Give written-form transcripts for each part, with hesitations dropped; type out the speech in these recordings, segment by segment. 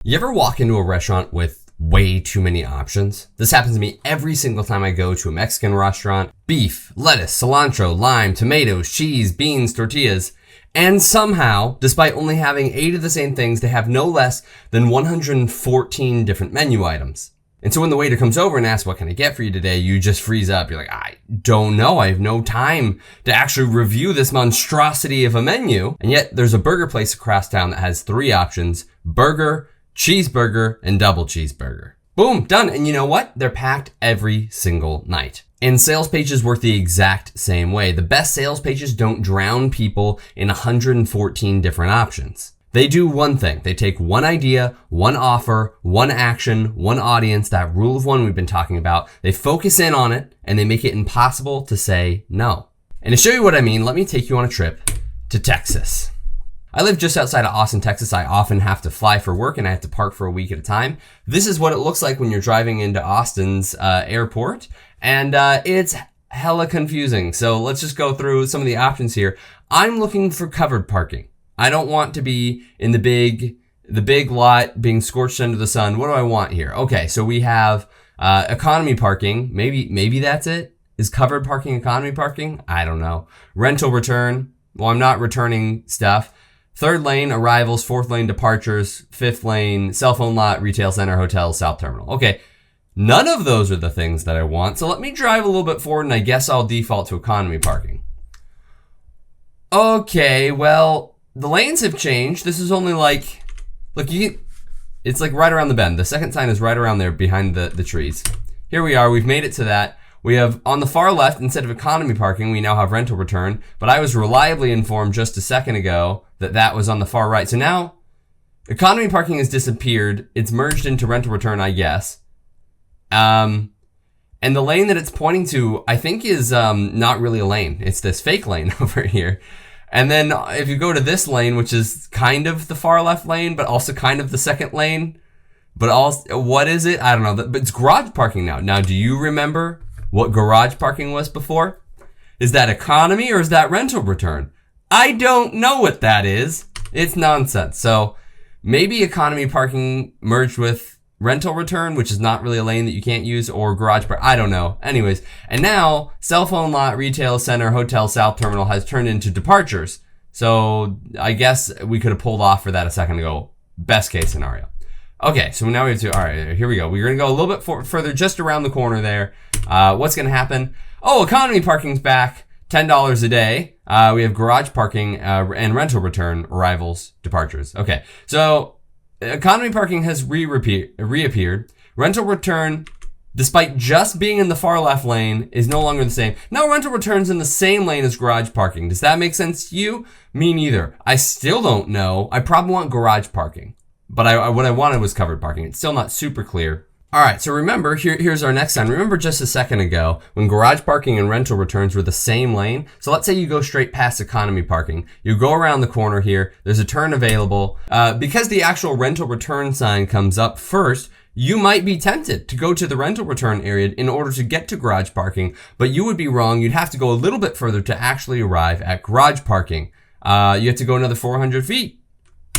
You ever walk into a restaurant with way too many options? This happens to me every single time I go to a Mexican restaurant. Beef, lettuce, cilantro, lime, tomatoes, cheese, beans, tortillas. And somehow, despite only having 8 of the same things, they have no less than 114 different menu items. And so when the waiter comes over and asks, "What can I get for you today?" you just freeze up. You're like, "I don't know. I have no time to actually review this monstrosity of a menu." And yet there's a burger place across town that has 3 options: burger, cheeseburger, and double cheeseburger. Boom, done. And you know what? They're packed every single night. And sales pages work the exact same way. The best sales pages don't drown people in 114 different options. They do one thing. They take one idea, one offer, one action, one audience, that rule of one we've been talking about. They focus in on it and they make it impossible to say no. And to show you what I mean, let me take you on a trip to Texas. I live just outside of Austin, Texas. I often have to fly for work and I have to park for a week at a time. This is what it looks like when you're driving into Austin's airport. And it's hella confusing. So let's just go through some of the options here. I'm looking for covered parking. I don't want to be in the big lot being scorched under the sun. What do I want here? Okay, so we have economy parking. Maybe that's it. Is covered parking economy parking? I don't know. Rental return. Well, I'm not returning stuff. 3rd lane, arrivals. 4th lane, departures. 5th lane, cell phone lot, retail center, hotel, south terminal. Okay, none of those are the things that I want. So let me drive a little bit forward and I guess I'll default to economy parking. Okay, well, the lanes have changed. This is only like, look, it's like right around the bend. The second sign is right around there behind the trees. Here we are. We've made it to that. We have on the far left, instead of economy parking, we now have rental return. But I was reliably informed just a second ago that that was on the far right. So now economy parking has disappeared. It's merged into rental return, I guess. And the lane that it's pointing to, I think is not really a lane. It's this fake lane over here. And then if you go to this lane, which is kind of the far left lane, but also kind of the second lane, but also, what is it? I don't know. But it's garage parking now. Now, do you remember what garage parking was before? Is that economy or is that rental return? I don't know what that is. It's nonsense. So maybe economy parking merged with rental return, which is not really a lane that you can't use, or garage park. I don't know. Anyways, and now cell phone lot, retail center, hotel, south terminal has turned into departures. So I guess we could have pulled off for that a second ago. Best case scenario. Okay, so now we have to, all right, here we go. We're going to go a little bit further, just around the corner there. What's going to happen? Oh, economy parking's back, $10 a day. We have garage parking and rental return, arrivals, departures. Okay, so economy parking has reappeared. Rental return, despite just being in the far left lane, is no longer the same. Now rental return's in the same lane as garage parking. Does that make sense to you? Me neither. I still don't know. I probably want garage parking. But what I wanted was covered parking. It's still not super clear. All right, so remember, here's our next sign. Remember just a second ago when garage parking and rental returns were the same lane? So let's say you go straight past economy parking. You go around the corner here. There's a turn available. Because the actual rental return sign comes up first, you might be tempted to go to the rental return area in order to get to garage parking, but you would be wrong. You'd have to go a little bit further to actually arrive at garage parking. You have to go another 400 feet.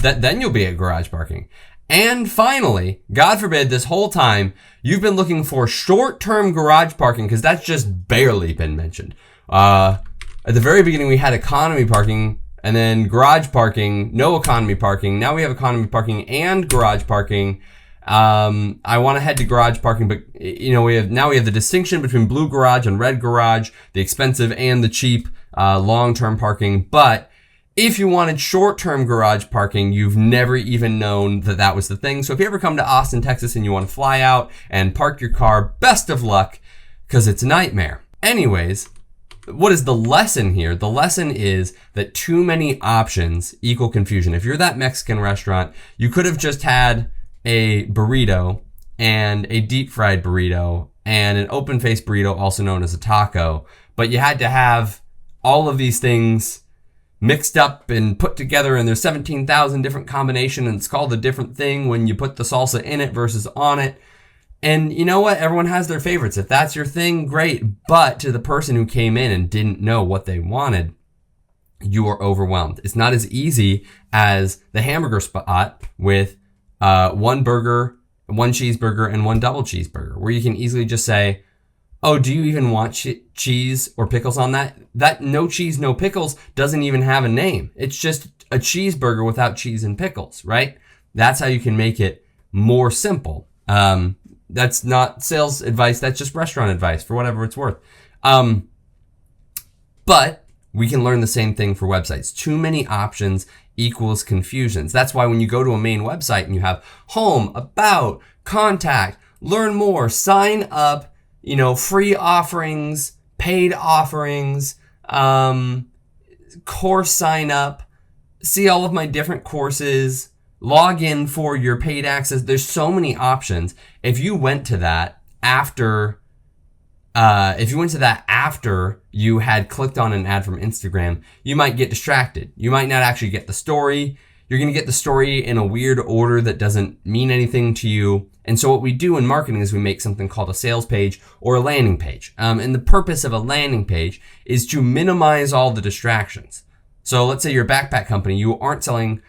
Then you'll be at garage parking. And finally, God forbid, this whole time, you've been looking for short-term garage parking because that's just barely been mentioned. At the very beginning, we had economy parking and then garage parking, no economy parking. Now we have economy parking and garage parking. I want to head to garage parking, but you know, we have the distinction between blue garage and red garage, the expensive and the cheap, long-term parking. But if you wanted short-term garage parking, you've never even known that that was the thing. So if you ever come to Austin, Texas, and you want to fly out and park your car, best of luck, because it's a nightmare. Anyways, what is the lesson here? The lesson is that too many options equal confusion. If you're that Mexican restaurant, you could have just had a burrito and a deep-fried burrito and an open-faced burrito, also known as a taco, but you had to have all of these things mixed up and put together, and there's 17,000 different combinations, and it's called a different thing when you put the salsa in it versus on it. And you know what? Everyone has their favorites. If that's your thing, great. But to the person who came in and didn't know what they wanted, you are overwhelmed. It's not as easy as the hamburger spot with one burger, one cheeseburger, and one double cheeseburger, where you can easily just say, oh, do you even want cheese or pickles on that? That no cheese, no pickles doesn't even have a name. It's just a cheeseburger without cheese and pickles, right? That's how you can make it more simple. That's not sales advice. That's just restaurant advice for whatever it's worth. But we can learn the same thing for websites. Too many options equals confusions. That's why when you go to a main website and you have home, about, contact, learn more, sign up, free offerings, paid offerings, course sign up, see all of my different courses, log in for your paid access. There's so many options. If you went to that after you had clicked on an ad from Instagram, you might get distracted. You might not actually get the story. You're going to get the story in a weird order that doesn't mean anything to you. And so what we do in marketing is we make something called a sales page or a landing page. And the purpose of a landing page is to minimize all the distractions. So let's say you're a backpack company. You aren't selling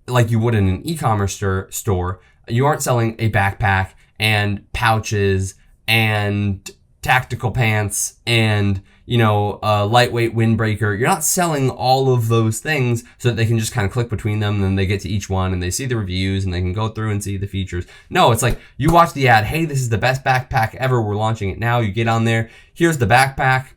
like you would in an e-commerce store. You aren't selling a backpack and pouches and tactical pants and a lightweight windbreaker. You're not selling all of those things so that they can just kind of click between them and then they get to each one and they see the reviews and they can go through and see the features. No, it's like you watch the ad. Hey, this is the best backpack ever. We're launching it now. You get on there. Here's the backpack.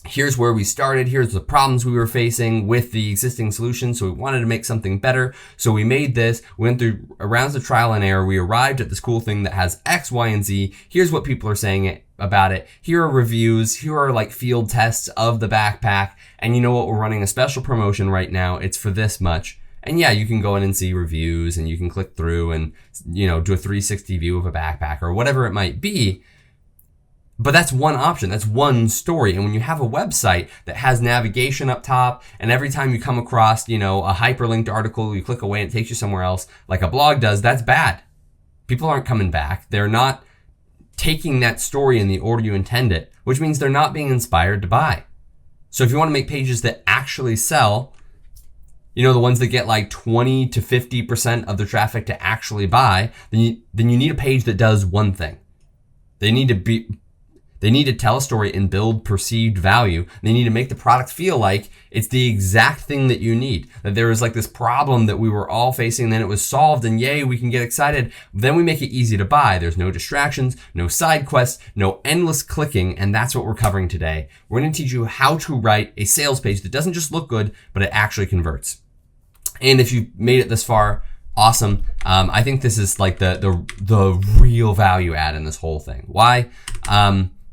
Here's where we started. Here's the problems we were facing with the existing solution. So we wanted to make something better. So we made this. We went through rounds of trial and error. We arrived at this cool thing that has X, Y, and Z. Here's what people are saying about it. Here are reviews. Here are like field tests of the backpack. And you know what? We're running a special promotion right now. It's for this much. And yeah, you can go in and see reviews and you can click through and, do a 360 view of a backpack or whatever it might be. But that's one option. That's one story. And when you have a website that has navigation up top and every time you come across, a hyperlinked article, you click away and it takes you somewhere else like a blog does, that's bad. People aren't coming back. They're not taking that story in the order you intend it, which means they're not being inspired to buy. So if you want to make pages that actually sell, the ones that get like 20 to 50% of the traffic to actually buy, then you need a page that does one thing. They need to tell a story and build perceived value. They need to make the product feel like it's the exact thing that you need. That there was like this problem that we were all facing, and then it was solved, and yay, we can get excited. Then we make it easy to buy. There's no distractions, no side quests, no endless clicking, and that's what we're covering today. We're going to teach you how to write a sales page that doesn't just look good, but it actually converts. And if you've made it this far, awesome. I think this is like the real value add in this whole thing. Why?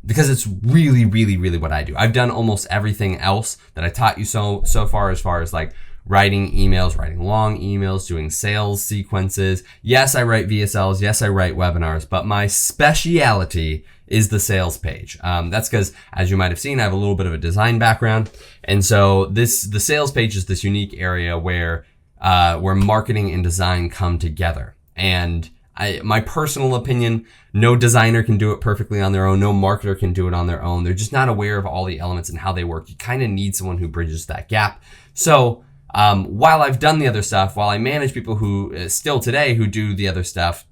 Because it's really, really, really what I do. I've done almost everything else that I taught you so far as like writing emails, writing long emails, doing sales sequences. Yes, I write VSLs. Yes, I write webinars, but my speciality is the sales page. That's because, as you might have seen, I have a little bit of a design background. And so the sales page is this unique area where marketing and design come together. And my personal opinion, no designer can do it perfectly on their own. No marketer can do it on their own. They're just not aware of all the elements and how they work. You kind of need someone who bridges that gap. So while I've done the other stuff, while I manage people who still today who do the other stuff,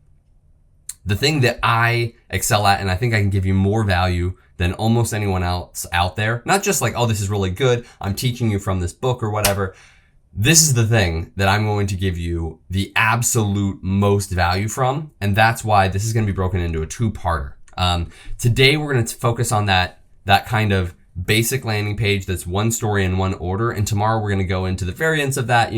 the thing that I excel at, and I think I can give you more value than almost anyone else out there, not just like, oh, this is really good, I'm teaching you from this book or whatever. This is the thing that I'm going to give you the absolute most value from, and that's why this is going to be broken into a two-parter. Today, we're going to focus on that kind of basic landing page that's one story in one order, and tomorrow we're going to go into the variants of that.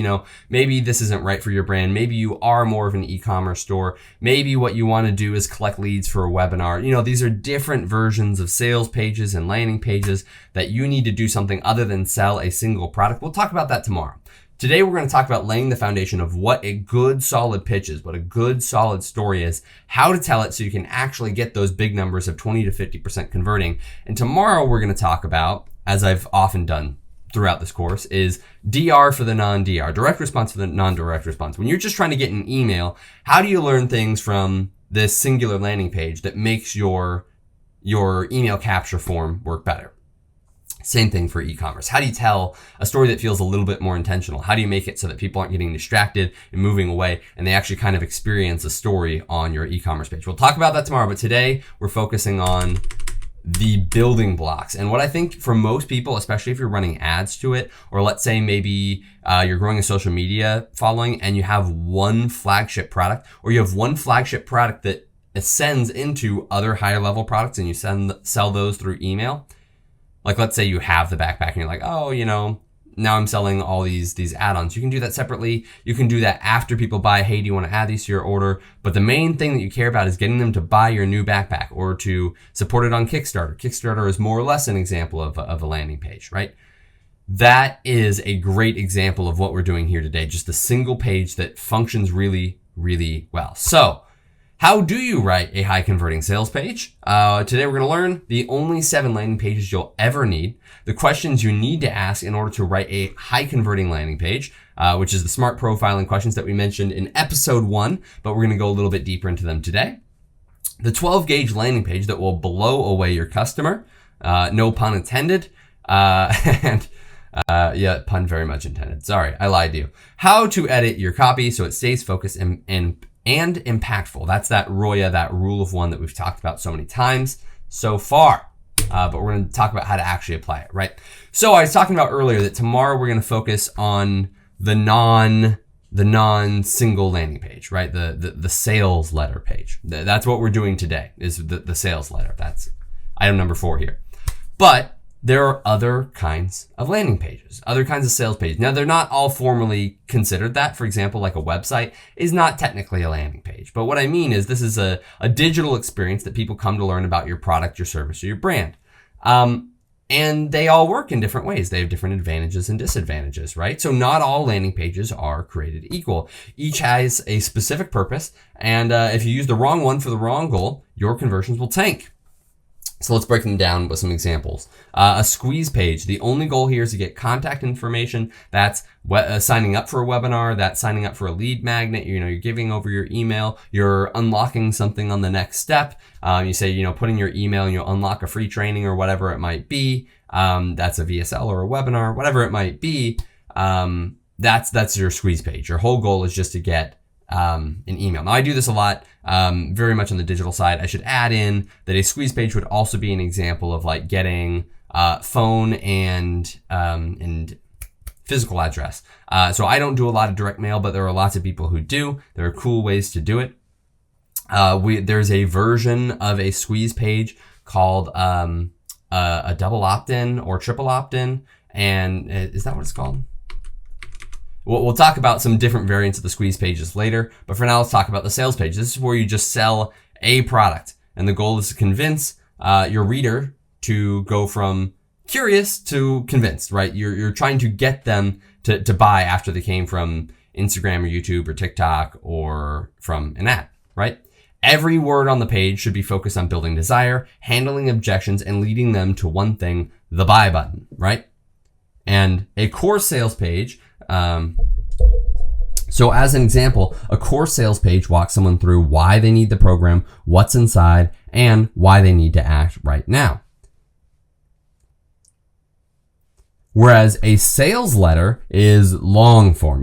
Maybe this isn't right for your brand. Maybe you are more of an e-commerce store. Maybe what you want to do is collect leads for a webinar. These are different versions of sales pages and landing pages that you need to do something other than sell a single product. We'll talk about that tomorrow. Today, we're going to talk about laying the foundation of what a good solid pitch is, what a good solid story is, how to tell it so you can actually get those big numbers of 20 to 50% converting. And tomorrow, we're going to talk about, as I've often done throughout this course, is DR for the non-DR, direct response for the non-direct response. When you're just trying to get an email, how do you learn things from this singular landing page that makes your email capture form work better? Same thing for e-commerce. How do you tell a story that feels a little bit more intentional? How do you make it so that people aren't getting distracted and moving away and they actually kind of experience a story on your e-commerce page? We'll talk about that tomorrow, but today we're focusing on the building blocks. And what I think for most people, especially if you're running ads to it, or let's say maybe you're growing a social media following and you have one flagship product, or you have one flagship product that ascends into other higher level products and you sell those through email. Like let's say you have the backpack and you're like, oh, now I'm selling all these add-ons. You can do that separately. You can do that after people buy, hey, do you want to add these to your order? But the main thing that you care about is getting them to buy your new backpack or to support it on Kickstarter. Kickstarter is more or less an example of a landing page, right? That is a great example of what we're doing here today. Just a single page that functions really, really well. So how do you write a high converting sales page? Today we're going to learn the only 7 landing pages you'll ever need, the questions you need to ask in order to write a high converting landing page, which is the smart profiling questions that we mentioned in episode 1, but we're going to go a little bit deeper into them today. The 12 gauge landing page that will blow away your customer, no pun intended, yeah, pun very much intended. Sorry, I lied to you. How to edit your copy so it stays focused and impactful. That's that ROYA, that rule of 1 that we've talked about so many times so far. But we're going to talk about how to actually apply it, right? So I was talking about earlier that tomorrow we're going to focus on the non-single landing page, right? The sales letter page. That's what we're doing today is the sales letter. That's item number 4 here. But there are other kinds of landing pages, other kinds of sales pages. Now, they're not all formally considered that. For example, like a website is not technically a landing page. But what I mean is this is a digital experience that people come to learn about your product, your service, or your brand. And they all work in different ways. They have different advantages and disadvantages, right? So not all landing pages are created equal. Each has a specific purpose. And if you use the wrong one for the wrong goal, your conversions will tank. So let's break them down with some examples. A squeeze page, the only goal here is to get contact information. That's signing up for a webinar, that's signing up for a lead magnet. You're giving over your email, you're unlocking something on the next step. You say, put in your email and you'll unlock a free training or whatever it might be. That's a VSL or a webinar, whatever it might be. That's your squeeze page. Your whole goal is just to get an email. Now I do this a lot, very much on the digital side. I should add in that a squeeze page would also be an example of like getting phone and physical address. So I don't do a lot of direct mail, but there are lots of people who do. There are cool ways to do it. There's a version of a squeeze page called a double opt-in or triple opt-in, and is that what it's called? We'll talk about some different variants of the squeeze pages later, but for now, let's talk about the sales page. This is where you just sell a product, and the goal is to convince your reader to go from curious to convinced, right? You're trying to get them to buy after they came from Instagram or YouTube or TikTok or from an ad, right? Every word on the page should be focused on building desire, handling objections, and leading them to one thing, the buy button, right? And a core sales page, so as an example, a core sales page walks someone through why they need the program, what's inside, and why they need to act right now. Whereas a sales letter is long form.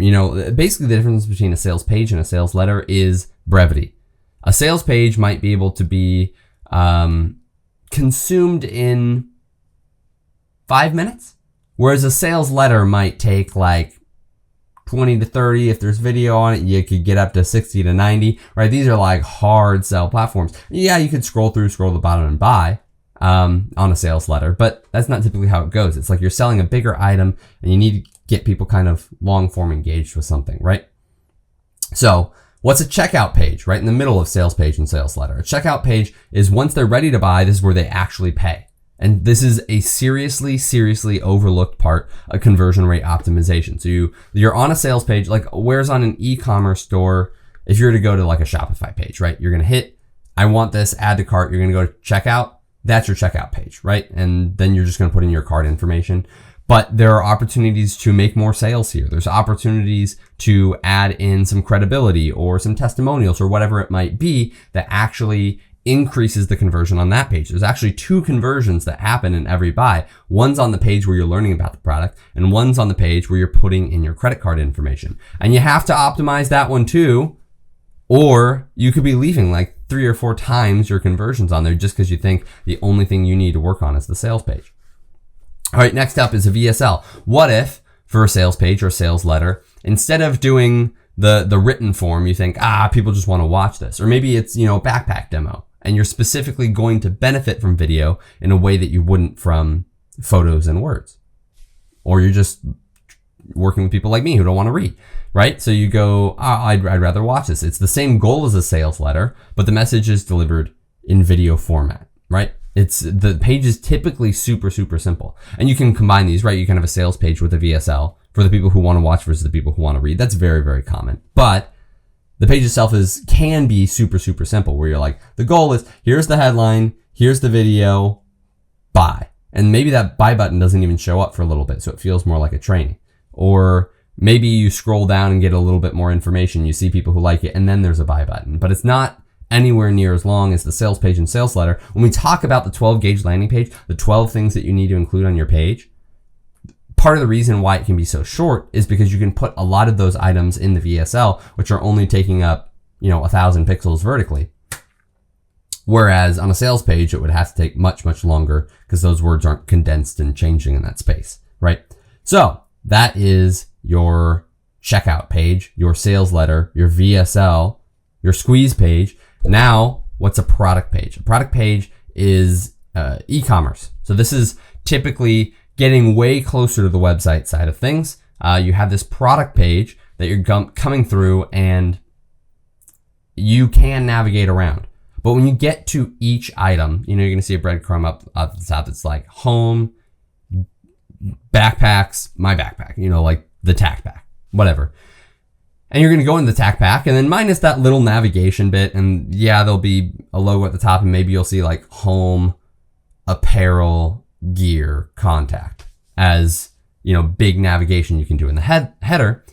Basically the difference between a sales page and a sales letter is brevity. A sales page might be able to be consumed in 5 minutes, whereas a sales letter might take like 20 to 30. If there's video on it, you could get up to 60 to 90, right? These are like hard sell platforms. Yeah, you could scroll to the bottom and buy on a sales letter, but that's not typically how it goes. It's like you're selling a bigger item and you need to get people kind of long form engaged with something, right? So what's a checkout page, right in the middle of sales page and sales letter? A checkout page is once they're ready to buy, this is where they actually pay. And this is a seriously overlooked part of conversion rate optimization. So you're on a sales page, like whereas on an e-commerce store, if you were to go to like a Shopify page, right? You're going to hit, I want this, add to cart. You're going to go to checkout. That's your checkout page, right? And then you're just going to put in your cart information. But there are opportunities to make more sales here. There's opportunities to add in some credibility or some testimonials or whatever it might be that actually increases the conversion on that page. There's actually 2 conversions that happen in every buy. One's on the page where you're learning about the product, and one's on the page where you're putting in your credit card information. And you have to optimize that one too, or you could be leaving like 3 or 4 times your conversions on there just because you think the only thing you need to work on is the sales page. All right, next up is a VSL. What if for a sales page or a sales letter, instead of doing the written form, you think, people just want to watch this, or maybe it's, a backpack demo, and you're specifically going to benefit from video in a way that you wouldn't from photos and words. Or you're just working with people like me who don't want to read, right? So you go, I'd rather watch this. It's the same goal as a sales letter, but the message is delivered in video format, right? The page is typically super, super simple. And you can combine these, right? You can have a sales page with a VSL for the people who want to watch versus the people who want to read. That's very, very common. But the page itself can be super, super simple, where you're like, the goal is, here's the headline, here's the video, buy. And maybe that buy button doesn't even show up for a little bit, so it feels more like a training. Or maybe you scroll down and get a little bit more information. You see people who like it, and then there's a buy button. But it's not anywhere near as long as the sales page and sales letter. When we talk about the 12-gauge landing page, the 12 things that you need to include on your page, part of the reason why it can be so short is because you can put a lot of those items in the VSL, which are only taking up, 1,000 pixels vertically. Whereas on a sales page, it would have to take much, much longer because those words aren't condensed and changing in that space, right? So that is your checkout page, your sales letter, your VSL, your squeeze page. Now, what's a product page? A product page is e-commerce. So this is typically getting way closer to the website side of things. You have this product page that you're coming through and you can navigate around. But when you get to each item, you're going to see a breadcrumb up at the top that's like home, backpacks, my backpack, like the tack pack, whatever. And you're going to go in the tack pack and then minus that little navigation bit. And yeah, there'll be a logo at the top and maybe you'll see like home, apparel, gear, contact as, big navigation you can do in the header.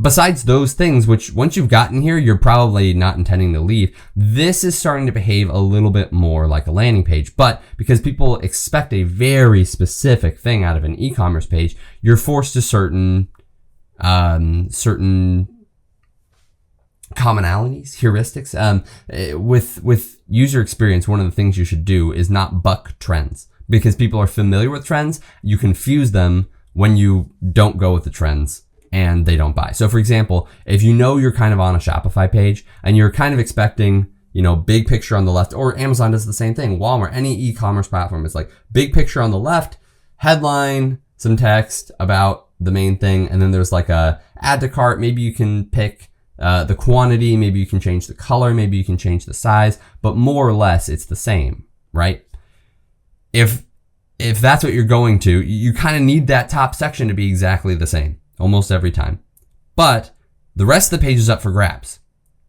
Besides those things, which once you've gotten here, you're probably not intending to leave, this is starting to behave a little bit more like a landing page. But because people expect a very specific thing out of an e-commerce page, you're forced to certain commonalities, heuristics. With user experience, one of the things you should do is not buck trends, because people are familiar with trends. You confuse them when you don't go with the trends and they don't buy. So for example, if you're kind of on a Shopify page and you're kind of expecting, big picture on the left, or Amazon does the same thing, Walmart, any e-commerce platform, it's like big picture on the left, headline, some text about the main thing, and then there's like a add to cart. Maybe you can pick the quantity, maybe you can change the color, maybe you can change the size, but more or less it's the same, right? If that's what you're going to, you kind of need that top section to be exactly the same almost every time. But the rest of the page is up for grabs.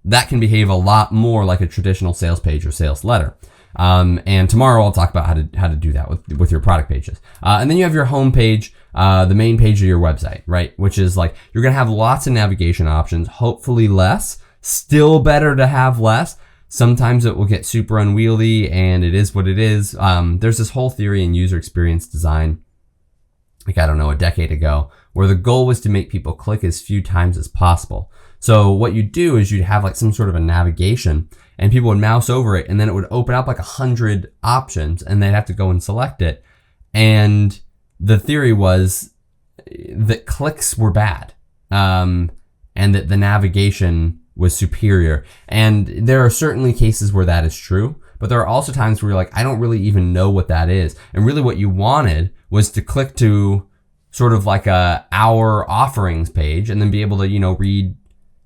That can behave a lot more like a traditional sales page or sales letter. And tomorrow I'll talk about how to do that with your product pages. And then you have your home page, the main page of your website, right? Which is like, you're going to have lots of navigation options, hopefully less, still better to have less. Sometimes it will get super unwieldy and it is what it is. There's this whole theory in user experience design, a decade ago, where the goal was to make people click as few times as possible. So what you do is you'd have like some sort of a navigation and people would mouse over it and then it would open up like 100 options and they'd have to go and select it. And the theory was that clicks were bad, and that the navigation was superior. And there are certainly cases where that is true, but there are also times where you're like, I don't really even know what that is. And really what you wanted was to click to sort of like our offerings page and then be able to, read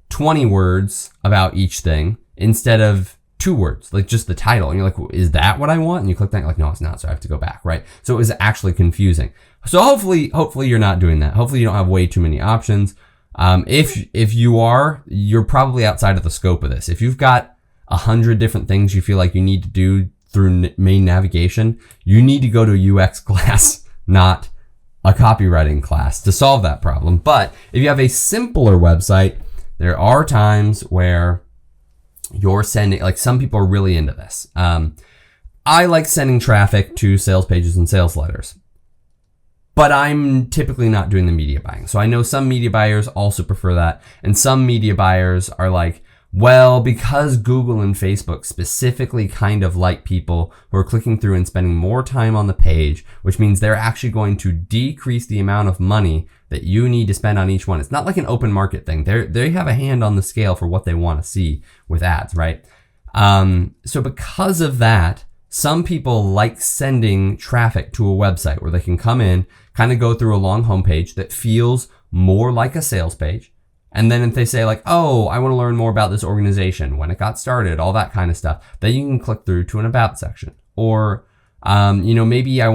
20 words about each thing instead of 2 words, like just the title. And you're like, is that what I want? And you click that, and you're like, no, it's not. So I have to go back, right? So it was actually confusing. So hopefully you're not doing that. Hopefully you don't have way too many options. If you are, you're probably outside of the scope of this. If you've got 100 different things you feel like you need to do through main navigation, you need to go to a UX class, not a copywriting class, to solve that problem. But if you have a simpler website, there are times where you're sending, like some people are really into this. I like sending traffic to sales pages and sales letters, but I'm typically not doing the media buying. So I know some media buyers also prefer that. And some media buyers are like, well, because Google and Facebook specifically kind of like people who are clicking through and spending more time on the page, which means they're actually going to decrease the amount of money that you need to spend on each one. It's not like an open market thing. They have a hand on the scale for what they want to see with ads, right? So because of that, some people like sending traffic to a website where they can come in, kind of go through a long homepage that feels more like a sales page. And then if they say like, oh, I want to learn more about this organization, when it got started, all that kind of stuff, then you can click through to an about section. Or, maybe I'm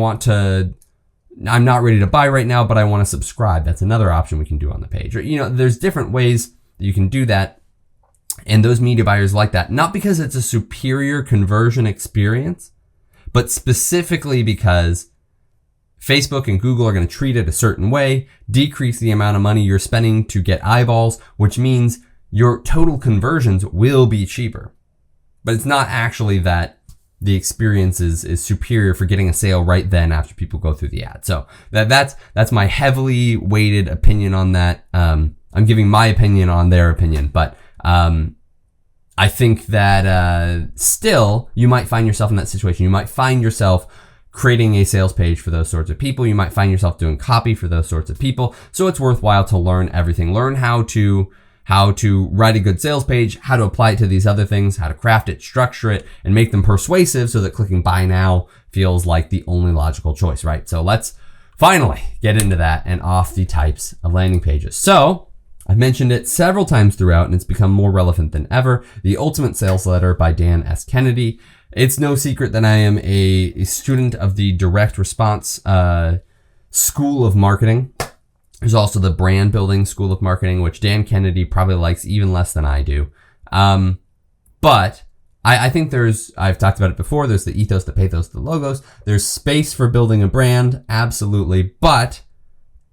not ready to buy right now, but I want to subscribe. That's another option we can do on the page. Or, there's different ways that you can do that. And those media buyers like that, not because it's a superior conversion experience, but specifically because Facebook and Google are going to treat it a certain way, decrease the amount of money you're spending to get eyeballs, which means your total conversions will be cheaper. But it's not actually that the experience is superior for getting a sale right then after people go through the ad. So that's my heavily weighted opinion on that. I'm giving my opinion on their opinion, but I think that still you might find yourself in that situation. You might find yourself creating a sales page for those sorts of people. You might find yourself doing copy for those sorts of people. So it's worthwhile to learn everything. Learn how to write a good sales page, how to apply it to these other things, how to craft it, structure it, and make them persuasive so that clicking buy now feels like the only logical choice, right? So let's finally get into that and off the types of landing pages. So I've mentioned it several times throughout, and it's become more relevant than ever. The Ultimate Sales Letter by Dan S. Kennedy. It's no secret that I am a student of the direct response school of marketing. There's also the brand building school of marketing, which Dan Kennedy probably likes even less than I do. But I think I've talked about it before, there's the ethos, the pathos, the logos. There's space for building a brand, absolutely. But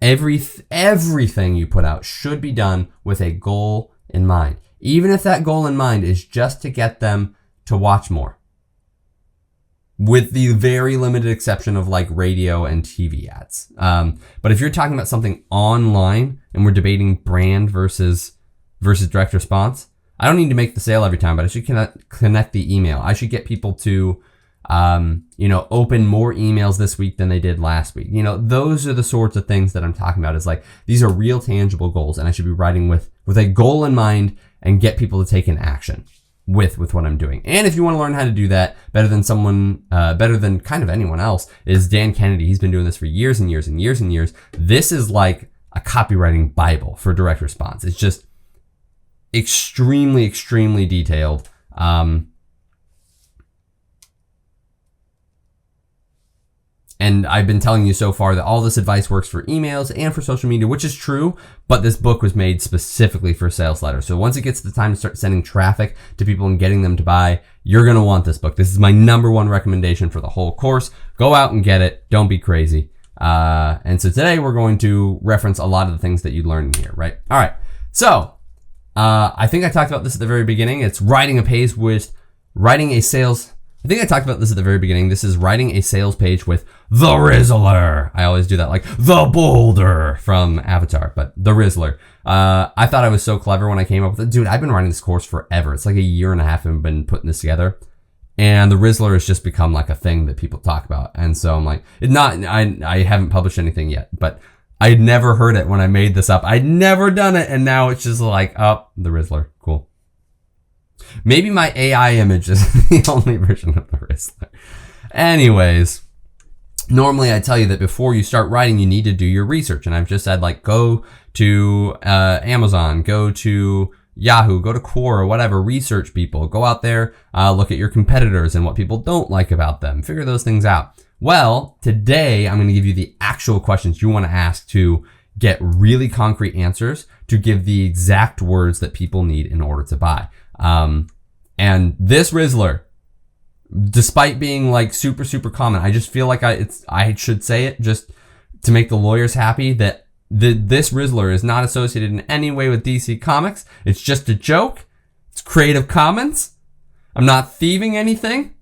everything you put out should be done with a goal in mind. Even if that goal in mind is just to get them to watch more. With the very limited exception of like radio and TV ads. But if you're talking about something online and we're debating brand versus direct response, I don't need to make the sale every time, but I should connect the email. I should get people to, open more emails this week than they did last week. Those are the sorts of things that I'm talking about, is like, these are real tangible goals, and I should be writing with a goal in mind and get people to take an action with what I'm doing. And if you want to learn how to do that better than kind of anyone else, is Dan Kennedy. He's been doing this for years and years and years and years. This is like a copywriting Bible for direct response. It's just extremely, extremely detailed. And I've been telling you so far that all this advice works for emails and for social media, which is true, but this book was made specifically for sales letters. So once it gets to the time to start sending traffic to people and getting them to buy, you're going to want this book. This is my number one recommendation for the whole course. Go out and get it. Don't be crazy. And so today we're going to reference a lot of the things that you learned in here, right? All right. So I think I talked about this at the very beginning. It's writing a page with writing a sales. I think I talked about this at the very beginning. This is writing a sales page with the Rizzler. I always do that, like the Boulder from Avatar, but the Rizzler. I thought I was so clever when I came up with it. Dude, I've been writing this course forever. It's like a year and a half I've been putting this together. And the Rizzler has just become like a thing that people talk about. And so I'm like, I haven't published anything yet, but I'd never heard it when I made this up. I'd never done it. And now it's just like, oh, the Rizzler. Cool. Maybe my AI image is the only version of the Rizzler. Anyways, normally I tell you that before you start writing, you need to do your research. And I've just said, like, go to Amazon, go to Yahoo, go to Quora, whatever, research people. Go out there, look at your competitors and what people don't like about them. Figure those things out. Well, today I'm going to give you the actual questions you want to ask to get really concrete answers, to give the exact words that people need in order to buy. And this Rizzler, despite being like super, super common, I just feel like I should say it just to make the lawyers happy, that this Rizzler is not associated in any way with DC Comics. It's just a joke. It's Creative Commons. I'm not thieving anything.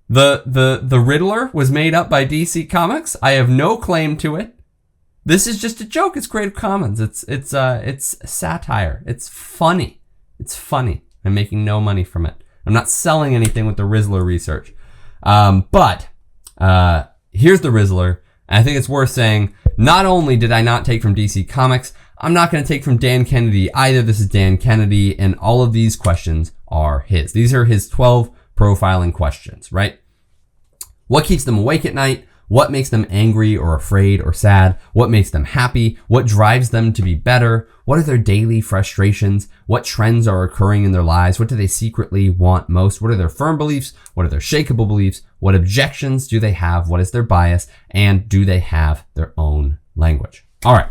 The Riddler was made up by DC Comics. I have no claim to it. This is just a joke. It's Creative Commons. It's satire. It's funny. It's funny. I'm making no money from it. I'm not selling anything with the Rizzler research. But here's the Rizzler. And I think it's worth saying, not only did I not take from DC Comics, I'm not going to take from Dan Kennedy either. This is Dan Kennedy, and all of these questions are his. These are his 12 profiling questions, right? What keeps them awake at night? What makes them angry or afraid or sad? What makes them happy? What drives them to be better? What are their daily frustrations? What trends are occurring in their lives? What do they secretly want most? What are their firm beliefs? What are their shakable beliefs? What objections do they have? What is their bias? And do they have their own language? All right.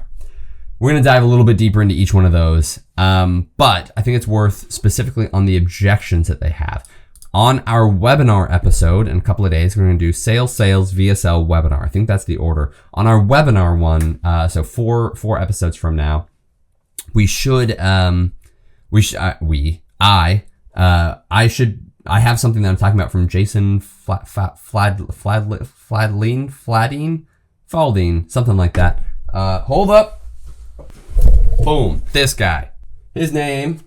We're going to dive a little bit deeper into each one of those. But I think it's worth specifically on the objections that they have. On our webinar episode in a couple of days, we're going to do sales VSL webinar. I think that's the order. On our webinar one, so four episodes from now, I have something that I'm talking about from Jason Faldine, something like that. Hold up. Boom. This guy. His name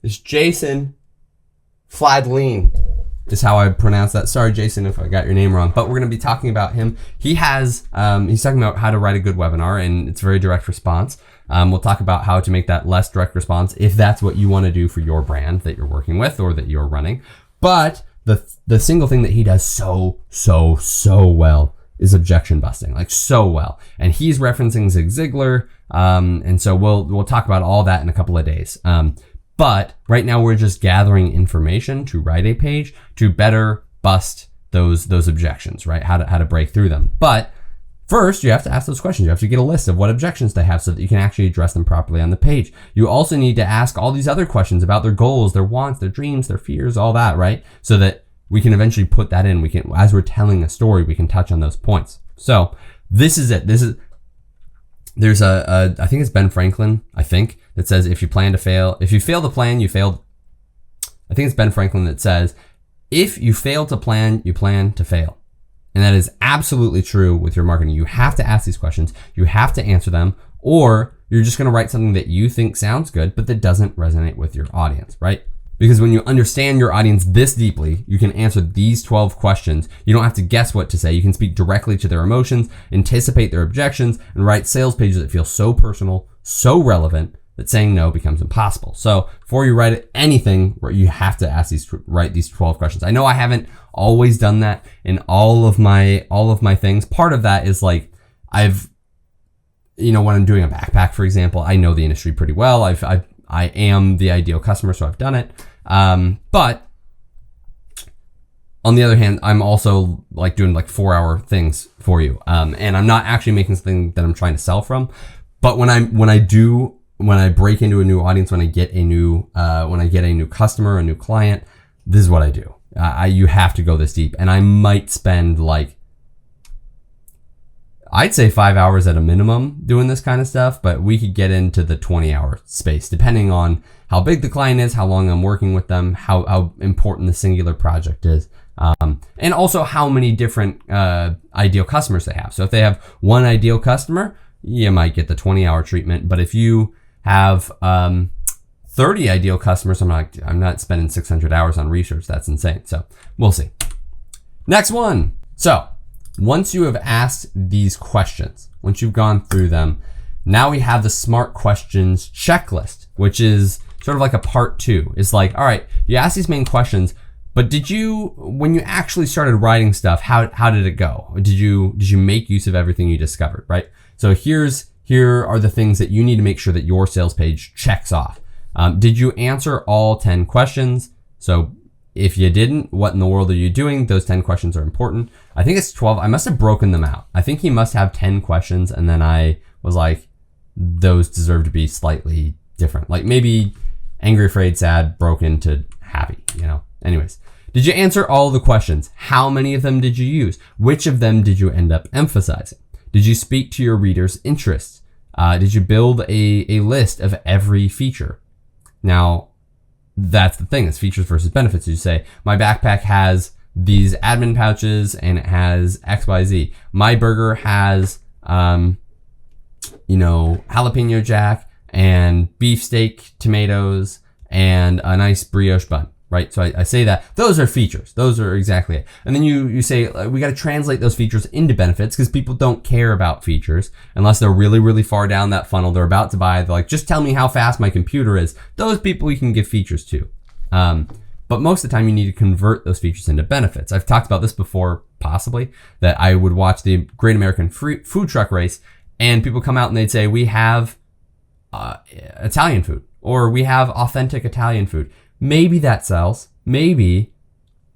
is Jason Fladleen is how I pronounce that. Sorry, Jason, if I got your name wrong, but we're going to be talking about him. He's talking about how to write a good webinar, and it's very direct response. We'll talk about how to make that less direct response if that's what you want to do for your brand that you're working with or that you're running. But the single thing that he does so well is objection busting, like so well. And he's referencing Zig Ziglar. And so we'll talk about all that in a couple of days. But right now we're just gathering information to write a page to better bust those objections, right? How to break through them. But first, you have to ask those questions. You have to get a list of what objections they have so that you can actually address them properly on the page. You also need to ask all these other questions about their goals, their wants, their dreams, their fears, all that, right? So that we can eventually put that in. We can, as we're telling a story, we can touch on those points. So this is it. There's I think it's Ben Franklin, that says if you fail to plan, you failed. I think it's Ben Franklin that says, if you fail to plan, you plan to fail. And that is absolutely true with your marketing. You have to ask these questions. You have to answer them, or you're just going to write something that you think sounds good, but that doesn't resonate with your audience, right? Because when you understand your audience this deeply, you can answer these 12 questions. You don't have to guess what to say. You can speak directly to their emotions, anticipate their objections, and write sales pages that feel so personal, so relevant, that saying no becomes impossible. So before you write anything, you have to write these 12 questions. I know I haven't always done that in all of my things. Part of that is like, when I'm doing a backpack, for example, I know the industry pretty well. I am the ideal customer, so I've done it. But on the other hand, I'm also like doing like 4-hour things for you. And I'm not actually making something that I'm trying to sell from. But when I break into a new audience, when I get a new customer, a new client, this is what I do. You have to go this deep, and I might spend I'd say 5 hours at a minimum doing this kind of stuff, but we could get into the 20-hour space depending on how big the client is, how long I'm working with them, how important the singular project is, and also how many different ideal customers they have. So if they have one ideal customer, you might get the 20-hour treatment. But if you have 30 ideal customers, I'm not spending 600 hours on research. That's insane. So we'll see. Next one. So once you have asked these questions, once you've gone through them, now we have the smart questions checklist, which is sort of like a part 2. It's like, all right, you ask these main questions, but when you actually started writing stuff, how did it go? Did you make use of everything you discovered, right? So here are the things that you need to make sure that your sales page checks off. Did you answer all 10 questions? So if you didn't, what in the world are you doing? Those 10 questions are important. I think it's 12. I must have broken them out. I think he must have 10 questions, and then I was like, those deserve to be slightly different. Like maybe angry, afraid, sad, broken to happy, Anyways, did you answer all the questions? How many of them did you use? Which of them did you end up emphasizing? Did you speak to your readers' interests? Did you build a list of every feature? Now, that's the thing. It's features versus benefits. You say, my backpack has these admin pouches and it has XYZ. My burger has, jalapeno jack and beefsteak tomatoes and a nice brioche bun, right? So I say that those are features. Those are exactly it. And then you say, we got to translate those features into benefits, because people don't care about features unless they're really, really far down that funnel. They're about to buy. They're like, just tell me how fast my computer is. Those people you can give features to. But most of the time you need to convert those features into benefits. I've talked about this before, possibly, that I would watch the Great American Food Truck Race and people come out and they'd say, we have Italian food, or we have authentic Italian food. Maybe that sells, maybe,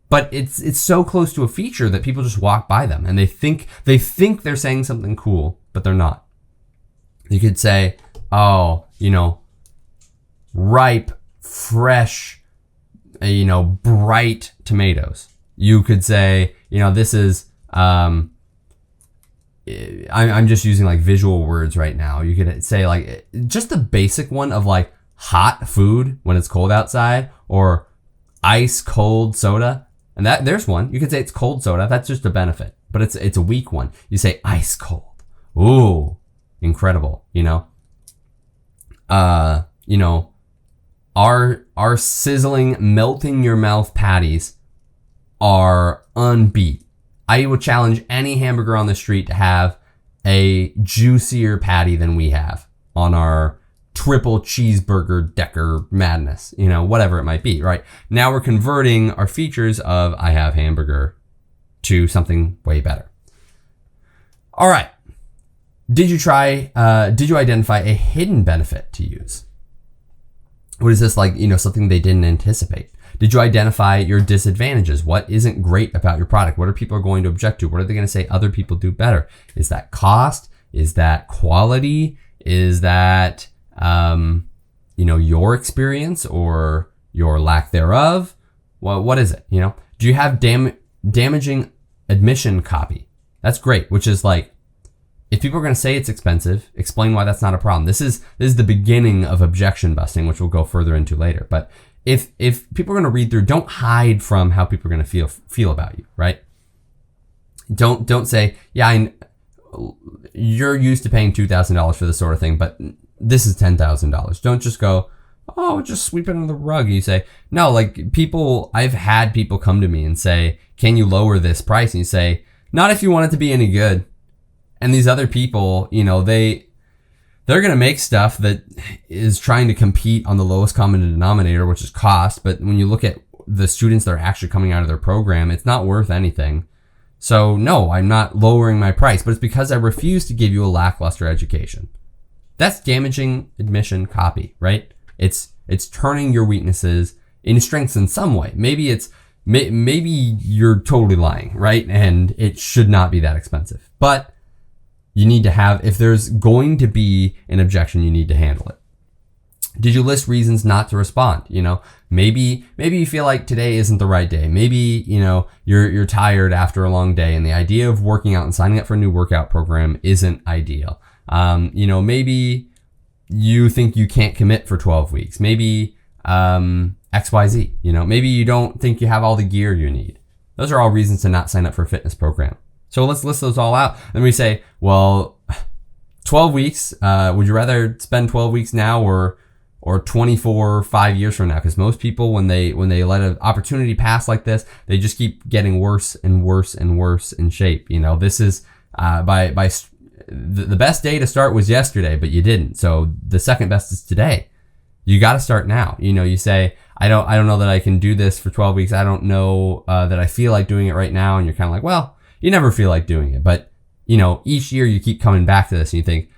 but it's so close to a feature that people just walk by them and they think they're saying something cool, but they're not. You could say, ripe, fresh, bright tomatoes. You could say, this is, I'm just using like visual words right now. You could say like just the basic one of like hot food when it's cold outside, or ice cold soda. And that there's one. You could say it's cold soda. That's just a benefit, but it's a weak one. You say ice cold. Ooh, incredible. Our sizzling, melting your mouth patties are unbeat. I would challenge any hamburger on the street to have a juicier patty than we have on our triple cheeseburger decker madness, whatever it might be, right? Now we're converting our features of I have hamburger to something way better. All right. Did you identify a hidden benefit to use? What is this, like, something they didn't anticipate? Did you identify your disadvantages? What isn't great about your product? What are people going to object to? What are they going to say other people do better? Is that cost? Is that quality? Is that, your experience or your lack thereof? Well, what is it? Do you have damaging admission copy? That's great, which is like, if people are going to say it's expensive, explain why that's not a problem. This is the beginning of objection busting, which we'll go further into later. But if people are going to read through, don't hide from how people are going to feel about you, right? Don't say, you're used to paying $2,000 for this sort of thing, but this is $10,000. Don't just go, just sweep it under the rug. You say, no, like I've had people come to me and say, can you lower this price? And you say, not if you want it to be any good. And these other people, they're going to make stuff that is trying to compete on the lowest common denominator, which is cost. But when you look at the students that are actually coming out of their program, it's not worth anything. So no, I'm not lowering my price, but it's because I refuse to give you a lackluster education. That's damaging admission copy, right? It's turning your weaknesses into strengths in some way. Maybe you're totally lying, right? And it should not be that expensive, but you need to have, if there's going to be an objection, you need to handle it. Did you list reasons not to respond? Maybe you feel like today isn't the right day. Maybe, you're tired after a long day and the idea of working out and signing up for a new workout program isn't ideal. Maybe you think you can't commit for 12 weeks. Maybe, XYZ, maybe you don't think you have all the gear you need. Those are all reasons to not sign up for a fitness program. So let's list those all out. Then we say, well, 12 weeks, would you rather spend 12 weeks now or 24, 5 years from now? Because most people, when they let an opportunity pass like this, they just keep getting worse and worse and worse in shape. This is, the best day to start was yesterday, but you didn't. So the second best is today. You got to start now. You say, I don't know that I can do this for 12 weeks. I don't know, that I feel like doing it right now. And you're kind of like, well, you never feel like doing it, but each year you keep coming back to this and you think,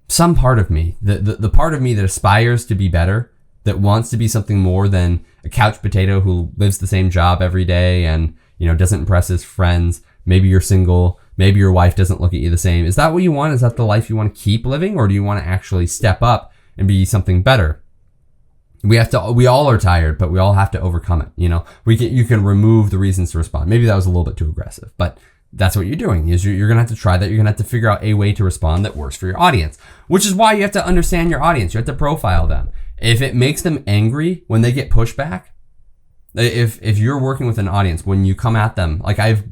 some part of me, the part of me that aspires to be better, that wants to be something more than a couch potato who lives the same job every day and, doesn't impress his friends. Maybe you're single. Maybe your wife doesn't look at you the same. Is that what you want? Is that the life you want to keep living? Or do you want to actually step up and be something better? We all are tired, but we all have to overcome it. You can remove the reasons to respond. Maybe that was a little bit too aggressive, but that's what you're doing, is you're going to have to try that. You're going to have to figure out a way to respond that works for your audience, which is why you have to understand your audience. You have to profile them. If it makes them angry when they get pushback, if you're working with an audience, when you come at them, like I have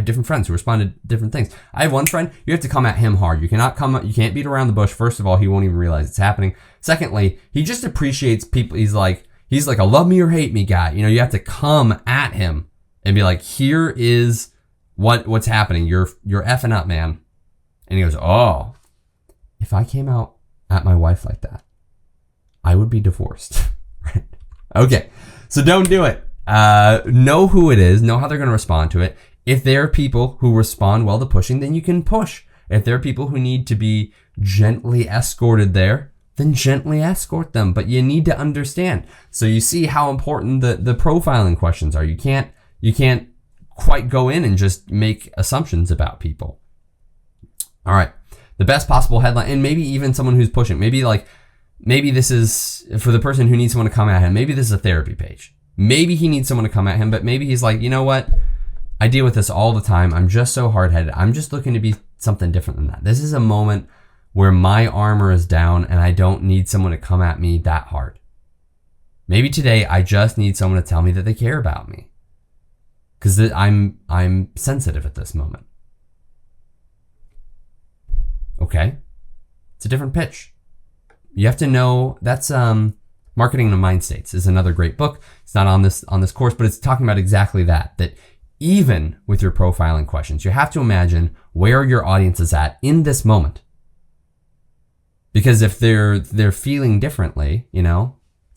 different friends who respond to different things. I have one friend, you have to come at him hard. You can't beat around the bush. First of all, he won't even realize it's happening. Secondly, he just appreciates people. He's like a love me or hate me guy. You have to come at him and be like, here is what's happening. You're effing up, man. And he goes, oh, if I came out at my wife like that, I would be divorced. Right? Okay. So don't do it. Know who it is. Know how they're going to respond to it. If there are people who respond well to pushing, then you can push. If there are people who need to be gently escorted there, then gently escort them. But you need to understand. So you see how important the profiling questions are. You can't quite go in and just make assumptions about people. All right. The best possible headline, and maybe even someone who's pushing. Maybe this is for the person who needs someone to come at him. Maybe this is a therapy page. Maybe he needs someone to come at him, but maybe he's like, you know what? I deal with this all the time. I'm just so hard-headed. I'm just looking to be something different than that. This is a moment where my armor is down and I don't need someone to come at me that hard. Maybe today I just need someone to tell me that they care about me. Because I'm sensitive at this moment. Okay. It's a different pitch. You have to know that's Marketing to Mind States is another great book. It's not on this course, but it's talking about exactly that even with your profiling questions, you have to imagine where your audience is at in this moment. Because if they're feeling differently, it's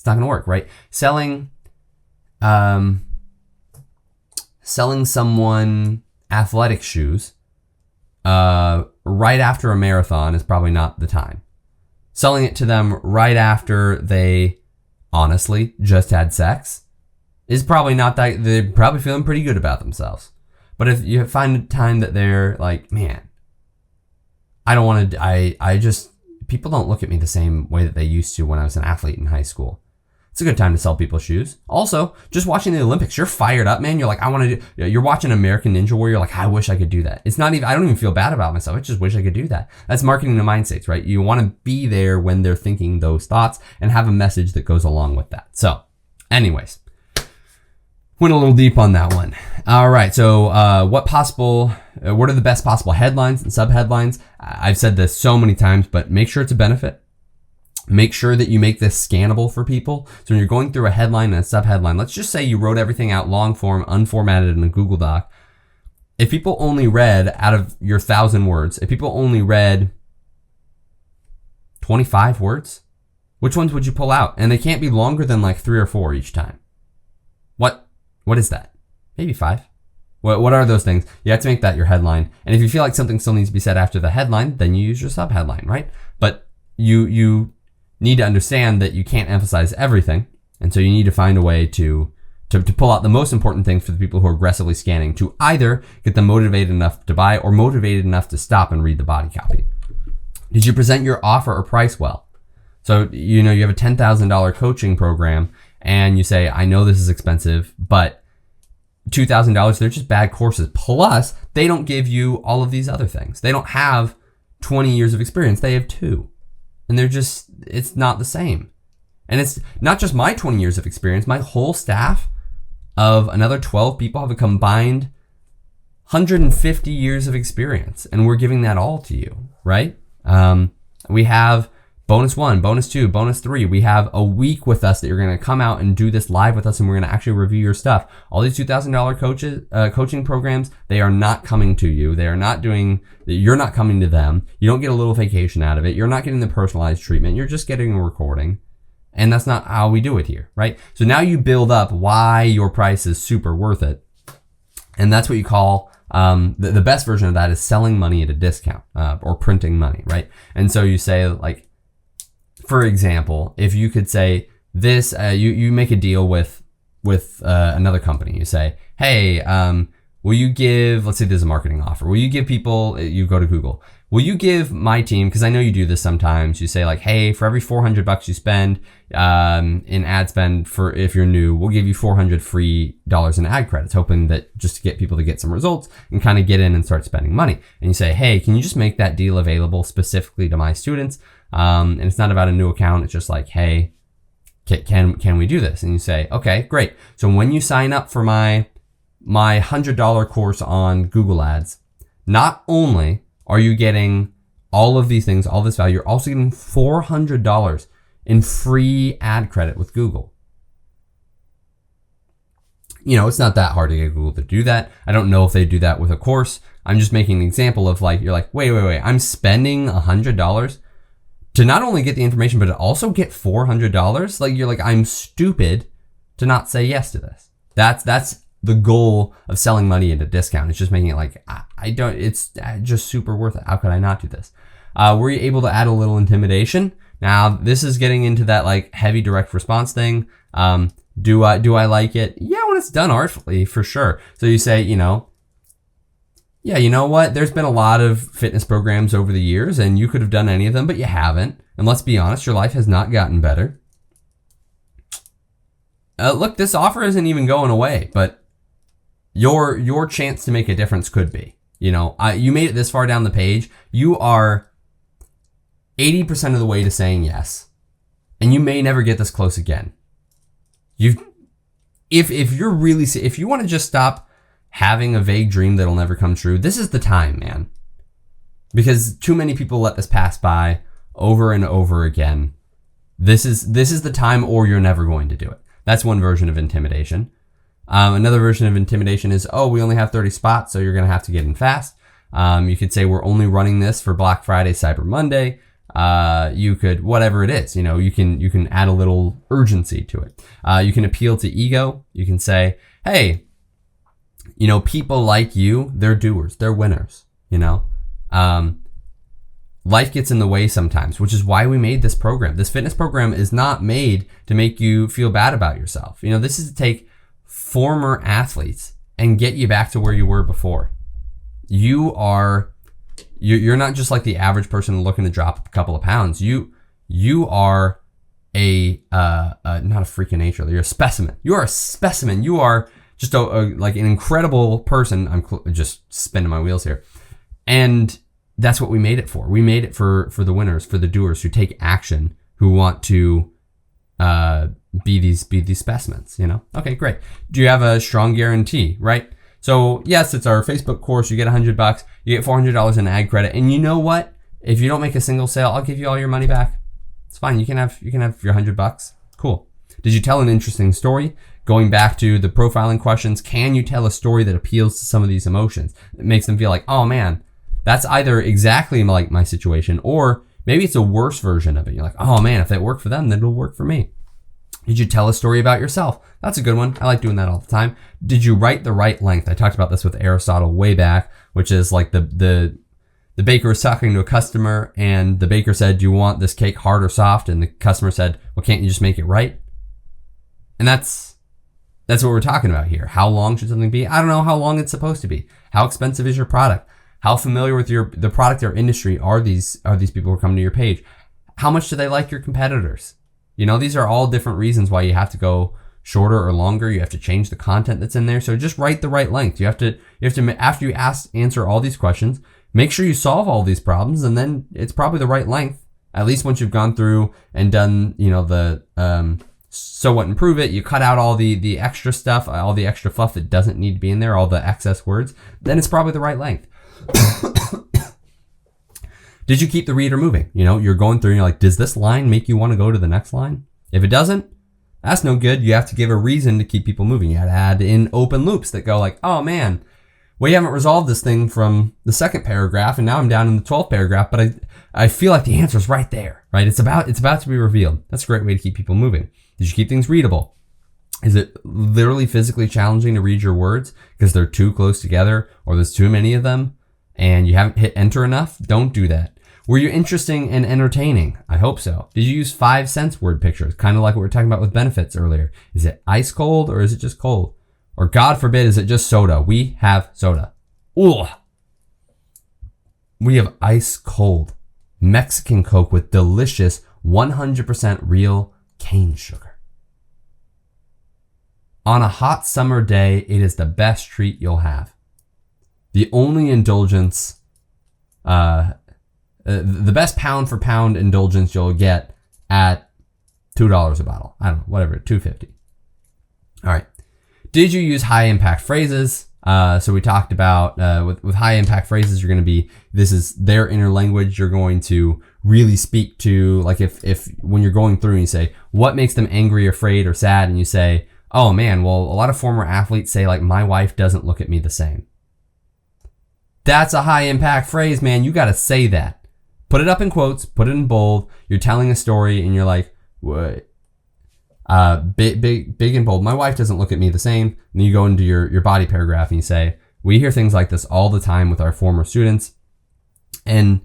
not going to work, right? Selling someone athletic shoes right after a marathon is probably not the time. Selling it to them right after they honestly just had sex is probably not that. They're probably feeling pretty good about themselves. But if you find a time that they're like, man, I don't want to, people don't look at me the same way that they used to when I was an athlete in high school. It's a good time to sell people shoes. Also, just watching the Olympics, you're fired up, man. You're like, you're watching American Ninja Warrior. You're like, I wish I could do that. I don't even feel bad about myself. I just wish I could do that. That's marketing to mind states, right? You want to be there when they're thinking those thoughts and have a message that goes along with that. So anyways, went a little deep on that one. All right. So, what are the best possible headlines and subheadlines? I've said this so many times, but make sure it's a benefit. Make sure that you make this scannable for people. So when you're going through a headline and a subheadline, let's just say you wrote everything out long form, unformatted in a Google Doc. If people only read out of your 1,000 words, if people only read 25 words, which ones would you pull out? And they can't be longer than like 3 or 4 each time. What is that? Maybe 5. What are those things? You have to make that your headline. And if you feel like something still needs to be said after the headline, then you use your subheadline, right? But you need to understand that you can't emphasize everything. And so you need to find a way to pull out the most important things for the people who are aggressively scanning to either get them motivated enough to buy or motivated enough to stop and read the body copy. Did you present your offer or price well? So, you have a $10,000 coaching program and you say, I know this is expensive, but $2,000, they're just bad courses. Plus, they don't give you all of these other things. They don't have 20 years of experience. They have 2. And it's not the same. And it's not just my 20 years of experience. My whole staff of another 12 people have a combined 150 years of experience. And we're giving that all to you, right? We have bonus 1, bonus 2, bonus 3. We have a week with us that you're going to come out and do this live with us, and we're going to actually review your stuff. All these $2,000 coaching programs, they are not coming to you. You're not coming to them. You don't get a little vacation out of it. You're not getting the personalized treatment. You're just getting a recording. And that's not how we do it here, right? So now you build up why your price is super worth it. And that's what you call the best version of that is selling money at a discount or printing money, right? And so you say, like, for example, if you could say this, you make a deal with another company. You say, hey, will you give, let's say there's a marketing offer. Will you give people, you go to Google, will you give my team, because I know you do this sometimes, you say like, hey, for every $400 you spend in ad spend for if you're new, we'll give you $400 free in ad credits, hoping that just to get people to get some results and kind of get in and start spending money. And you say, hey, can you just make that deal available specifically to my students? And it's not about a new account. It's just like, hey, can we do this? And you say, okay, great. So when you sign up for my $100 course on Google Ads, not only are you getting all of these things, all this value, you're also getting $400 in free ad credit with Google. It's not that hard to get Google to do that. I don't know if they do that with a course. I'm just making an example of you're like, wait, I'm spending $100 to not only get the information, but to also get $400. You're like, I'm stupid to not say yes to this. That's the goal of selling money at a discount. It's just making it it's just super worth it. How could I not do this? Were you able to add a little intimidation? Now, this is getting into that heavy direct response thing. Do I like it? Yeah, when it's done artfully, for sure. So you say, yeah, you know what? There's been a lot of fitness programs over the years, and you could have done any of them, but you haven't. And let's be honest, your life has not gotten better. Look, this offer isn't even going away, but your chance to make a difference could be. You made it this far down the page. You are 80% of the way to saying yes, and you may never get this close again. If you want to just stop having a vague dream that'll never come true, this is the time, man. Because too many people let this pass by over and over again. This is the time, or you're never going to do it. That's one version of intimidation. Another version of intimidation is, we only have 30 spots, so you're going to have to get in fast. You could say we're only running this for Black Friday, Cyber Monday. You could, whatever it is, you can add a little urgency to it. You can appeal to ego. You can say, hey, people like you, they're doers, they're winners, life gets in the way sometimes, which is why we made this program. This fitness program is not made to make you feel bad about yourself. This is to take former athletes and get you back to where you were before. You're not just like the average person looking to drop a couple of pounds. You are not a freak of nature. You're a specimen. You are a specimen. You are just an incredible person. I'm just spinning my wheels here. And that's what we made it for. We made it for the winners, for the doers who take action, who want to be these specimens, Okay, great. Do you have a strong guarantee, right? So yes, it's our Facebook course. You get $100, you get $400 in ad credit. And you know what? If you don't make a single sale, I'll give you all your money back. It's fine. You can have your $100. Cool. Did you tell an interesting story? Going back to the profiling questions, can you tell a story that appeals to some of these emotions? It makes them feel like, oh man, that's either exactly like my situation, or maybe it's a worse version of it. You're like, oh man, if that worked for them, then it'll work for me. Did you tell a story about yourself? That's a good one. I like doing that all the time. Did you write the right length? I talked about this with Aristotle way back, which is like the baker was talking to a customer, and the baker said, do you want this cake hard or soft? And the customer said, well, can't you just make it right? And that's what we're talking about here. How long should something be? I don't know how long it's supposed to be. How expensive is your product? How familiar with the product or industry are these people who are coming to your page? How much do they like your competitors? These are all different reasons why you have to go shorter or longer. You have to change the content that's in there. So just write the right length. You have to after you answer all these questions, make sure you solve all these problems, and then it's probably the right length. At least once you've gone through and done, the so what and prove it, you cut out all the extra stuff, all the extra fluff that doesn't need to be in there, all the excess words, then it's probably the right length. Did you keep the reader moving? You're going through and you're like, does this line make you want to go to the next line? If it doesn't, that's no good. You have to give a reason to keep people moving. You have to add in open loops that go like, oh man, we haven't resolved this thing from the second paragraph, and now I'm down in the 12th paragraph, but I feel like the answer is right there, right? It's about to be revealed. That's a great way to keep people moving. Did you keep things readable? Is it literally physically challenging to read your words because they're too close together, or there's too many of them and you haven't hit enter enough? Don't do that. Were you interesting and entertaining? I hope so. Did you use 5 cents word pictures? Kind of like what we were talking about with benefits earlier. Is it ice cold, or is it just cold? Or God forbid, is it just soda? We have soda. Ooh. We have ice cold Mexican Coke with delicious 100% real cane sugar. On a hot summer day, it is the best treat you'll have. The only indulgence, the best pound for pound indulgence you'll get at $2 a bottle. I don't know, whatever, $2.50. All right. Did you use high impact phrases? So we talked about with high impact phrases, you're going to be, this is their inner language. You're going to really speak to, like if when you're going through and you say, what makes them angry, afraid, or sad? And you say, oh man, well, a lot of former athletes say like, my wife doesn't look at me the same. That's a high impact phrase, man. You got to say that. Put it up in quotes, put it in bold. You're telling a story and you're like, what? Big and bold. My wife doesn't look at me the same. And then you go into your body paragraph and you say, we hear things like this all the time with our former students. And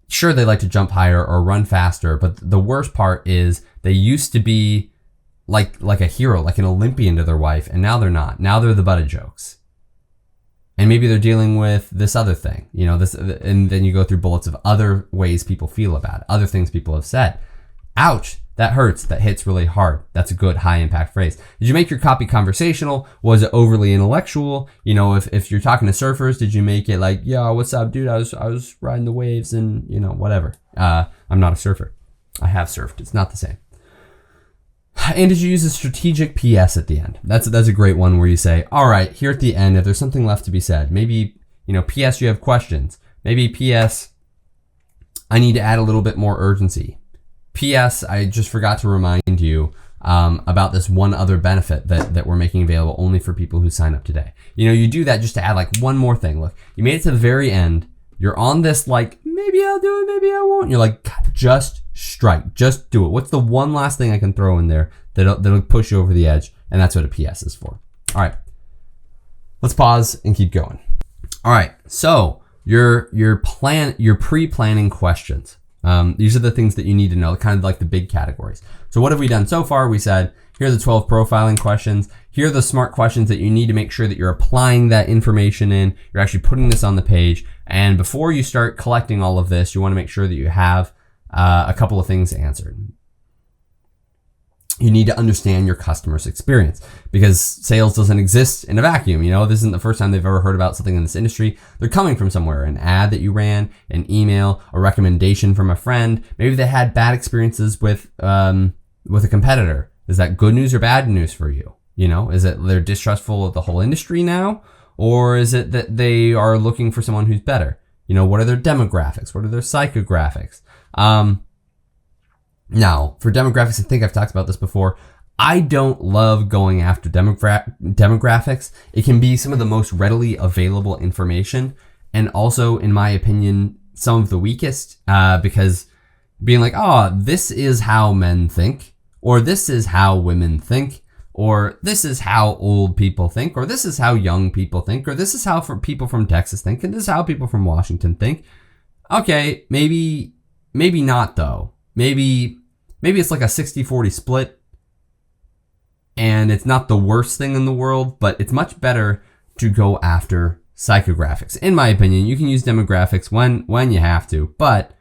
sure, they like to jump higher or run faster. But the worst part is they used to be like a hero, like an Olympian to their wife. And now they're not. Now they're the butt of jokes. And maybe they're dealing with this other thing, this, and then you go through bullets of other ways people feel about it, other things people have said. Ouch. That hurts. That hits really hard. That's a good high impact phrase. Did you make your copy conversational? Was it overly intellectual? If you're talking to surfers, did you make it like, yo, what's up, dude? I was riding the waves and, whatever. I'm not a surfer. I have surfed. It's not the same. And did you use a strategic PS at the end? That's a great one where you say, all right, here at the end, if there's something left to be said, maybe, PS, you have questions. Maybe PS, I need to add a little bit more urgency. P.S. I just forgot to remind you about this one other benefit that we're making available only for people who sign up today. You do that just to add like one more thing. Look, you made it to the very end. You're on this like, maybe I'll do it, maybe I won't. You're like, just strike, just do it. What's the one last thing I can throw in there that'll push you over the edge? And that's what a P.S. is for. All right, let's pause and keep going. All right, so your pre-planning questions. These are the things that you need to know, kind of like the big categories. So what have we done so far? We said, here are the 12 profiling questions. Here are the smart questions that you need to make sure that you're applying that information in. You're actually putting this on the page. And before you start collecting all of this, you want to make sure that you have a couple of things answered. You need to understand your customer's experience because sales doesn't exist in a vacuum. This isn't the first time they've ever heard about something in this industry. They're coming from somewhere, an ad that you ran, an email, a recommendation from a friend. Maybe they had bad experiences with a competitor. Is that good news or bad news for you? Is it they're distrustful of the whole industry now? Or is it that they are looking for someone who's better? What are their demographics? What are their psychographics? Now, for demographics, I think I've talked about this before. I don't love going after demographics. It can be some of the most readily available information, and also, in my opinion, some of the weakest, because being like, oh, this is how men think, or this is how women think, or this is how old people think, or this is how young people think, or this is how people from Texas think, and this is how people from Washington think. Okay, maybe not though. Maybe it's like a 60-40 split and it's not the worst thing in the world, but it's much better to go after psychographics. In my opinion, you can use demographics when you have to, but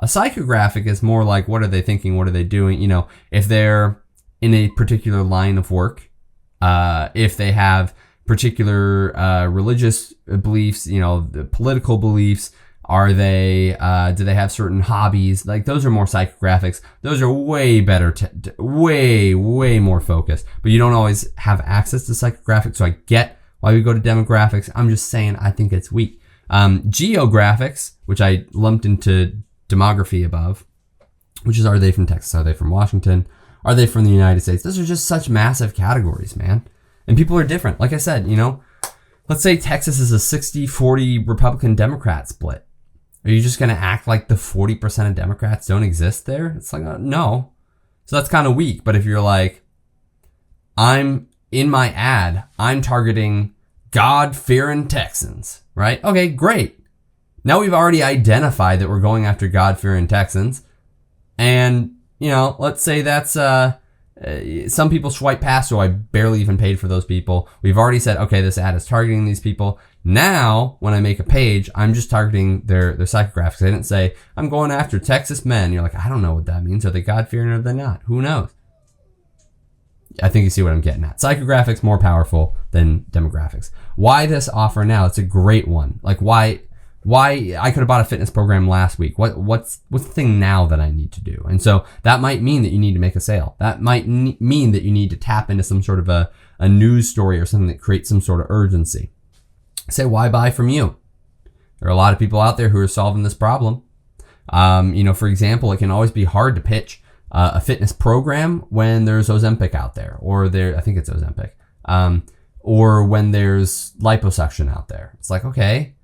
a psychographic is more like, what are they thinking? What are they doing? If they're in a particular line of work, if they have particular religious beliefs, the political beliefs, are they, do they have certain hobbies? Like those are more psychographics. Those are way better, way more focused, but you don't always have access to psychographics. So I get why we go to demographics. I'm just saying, I think it's weak. Geographics, which I lumped into demography above, which is, are they from Texas? Are they from Washington? Are they from the United States? Those are just such massive categories, man. And people are different. Like I said, let's say Texas is a 60-40 Republican Democrat split. Are you just going to act like the 40% of Democrats don't exist there? It's like, no. So that's kind of weak. But if you're like, I'm in my ad, I'm targeting God-fearing Texans, right? Okay, great. Now we've already identified that we're going after God-fearing Texans. And, let's say that's, some people swipe past, so I barely even paid for those people. We've already said, okay, this ad is targeting these people. Now, when I make a page, I'm just targeting their psychographics. I didn't say, I'm going after Texas men. You're like, I don't know what that means. Are they God-fearing or are they not? Who knows? I think you see what I'm getting at. Psychographics more powerful than demographics. Why this offer now? It's a great one. Like why Why I could have bought a fitness program last week. What's the thing now that I need to do? And so that might mean that you need to make a sale. That might mean that you need to tap into some sort of a news story or something that creates some sort of urgency. Say, why buy from you? There are a lot of people out there who are solving this problem. For example, it can always be hard to pitch a fitness program when there's Ozempic out there, or I think it's Ozempic, or when there's liposuction out there. It's like, okay,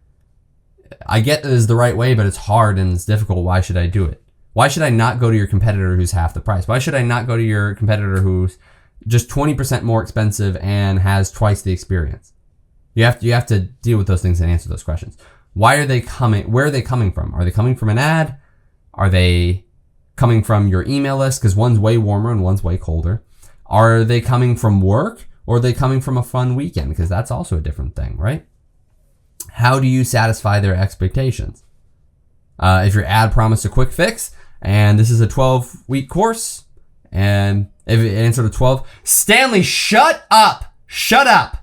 I get this is the right way, but it's hard and it's difficult. Why should I do it? Why should I not go to your competitor who's half the price? Why should I not go to your competitor who's just 20% more expensive and has twice the experience? You have to deal with those things and answer those questions. Why are they coming? Where are they coming from? Are they coming from an ad? Are they coming from your email list? Because one's way warmer and one's way colder. Are they coming from work, or are they coming from a fun weekend? Because that's also a different thing, right? How do you satisfy their expectations? If your ad promised a quick fix, and this is a 12-week course, and if it answered a 12, Stanley, shut up! Shut up!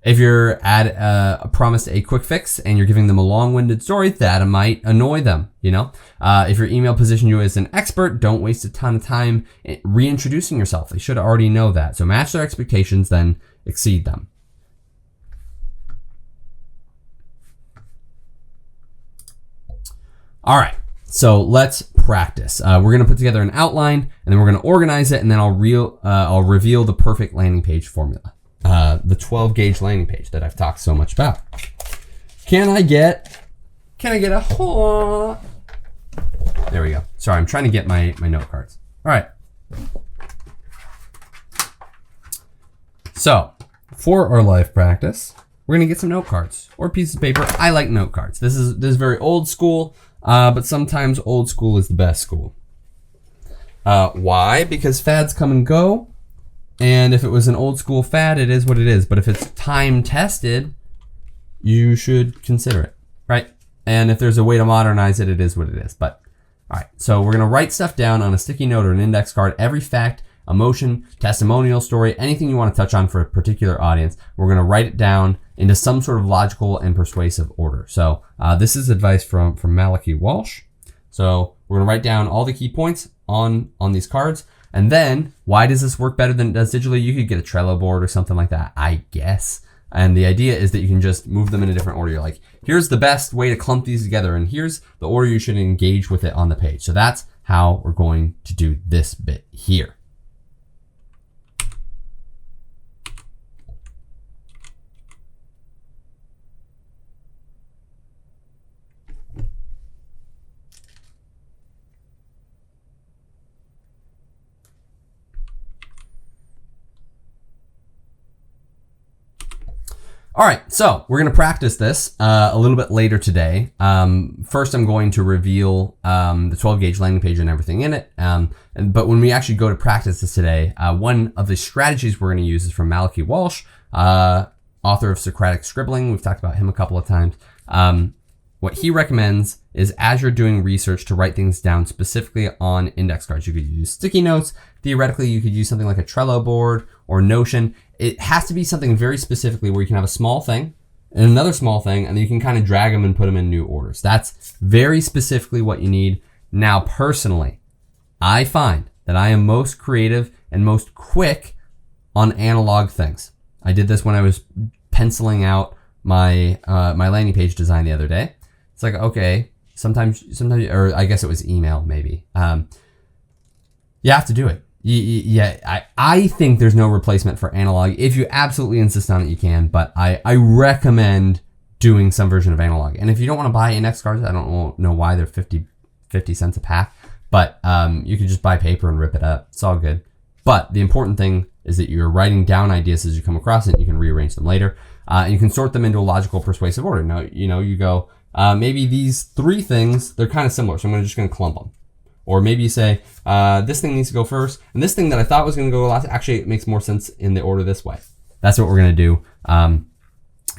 If your ad promised a quick fix and you're giving them a long-winded story, that might annoy them, If your email positioned you as an expert, don't waste a ton of time reintroducing yourself. They should already know that. So match their expectations, then exceed them. All right, so let's practice. We're going to put together an outline, and then we're going to organize it, and then I'll reveal the perfect landing page formula. The 12-gauge landing page that I've talked so much about. Can I get a There we go. Sorry, I'm trying to get my note cards. All right. So, for our live practice, we're gonna get some note cards or pieces of paper. I like note cards. This is very old school, but sometimes old school is the best school. Why? Because fads come and go. And if it was an old school fad, it is what it is. But if it's time tested, you should consider it, right? And if there's a way to modernize it, it is what it is. But all right, so we're gonna write stuff down on a sticky note or an index card. Every fact, emotion, testimonial story, anything you want to touch on for a particular audience, we're gonna write it down into some sort of logical and persuasive order. So this is advice from Malachi Walsh. So we're gonna write down all the key points on these cards. And then, why does this work better than it does digitally? You could get a Trello board or something like that, I guess. And the idea is that you can just move them in a different order. You're like, here's the best way to clump these together, and here's the order you should engage with it on the page. So that's how we're going to do this bit here. All right, so we're going to practice this a little bit later today. First, I'm going to reveal the 12-gauge landing page and everything in it. But when we actually go to practice this today, one of the strategies we're going to use is from Malachi Walsh, author of Socratic Scribbling. We've talked about him a couple of times. What he recommends is, as you're doing research, to write things down specifically on index cards. You could use sticky notes. Theoretically, you could use something like a Trello board or Notion. It has to be something very specifically where you can have a small thing and another small thing, and then you can kind of drag them and put them in new orders. That's very specifically what you need. Now, personally, I find that I am most creative and most quick on analog things. I did this when I was penciling out my my landing page design the other day. It's like, okay, sometimes, or I guess it was email maybe. You have to do it. Yeah, I think there's no replacement for analog. If you absolutely insist on it, you can, but I recommend doing some version of analog. And if you don't want to buy index cards, I don't know why they're 50 cents a pack, but you can just buy paper and rip it up. It's all good. But the important thing is that you're writing down ideas as you come across it, and you can rearrange them later. And you can sort them into a logical, persuasive order. Now, you go, maybe these three things, they're kind of similar, so I'm just going to clump them. Or maybe you say, this thing needs to go first, and this thing that I thought was going to go last, actually it makes more sense in the order this way. That's what we're going to do. And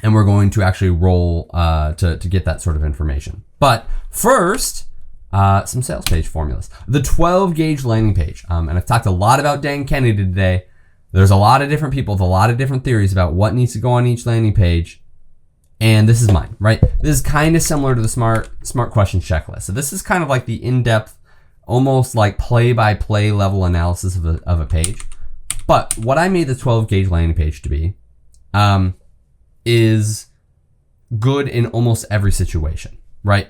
we're going to actually roll to get that sort of information. But first, some sales page formulas. The 12-gauge landing page. And I've talked a lot about Dan Kennedy today. There's a lot of different people with a lot of different theories about what needs to go on each landing page. And this is mine, right? This is kind of similar to the smart question checklist. So this is kind of like the in-depth, almost like play-by-play level analysis of a page. But what I made the 12 gauge landing page to be is good in almost every situation, right?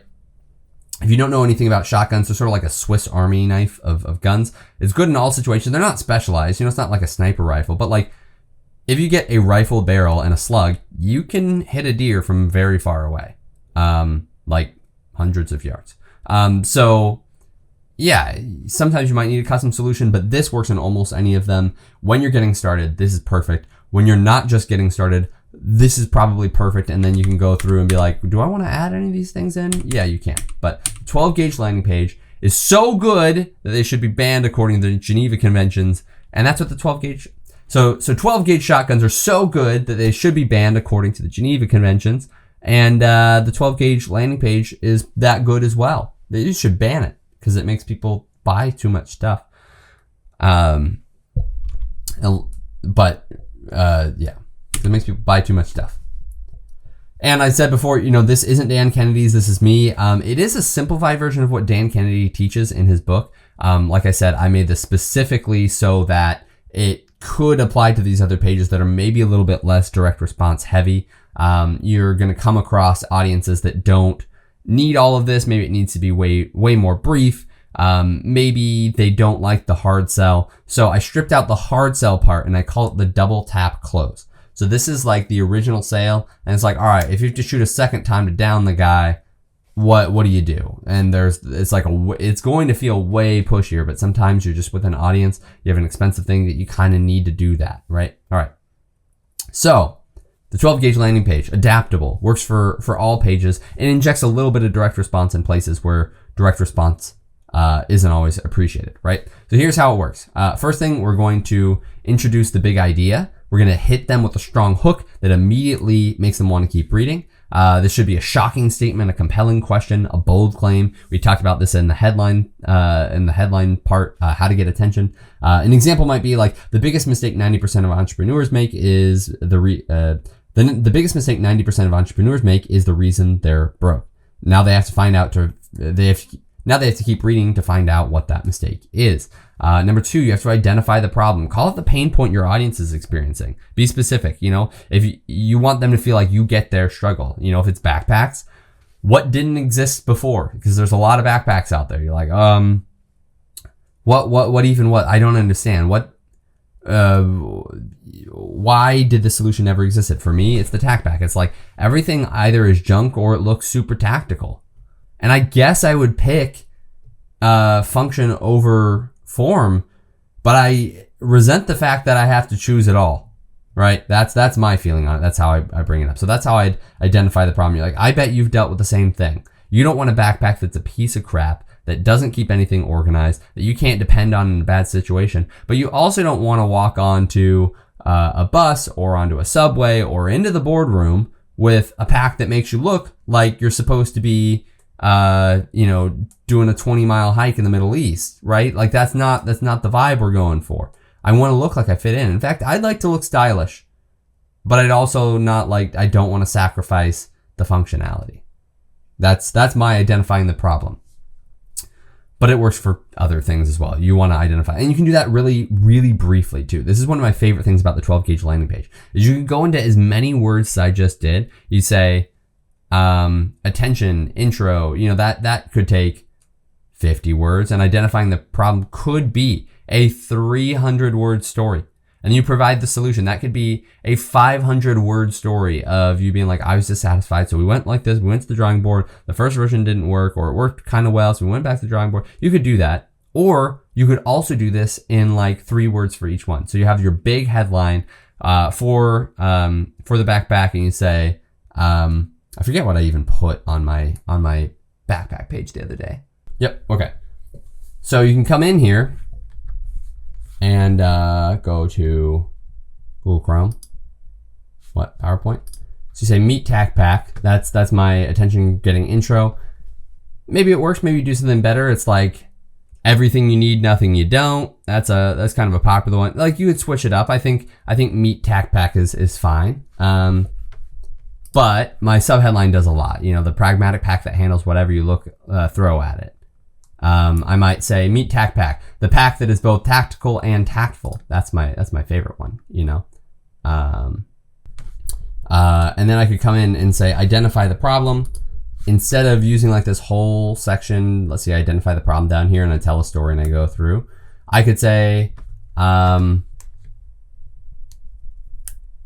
If you don't know anything about shotguns, they're sort of like a Swiss Army knife of guns. It's good in all situations. They're not specialized. It's not like a sniper rifle, but like if you get a rifle barrel and a slug, you can hit a deer from very far away, like hundreds of yards. So yeah, sometimes you might need a custom solution, but this works in almost any of them. When you're getting started, this is perfect. When you're not just getting started, this is probably perfect. And then you can go through and be like, do I want to add any of these things in? Yeah, you can. But 12 gauge landing page is so good that they should be banned according to the Geneva Conventions. And that's what the 12 gauge. So 12 gauge shotguns are so good that they should be banned according to the Geneva Conventions. And the 12 gauge landing page is that good as well. They should ban it because it makes people buy too much stuff. Yeah. It makes people buy too much stuff. And I said before, this isn't Dan Kennedy's, this is me. It is a simplified version of what Dan Kennedy teaches in his book. Like I said, I made this specifically so that it could apply to these other pages that are maybe a little bit less direct response heavy. You're going to come across audiences that don't need all of this. Maybe it needs to be way more brief. Maybe they don't like the hard sell. So I stripped out the hard sell part and I call it the double tap close. So this is like the original sale, and it's like, all right, if you have to shoot a second time to down the guy, what do you do? And it's going to feel way pushier, but sometimes you're just with an audience, you have an expensive thing that you kind of need to do that, right? All right. So the 12 gauge landing page, adaptable, works for all pages, and injects a little bit of direct response in places where direct response isn't always appreciated, right? So here's how it works. First thing, we're going to introduce the big idea. We're going to hit them with a strong hook that immediately makes them want to keep reading. This should be a shocking statement, a compelling question, a bold claim. We talked about this in the headline part, how to get attention. An example might be like, the biggest mistake 90% of entrepreneurs make is the biggest mistake 90% of entrepreneurs make is the reason they're broke. Now they have to now they have to keep reading to find out what that mistake is. Number two, you have to identify the problem. Call it the pain point your audience is experiencing. Be specific. If you want them to feel like you get their struggle. If it's backpacks, what didn't exist before? Because there's a lot of backpacks out there. You're like, what? I don't understand. Why did the solution never exist? For me, it's the tack pack. It's like everything either is junk or it looks super tactical. And I guess I would pick function over form, but I resent the fact that I have to choose it all, right? That's my feeling on it. That's how I bring it up. So that's how I'd identify the problem. You're like, I bet you've dealt with the same thing. You don't want a backpack that's a piece of crap, that doesn't keep anything organized, that you can't depend on in a bad situation, but you also don't want to walk onto a bus or onto a subway or into the boardroom with a pack that makes you look like you're supposed to be doing a 20-mile hike in the Middle East, right? Like that's not the vibe we're going for. I want to look like I fit in. In fact, I'd like to look stylish, but I'd also I don't want to sacrifice the functionality. That's my identifying the problem. But it works for other things as well. You want to identify, and you can do that really, really briefly too. This is one of my favorite things about the 12 gauge landing page is you can go into as many words as I just did. You say, attention, intro, that could take 50 words, and identifying the problem could be a 300-word story. And you provide the solution. That could be a 500-word story of you being like, I was dissatisfied, so we went like this, we went to the drawing board, the first version didn't work, or it worked kind of well, so we went back to the drawing board. You could do that. Or you could also do this in 3 words for each one. So you have your big headline for the backpack, and you say, I forget what I even put on my backpack page the other day. Yep. Okay. So you can come in here and go to Google Chrome. What? PowerPoint. So you say meet tack pack. That's my attention getting intro. Maybe it works. Maybe you do something better. It's like everything you need, nothing you don't. That's kind of a popular one. Like, you could switch it up. I think meat tack pack is fine. But my subheadline does a lot. The pragmatic pack that handles whatever you throw at it. I might say meat tack pack, the pack that is both tactical and tactful. That's my favorite one. And then I could come in and say identify the problem. Instead of using like this whole section, let's see, I identify the problem down here and I tell a story and I go through. I could say, look,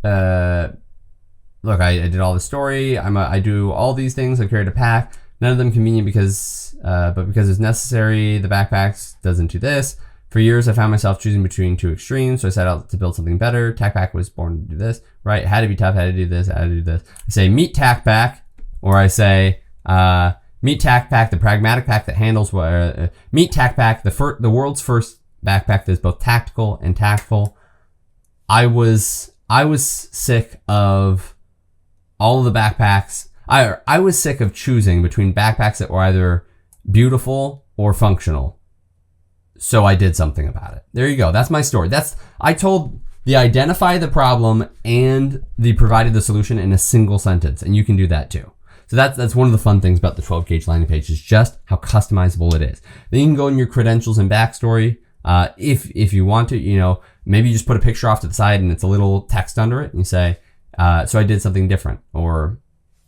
I did all the story. I do all these things. I create a pack. None of them convenient but because it's necessary. The backpacks doesn't do this. For years, I found myself choosing between two extremes. So I set out to build something better. Tack pack was born to do this, right? It had to be tough. Had to do this. Had to do this. I say meat tack pack, or I say meat tack pack, the pragmatic pack that handles meat tack pack, the world's first backpack that is both tactical and tactful. I was sick of all of the backpacks. I was sick of choosing between backpacks that were either beautiful or functional. So I did something about it. There you go. That's my story. I told the identify the problem and the provided the solution in a single sentence, and you can do that too. So that's one of the fun things about the 12-gauge landing page is just how customizable it is. Then you can go in your credentials and backstory. If you want to, maybe you just put a picture off to the side and it's a little text under it and you say, so I did something different, or,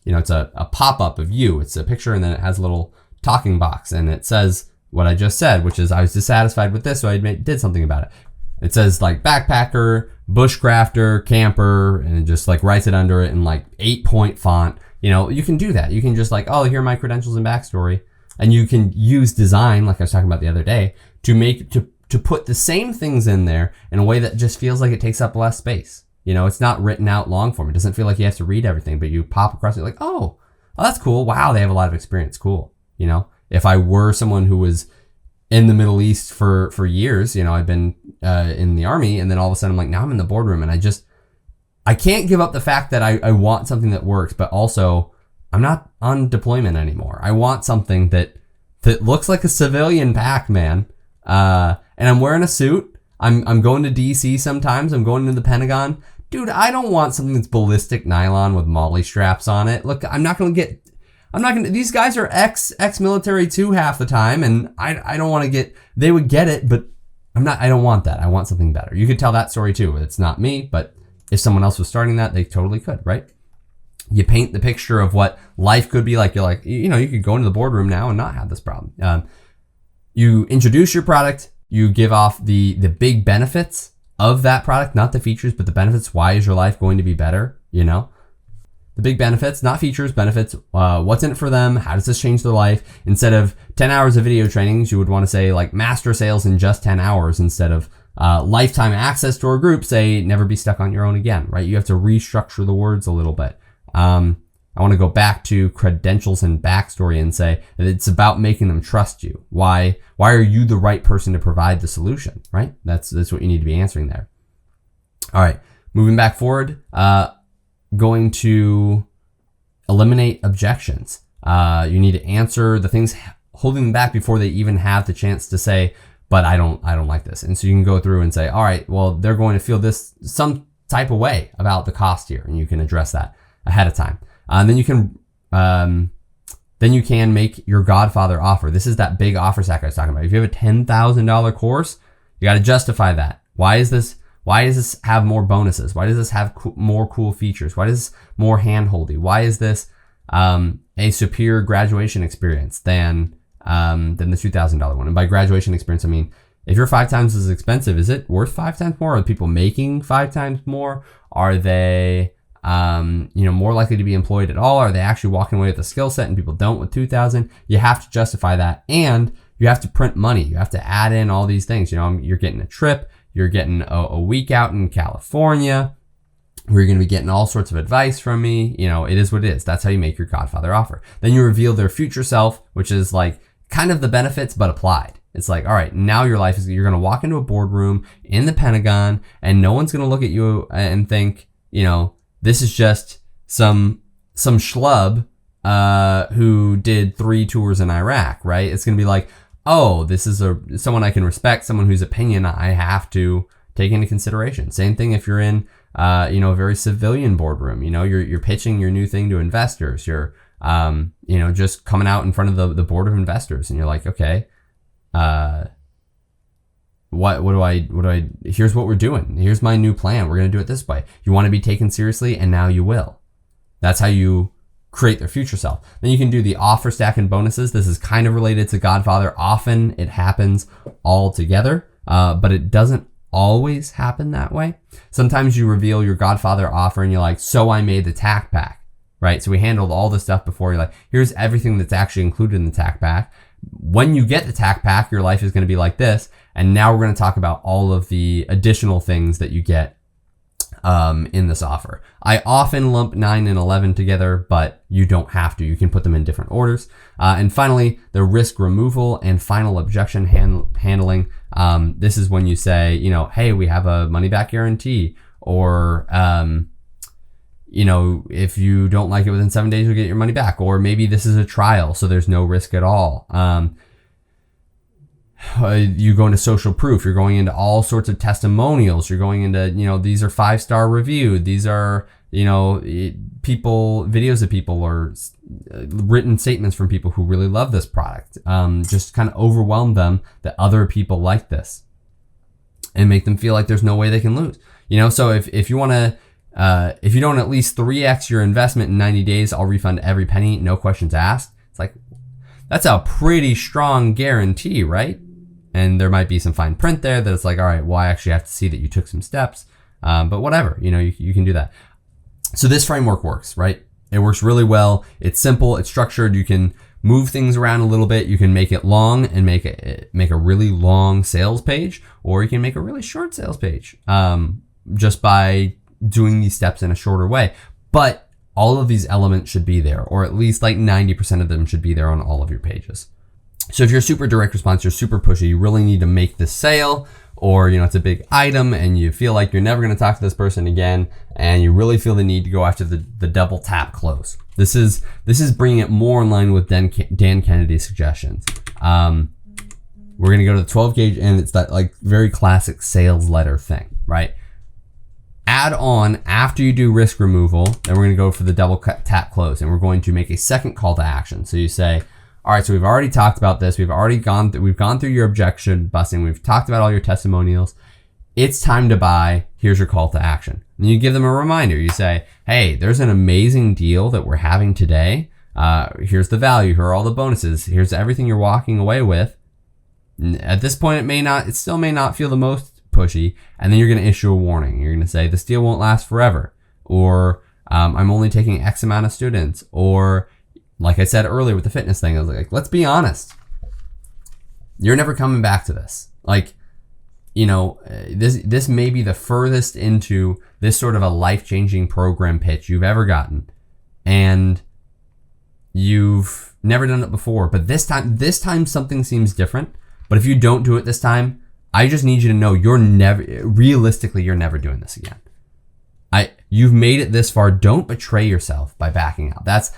it's a pop-up of you. It's a picture and then it has a little talking box and it says what I just said, which is I was dissatisfied with this, so I did something about it. It says like backpacker, bushcrafter, camper, and it just like writes it under it in like 8-point font. You can do that. You can just like, oh, here are my credentials and backstory. And you can use design, like I was talking about the other day, to put the same things in there in a way that just feels like it takes up less space. It's not written out long form. It doesn't feel like you have to read everything, but you pop across it like, oh, that's cool. Wow, they have a lot of experience. Cool. If I were someone who was in the Middle East for years, I've been in the army, and then all of a sudden I'm like, now I'm in the boardroom, and I can't give up the fact that I want something that works, but also I'm not on deployment anymore. I want something that looks like a civilian pack, man. And I'm wearing a suit. I'm going to DC sometimes. I'm going to the Pentagon. Dude, I don't want something that's ballistic nylon with molly straps on it. Look, these guys are ex-military too half the time, and I don't want to they would get it, but I don't want that. I want something better. You could tell that story too. It's not me, but if someone else was starting that, they totally could, right? You paint the picture of what life could be like. You're like, you could go into the boardroom now and not have this problem. You introduce your product. You give off the big benefits of that product, not the features, but the benefits. Why is your life going to be better? The big benefits, not features, benefits. What's in it for them? How does this change their life? Instead of 10 hours of video trainings, you would want to say like master sales in just 10 hours instead of lifetime access to our group, say never be stuck on your own again, right? You have to restructure the words a little bit. I want to go back to credentials and backstory and say that it's about making them trust you. Why are you the right person to provide the solution, right? That's what you need to be answering there. All right, moving back forward, going to eliminate objections. You need to answer the things holding them back before they even have the chance to say, but I don't like this. And so you can go through and say, all right, well, they're going to feel some type of way about the cost here, and you can address that ahead of time. And then you can make your Godfather offer. This is that big offer stack I was talking about. If you have a $10,000 course, you got to justify that. Why does this have more bonuses? Why does this have more cool features? Why does this more handholdy? Why is this a superior graduation experience than the $2,000 one? And by graduation experience, I mean, if you're 5 times as expensive, is it worth 5 times more? Are people making 5 times more? Are they more likely to be employed at all? Are they actually walking away with a skill set and people don't with 2,000? You have to justify that, and you have to print money. You have to add in all these things. You're getting a trip. You're getting a week out in California where you're going to be getting all sorts of advice from me. It is what it is. That's how you make your Godfather offer. Then you reveal their future self, which is like kind of the benefits, but applied. It's like, all right, now your life is, you're going to walk into a boardroom in the Pentagon and no one's going to look at you and think, this is just some schlub who did 3 tours in Iraq, right? It's going to be like, oh, this is someone I can respect, someone whose opinion I have to take into consideration. Same thing if you're in, a very civilian boardroom. You're pitching your new thing to investors. You're, just coming out in front of the board of investors, and you're like, okay, here's what we're doing. Here's my new plan. We're going to do it this way. You want to be taken seriously, and now you will. That's how you create their future self. Then you can do the offer stack and bonuses. This is kind of related to Godfather. Often it happens all together, but it doesn't always happen that way. Sometimes you reveal your Godfather offer and you're like, so I made the tack pack, right? So we handled all the stuff before. You're like, here's everything that's actually included in the tack pack. When you get the tack pack, your life is going to be like this. And now we're going to talk about all of the additional things that you get in this offer. I often lump 9 and 11 together, but you don't have to. You can put them in different orders. And finally, the risk removal and final objection handling. This is when you say, hey, we have a money back guarantee, or, if you don't like it within 7 days, you'll get your money back. Or maybe this is a trial, so there's no risk at all. You go into social proof. You're going into all sorts of testimonials. You're going into, these are 5-star reviewed. These are, videos of people, or written statements from people who really love this product. Just kind of overwhelm them that other people like this, and make them feel like there's no way they can lose. So if you want to, if you don't at least 3x your investment in 90 days, I'll refund every penny, no questions asked. It's like, that's a pretty strong guarantee, right? And there might be some fine print there that it's like, all right, well, I actually have to see that you took some steps. But whatever, you can do that. So this framework works, right? It works really well. It's simple. It's structured. You can move things around a little bit. You can make it long and make a really long sales page, or you can make a really short sales page, just by doing these steps in a shorter way. But all of these elements should be there, or at least like 90% of them should be there on all of your pages. So if you're super direct response, you're super pushy, you really need to make this sale, or, it's a big item and you feel like you're never going to talk to this person again, and you really feel the need to go after the double tap close. This is bringing it more in line with Dan Kennedy's suggestions. We're going to go to the 12 gauge, and it's that like very classic sales letter thing, right? Add on after you do risk removal, then we're going to go for the double tap close, and we're going to make a second call to action. So you say, all right, so we've already talked about this. We've gone through your objection busting. We've talked about all your testimonials. It's time to buy. Here's your call to action. And you give them a reminder. You say, hey, there's an amazing deal that we're having today. Here's the value. Here are all the bonuses. Here's everything you're walking away with. At this point, it still may not feel the most pushy. And then you're going to issue a warning. You're going to say, this deal won't last forever. Or I'm only taking X amount of students. Or like I said earlier with the fitness thing, I was like, let's be honest. You're never coming back to this. Like, this may be the furthest into this sort of a life-changing program pitch you've ever gotten. And you've never done it before. But this time something seems different. But if you don't do it this time, I just need you to know you're never doing this again. You've made it this far. Don't betray yourself by backing out. That's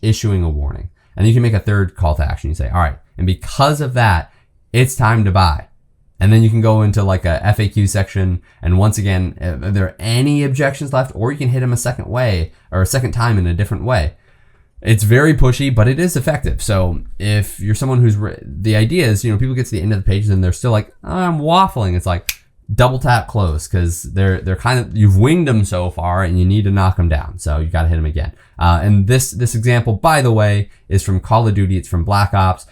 issuing a warning. And you can make a third call to action. You say, all right, and because of that, it's time to buy. And then you can go into like a FAQ section. And once again, are there any objections left? Or you can hit them a second time in a different way. It's very pushy, but it is effective. So if you're someone the idea is, people get to the end of the pages and they're still like, oh, I'm waffling. It's like, double tap close, because they're kind of, you've winged them so far and you need to knock them down. So you got to hit them again. And this example, by the way, is from Call of Duty. It's from Black Ops.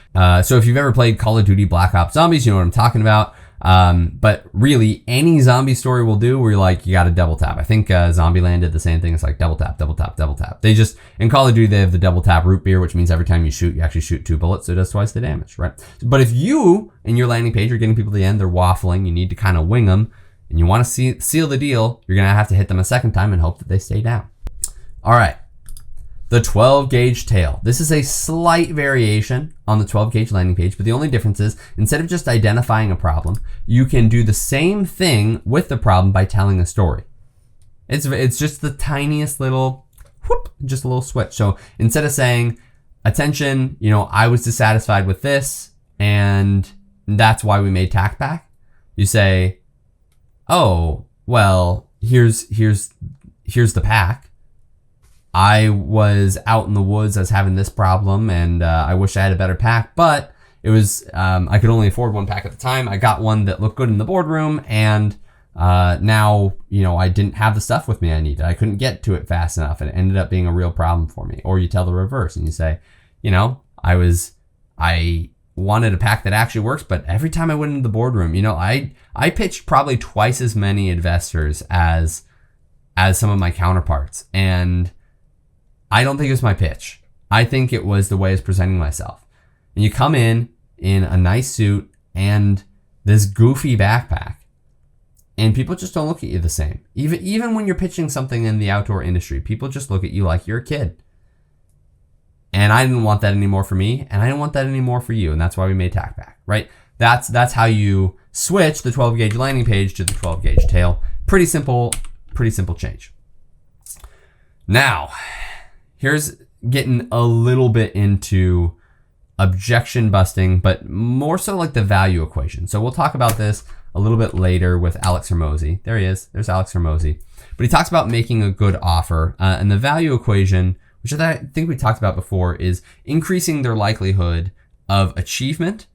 So if you've ever played Call of Duty Black Ops Zombies, you know what I'm talking about. But really any zombie story will do where you're like, you got to double tap. I think Zombieland did the same thing. It's like double tap, double tap, double tap. They just, in Call of Duty, they have the double tap root beer, which means every time you shoot, you actually shoot 2 bullets. So it does twice the damage, right? But if you, in your landing page, are getting people to the end, they're waffling, you need to kind of wing them, and you want to seal the deal, you're going to have to hit them a second time and hope that they stay down. All right. The 12 gauge tail. This is a slight variation on the 12 gauge landing page, but the only difference is instead of just identifying a problem, you can do the same thing with the problem by telling a story. It's just the tiniest little whoop, just a little switch. So instead of saying, attention, I was dissatisfied with this, and that's why we made tack pack. You say, oh, well, here's the pack. I was out in the woods, I was having this problem, and I wish I had a better pack, but it was, I could only afford one pack at the time. I got one that looked good in the boardroom, and now, I didn't have the stuff with me I needed. I couldn't get to it fast enough, and it ended up being a real problem for me. Or you tell the reverse and you say, I wanted a pack that actually works, but every time I went into the boardroom, I pitched probably twice as many investors as some of my counterparts. And I don't think it was my pitch. I think it was the way I was presenting myself. And you come in a nice suit and this goofy backpack, and people just don't look at you the same. Even when you're pitching something in the outdoor industry, people just look at you like you're a kid. And I didn't want that anymore for me, and I didn't want that anymore for you, and that's why we made tack pack, right? That's how you switch the 12 gauge landing page to the 12 gauge tail. Pretty simple change. Now, here's getting a little bit into objection busting, but more so like the value equation. So we'll talk about this a little bit later with Alex Hormozi. There he is. There's Alex Hormozi. But he talks about making a good offer, and the value equation, which I think we talked about before, is increasing their likelihood of achievement,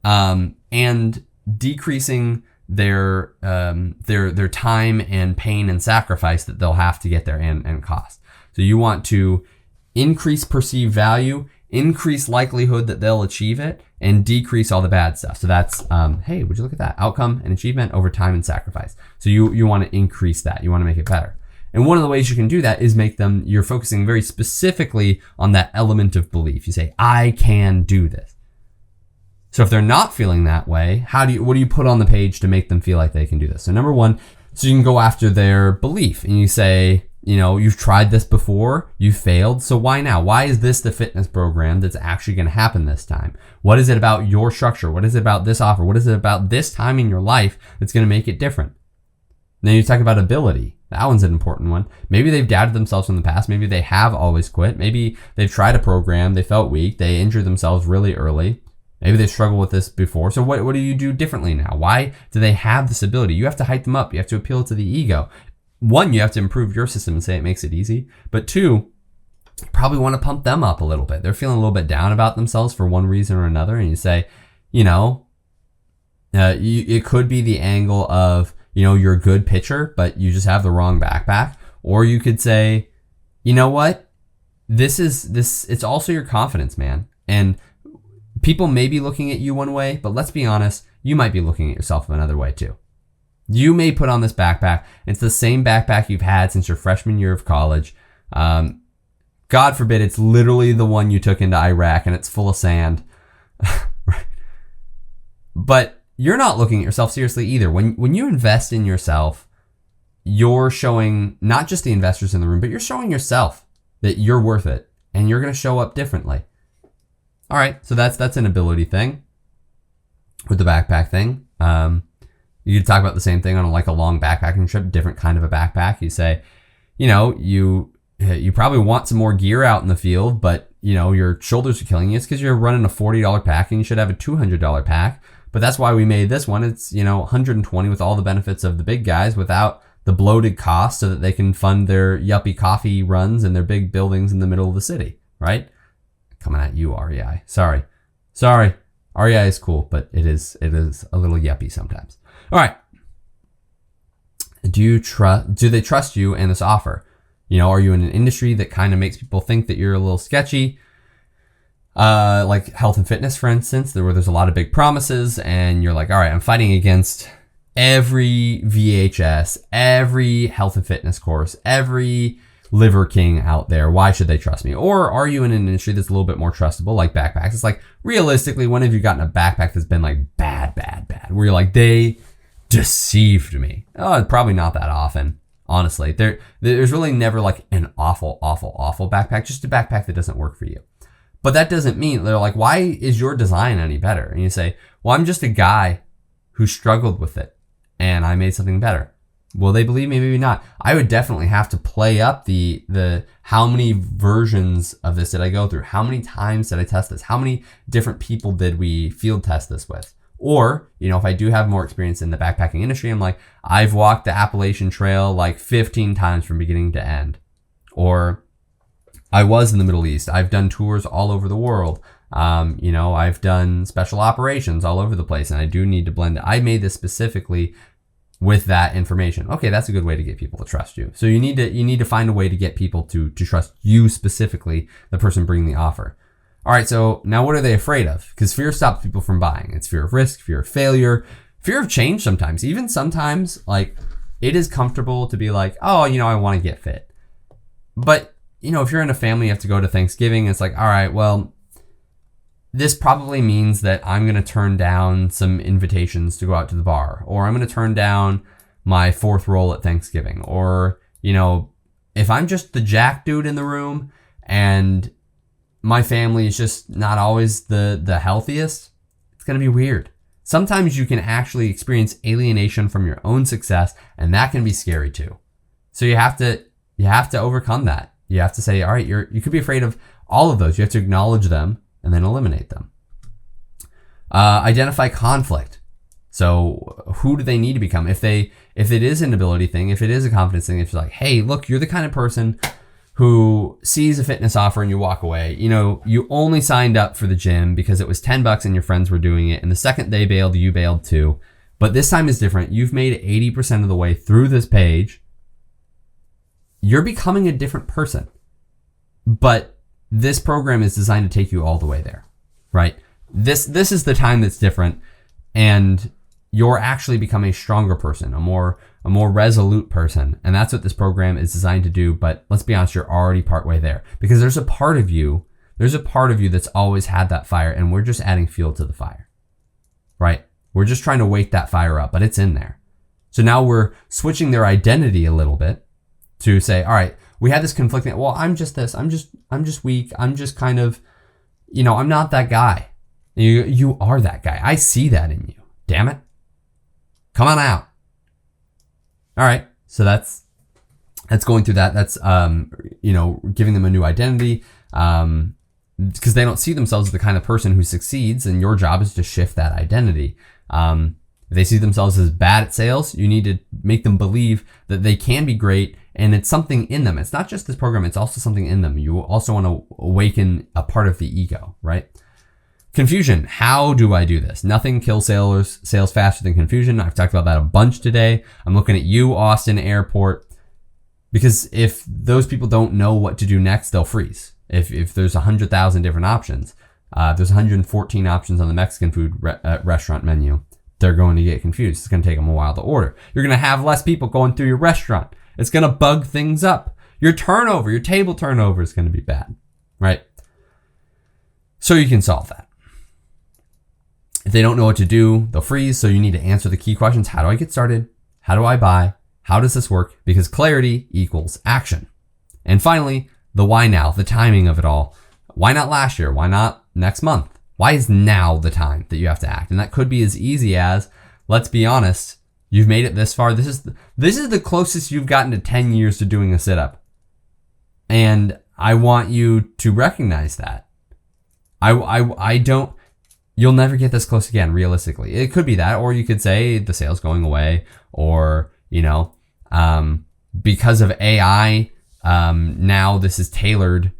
and decreasing their time and pain and sacrifice that they'll have to get there and cost. So you want to increase perceived value, increase likelihood that they'll achieve it, and decrease all the bad stuff. So that's, hey, would you look at that? Outcome and achievement over time and sacrifice. So you want to increase that. You want to make it better. And one of the ways you can do that is you're focusing very specifically on that element of belief. You say, I can do this. So if they're not feeling that way, what do you put on the page to make them feel like they can do this? So number one, so you can go after their belief and you say, you've tried this before, you failed, so why now? Why is this the fitness program that's actually going to happen this time? What is it about your structure? What is it about this offer? What is it about this time in your life that's going to make it different? Then you talk about ability. That one's an important one. Maybe they've doubted themselves in the past. Maybe they have always quit. Maybe they've tried a program, they felt weak, they injured themselves really early. Maybe they struggled with this before. So what do you do differently now? Why do they have this ability? You have to hype them up. You have to appeal to the ego. One, you have to improve your system and say it makes it easy. But two, you probably want to pump them up a little bit. They're feeling a little bit down about themselves for one reason or another. And you say, it could be the angle of, you're a good pitcher, but you just have the wrong backpack. Or you could say, you know what? It's also your confidence, man. And people may be looking at you one way, but let's be honest, you might be looking at yourself another way too. You may put on this backpack. It's the same backpack you've had since your freshman year of college. God forbid, it's literally the one you took into Iraq and it's full of sand. But you're not looking at yourself seriously either. When you invest in yourself, you're showing not just the investors in the room, but you're showing yourself that you're worth it and you're going to show up differently. All right, so that's an ability thing with the backpack thing. You could talk about the same thing on a long backpacking trip, different kind of a backpack. You say, you probably want some more gear out in the field, but your shoulders are killing you. It's because you're running a $40 pack and you should have a $200 pack. But that's why we made this one. It's, $120 with all the benefits of the big guys without the bloated cost so that they can fund their yuppie coffee runs and their big buildings in the middle of the city, right? Coming at you, REI. Sorry. REI is cool, but it is a little yuppie sometimes. All right. Do they trust you and this offer? Are you in an industry that kind of makes people think that you're a little sketchy? Like health and fitness, for instance, where there's a lot of big promises and you're like, all right, I'm fighting against every VHS, every health and fitness course, every Liver King out there. Why should they trust me? Or are you in an industry that's a little bit more trustable, like backpacks? It's like, realistically, when have you gotten a backpack that's been like bad, where you're like, they deceived me? Oh, probably not that often. Honestly, there's really never like an awful backpack, just a backpack that doesn't work for you. But that doesn't mean they're like, why is your design any better? And you say, well, I'm just a guy who struggled with it and I made something better. Will they believe me? Maybe not. I would definitely have to play up the how many versions of this did I go through? How many times did I test this? How many different people did we field test this with? Or, if I do have more experience in the backpacking industry, I'm like, I've walked the Appalachian Trail like 15 times from beginning to end. Or I was in the Middle East. I've done tours all over the world. I've done special operations all over the place, and I do need to blend it. I made this specifically with that information. Okay, that's a good way to get people to trust you. So you need to find a way to get people to trust you specifically, the person bringing the offer. All right, so now what are they afraid of? Because fear stops people from buying. It's fear of risk, fear of failure, fear of change sometimes. Even sometimes, like, it is comfortable to be like, oh, I want to get fit. But, if you're in a family, you have to go to Thanksgiving, it's like, all right, well, this probably means that I'm going to turn down some invitations to go out to the bar, or I'm going to turn down my fourth roll at Thanksgiving. Or, if I'm just the jack dude in the room and my family is just not always the healthiest, it's going to be weird. Sometimes you can actually experience alienation from your own success, and that can be scary too. So you have to overcome that. You have to say, all right, you could be afraid of all of those. You have to acknowledge them and then eliminate them. Identify conflict. So who do they need to become? If it is an ability thing, if it is a confidence thing, if you're like, hey, look, you're the kind of person who sees a fitness offer and you walk away. You only signed up for the gym because it was $10 and your friends were doing it. And the second they bailed, you bailed too. But this time is different. You've made it 80% of the way through this page. You're becoming a different person. But this program is designed to take you all the way there, right? This is the time that's different, and you're actually becoming a stronger person, a more resolute person. And that's what this program is designed to do. But let's be honest, you're already partway there, because there's a part of you that's always had that fire, and we're just adding fuel to the fire, right? We're just trying to wake that fire up, but it's in there. So now we're switching their identity a little bit to say, all right, we had this conflicting, well, I'm just this, I'm just weak, I'm just kind of, I'm not that guy. You are that guy. I see that in you. Damn it. Come on out. All right. So that's going through that. That's, giving them a new identity, because they don't see themselves as the kind of person who succeeds, and your job is to shift that identity. If they see themselves as bad at sales, you need to make them believe that they can be great, and it's something in them. It's not just this program, it's also something in them. You also want to awaken a part of the ego, right? Confusion. How do I do this? Nothing kills sales faster than confusion. I've talked about that a bunch today. I'm looking at you, Austin Airport, because if those people don't know what to do next, they'll freeze. If there's 100,000 different options, there's 114 options on the Mexican food restaurant menu, they're going to get confused. It's going to take them a while to order. You're going to have less people going through your restaurant. It's going to bug things up. Your table turnover is going to be bad, right? So you can solve that. If they don't know what to do, they'll freeze. So you need to answer the key questions. How do I get started? How do I buy? How does this work? Because clarity equals action. And finally, the why now, the timing of it all. Why not last year? Why not next month? Why is now the time that you have to act? And that could be as easy as, let's be honest, you've made it this far. This is the closest you've gotten to 10 years to doing a sit-up. And I want you to recognize that. You'll never get this close again, realistically. It could be that, or you could say the sales going away, or, because of AI, now this is tailored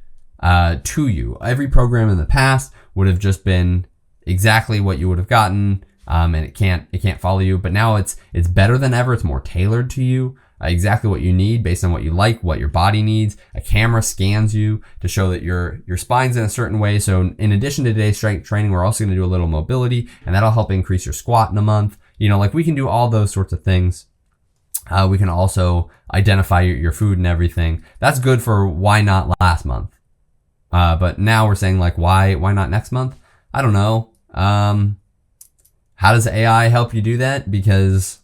to you. Every program in the past would have just been exactly what you would have gotten, and it can't follow you. But now it's better than ever. It's more tailored to you, exactly what you need based on what you like, what your body needs. A camera scans you to show that your spine's in a certain way. So in addition to today's strength training, we're also going to do a little mobility, and that'll help increase your squat in a month. We can do all those sorts of things. We can also identify your food and everything. That's good for why not last month. But now we're saying, like, why not next month? I don't know. How does AI help you do that? Because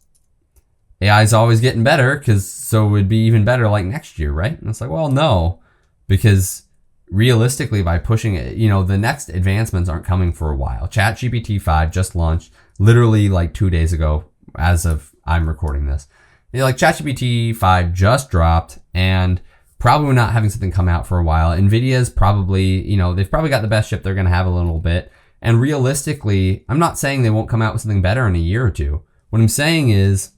AI is always getting better, so it would be even better like next year, right? And it's like, well, no, because realistically, by pushing it, the next advancements aren't coming for a while. ChatGPT 5 just launched literally like 2 days ago, as of I'm recording this. like ChatGPT 5 just dropped, and probably not having something come out for a while. NVIDIA's probably, they've probably got the best chip they're going to have a little bit. And realistically, I'm not saying they won't come out with something better in a year or two. What I'm saying is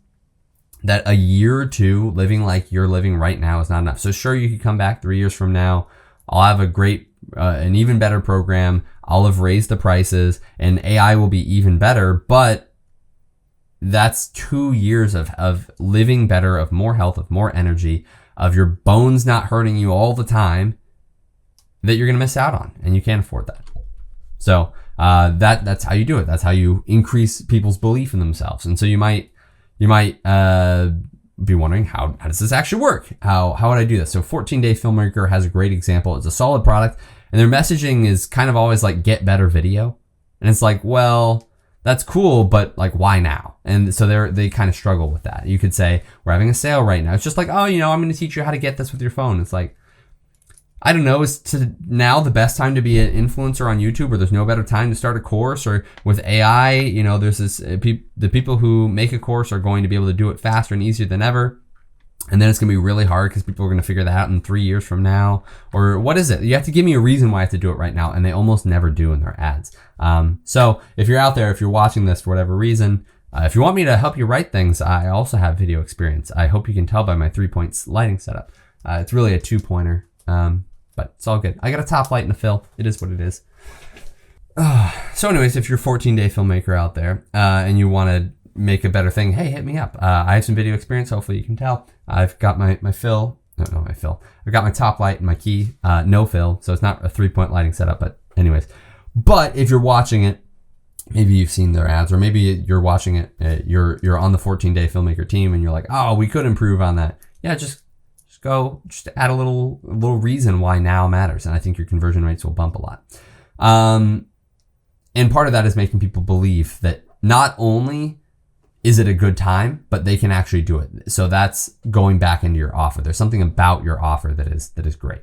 that a year or two living like you're living right now is not enough. So sure, you could come back 3 years from now. I'll have a great, an even better program. I'll have raised the prices and AI will be even better. But that's 2 years of living better, of more health, of more energy, of your bones not hurting you all the time that you're going to miss out on. And you can't afford that. So that's how you do it. That's how you increase people's belief in themselves. And so you might be wondering, how does this actually work? How would I do this? So 14-Day Filmmaker has a great example. It's a solid product, and their messaging is kind of always like, get better video. And it's like, well, that's cool, but like, why now? And so they kind of struggle with that. You could say, we're having a sale right now. It's just like, oh, I'm going to teach you how to get this with your phone. It's like, I don't know, is now the best time to be an influencer on YouTube, or there's no better time to start a course? Or with AI, there's this, the people who make a course are going to be able to do it faster and easier than ever. And then it's going to be really hard because people are going to figure that out in 3 years from now. Or what is it? You have to give me a reason why I have to do it right now. And they almost never do in their ads. So if you're out there, if you're watching this for whatever reason, if you want me to help you write things, I also have video experience. I hope you can tell by my 3-point lighting setup. It's really a 2-pointer. But it's all good. I got a top light and a fill. It is what it is. So anyways, if you're a 14-day filmmaker out there and you want to make a better thing, hey, hit me up. I have some video experience. Hopefully you can tell. I've got my fill. No, my fill. I've got my top light and my key. No fill. So it's not a 3-point lighting setup. But anyways. But if you're watching it, maybe you've seen their ads, or maybe you're watching it. You're on the 14-day filmmaker team and you're like, oh, we could improve on that. Yeah, just add a little reason why now matters. And I think your conversion rates will bump a lot. And part of that is making people believe that not only is it a good time, but they can actually do it. So that's going back into your offer. There's something about your offer that is great.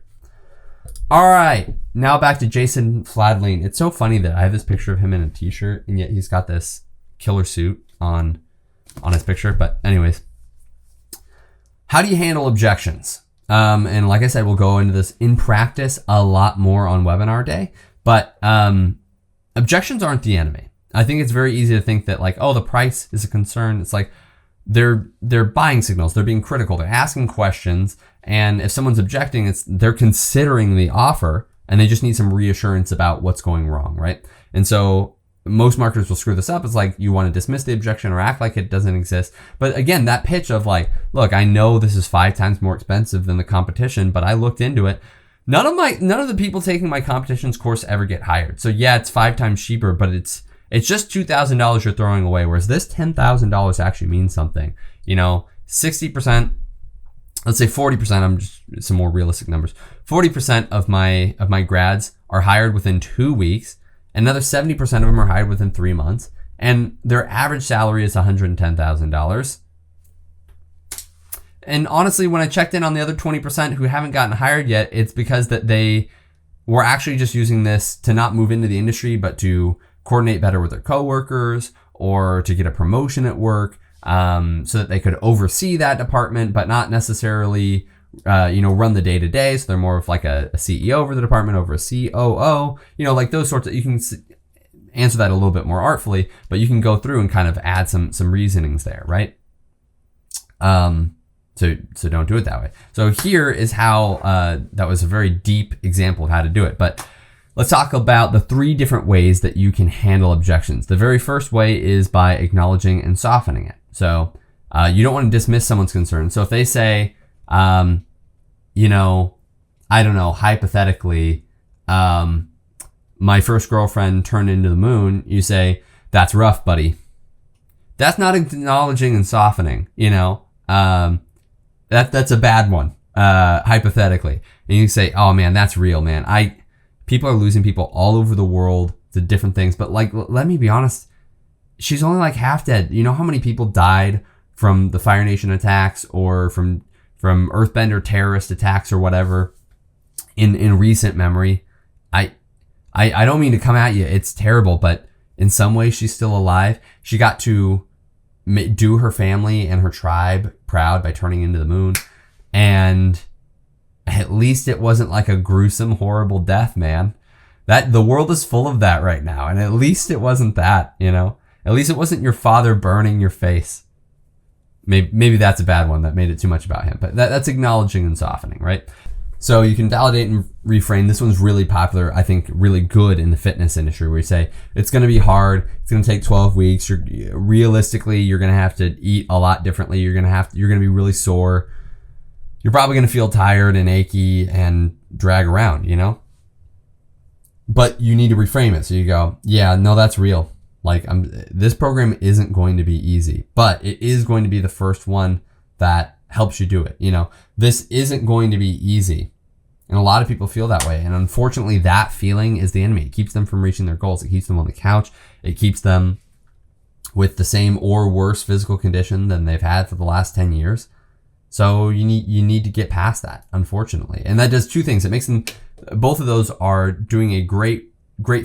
All right, now back to Jason Fladlien. It's so funny that I have this picture of him in a t-shirt, and yet he's got this killer suit on his picture. But anyways, how do you handle objections? And like I said, we'll go into this in practice a lot more on webinar day, but objections aren't the enemy. I think it's very easy to think that like, oh, the price is a concern. It's like they're buying signals. They're being critical. They're asking questions. And if someone's objecting, they're considering the offer and they just need some reassurance about what's going wrong, right? And so most marketers will screw this up. It's like you want to dismiss the objection or act like it doesn't exist. But again, that pitch of like, look, I know this is 5 times more expensive than the competition, but I looked into it. None of the people taking my competition's course ever get hired. So yeah, it's 5 times cheaper, but it's just $2,000 you're throwing away. Whereas this $10,000 actually means something. 60%, let's say 40%. I'm just some more realistic numbers. 40% of my grads are hired within 2 weeks. Another 70% of them are hired within 3 months, and their average salary is $110,000. And honestly, when I checked in on the other 20% who haven't gotten hired yet, it's because that they were actually just using this to not move into the industry, but to coordinate better with their coworkers or to get a promotion at work, so that they could oversee that department, but not necessarily run the day to day. So they're more of like a CEO over the department, over a COO, like those sorts of, you can answer that a little bit more artfully, but you can go through and kind of add some reasonings there, right? So don't do it that way. So here is how, that was a very deep example of how to do it, but let's talk about the 3 different ways that you can handle objections. The very first way is by acknowledging and softening it. So, you don't want to dismiss someone's concern. So if they say, I don't know, hypothetically, my first girlfriend turned into the moon, you say, that's rough, buddy. That's not acknowledging and softening, that's a bad one, hypothetically. And you say, oh man, that's real, man. People are losing people all over the world to different things, but like, let me be honest, she's only like half dead. You know how many people died from the Fire Nation attacks or from Earthbender terrorist attacks or whatever in recent memory? I don't mean to come at you. It's terrible, but in some ways she's still alive. She got to do her family and her tribe proud by turning into the moon. And at least it wasn't like a gruesome, horrible death, man. That the world is full of that right now. And at least it wasn't that, At least it wasn't your father burning your face. Maybe that's a bad one that made it too much about him. But that's acknowledging and softening, right? So you can validate and reframe. This one's really popular, I think really good in the fitness industry, where you say, it's going to be hard. It's going to take 12 weeks. Realistically, you're going to have to eat a lot differently. You're going to be really sore. You're probably going to feel tired and achy and drag around, But you need to reframe it. So you go, yeah, no, that's real. Like this program isn't going to be easy, but it is going to be the first one that helps you do it. This isn't going to be easy. And a lot of people feel that way. And unfortunately, that feeling is the enemy. It keeps them from reaching their goals. It keeps them on the couch. It keeps them with the same or worse physical condition than they've had for the last 10 years. So you need to get past that, unfortunately. And that does two things. It makes them, both of those are doing a great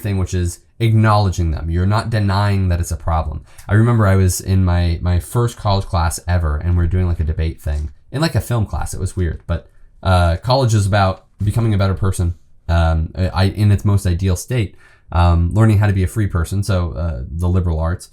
thing, which is acknowledging them. You're not denying that it's a problem. I remember I was in my first college class ever, and we were doing like a debate thing in like a film class. It was weird, but college is about becoming a better person in its most ideal state, learning how to be a free person, so the liberal arts,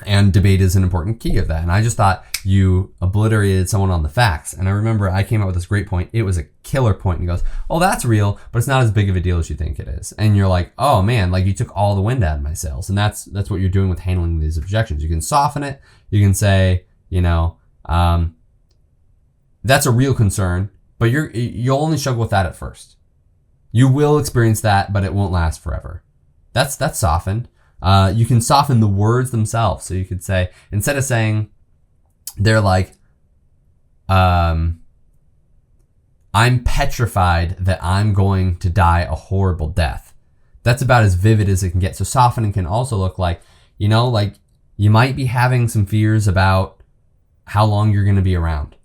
and debate is an important key of that. And I just thought you obliterated someone on the facts. And I remember I came up with this great point. It was a killer point. And he goes, oh, that's real, but it's not as big of a deal as you think it is. And you're like, oh man, like you took all the wind out of my sails. And that's what you're doing with handling these objections. You can soften it. You can say, that's a real concern, but you'll only struggle with that at first. You will experience that, but it won't last forever. That's softened. You can soften the words themselves. So you could say, instead of saying, they're like, I'm petrified that I'm going to die a horrible death. That's about as vivid as it can get. So softening can also look like, like you might be having some fears about how long you're going to be around.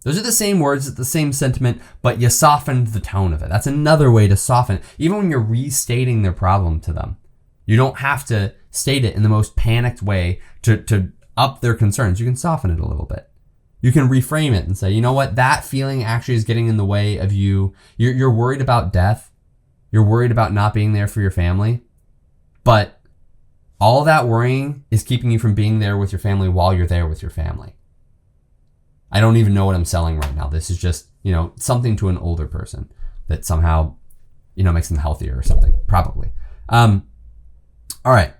Those are the same words, it's the same sentiment, but you softened the tone of it. That's another way to soften it. Even when you're restating their problem to them, you don't have to state it in the most panicked way to up their concerns. You can soften it a little bit. You can reframe it and say, you know what, that feeling actually is getting in the way of you. You're worried about death. You're worried about not being there for your family. But all that worrying is keeping you from being there with your family while you're there with your family. I don't even know what I'm selling right now. This is just, something to an older person that somehow, makes them healthier or something, probably. All right.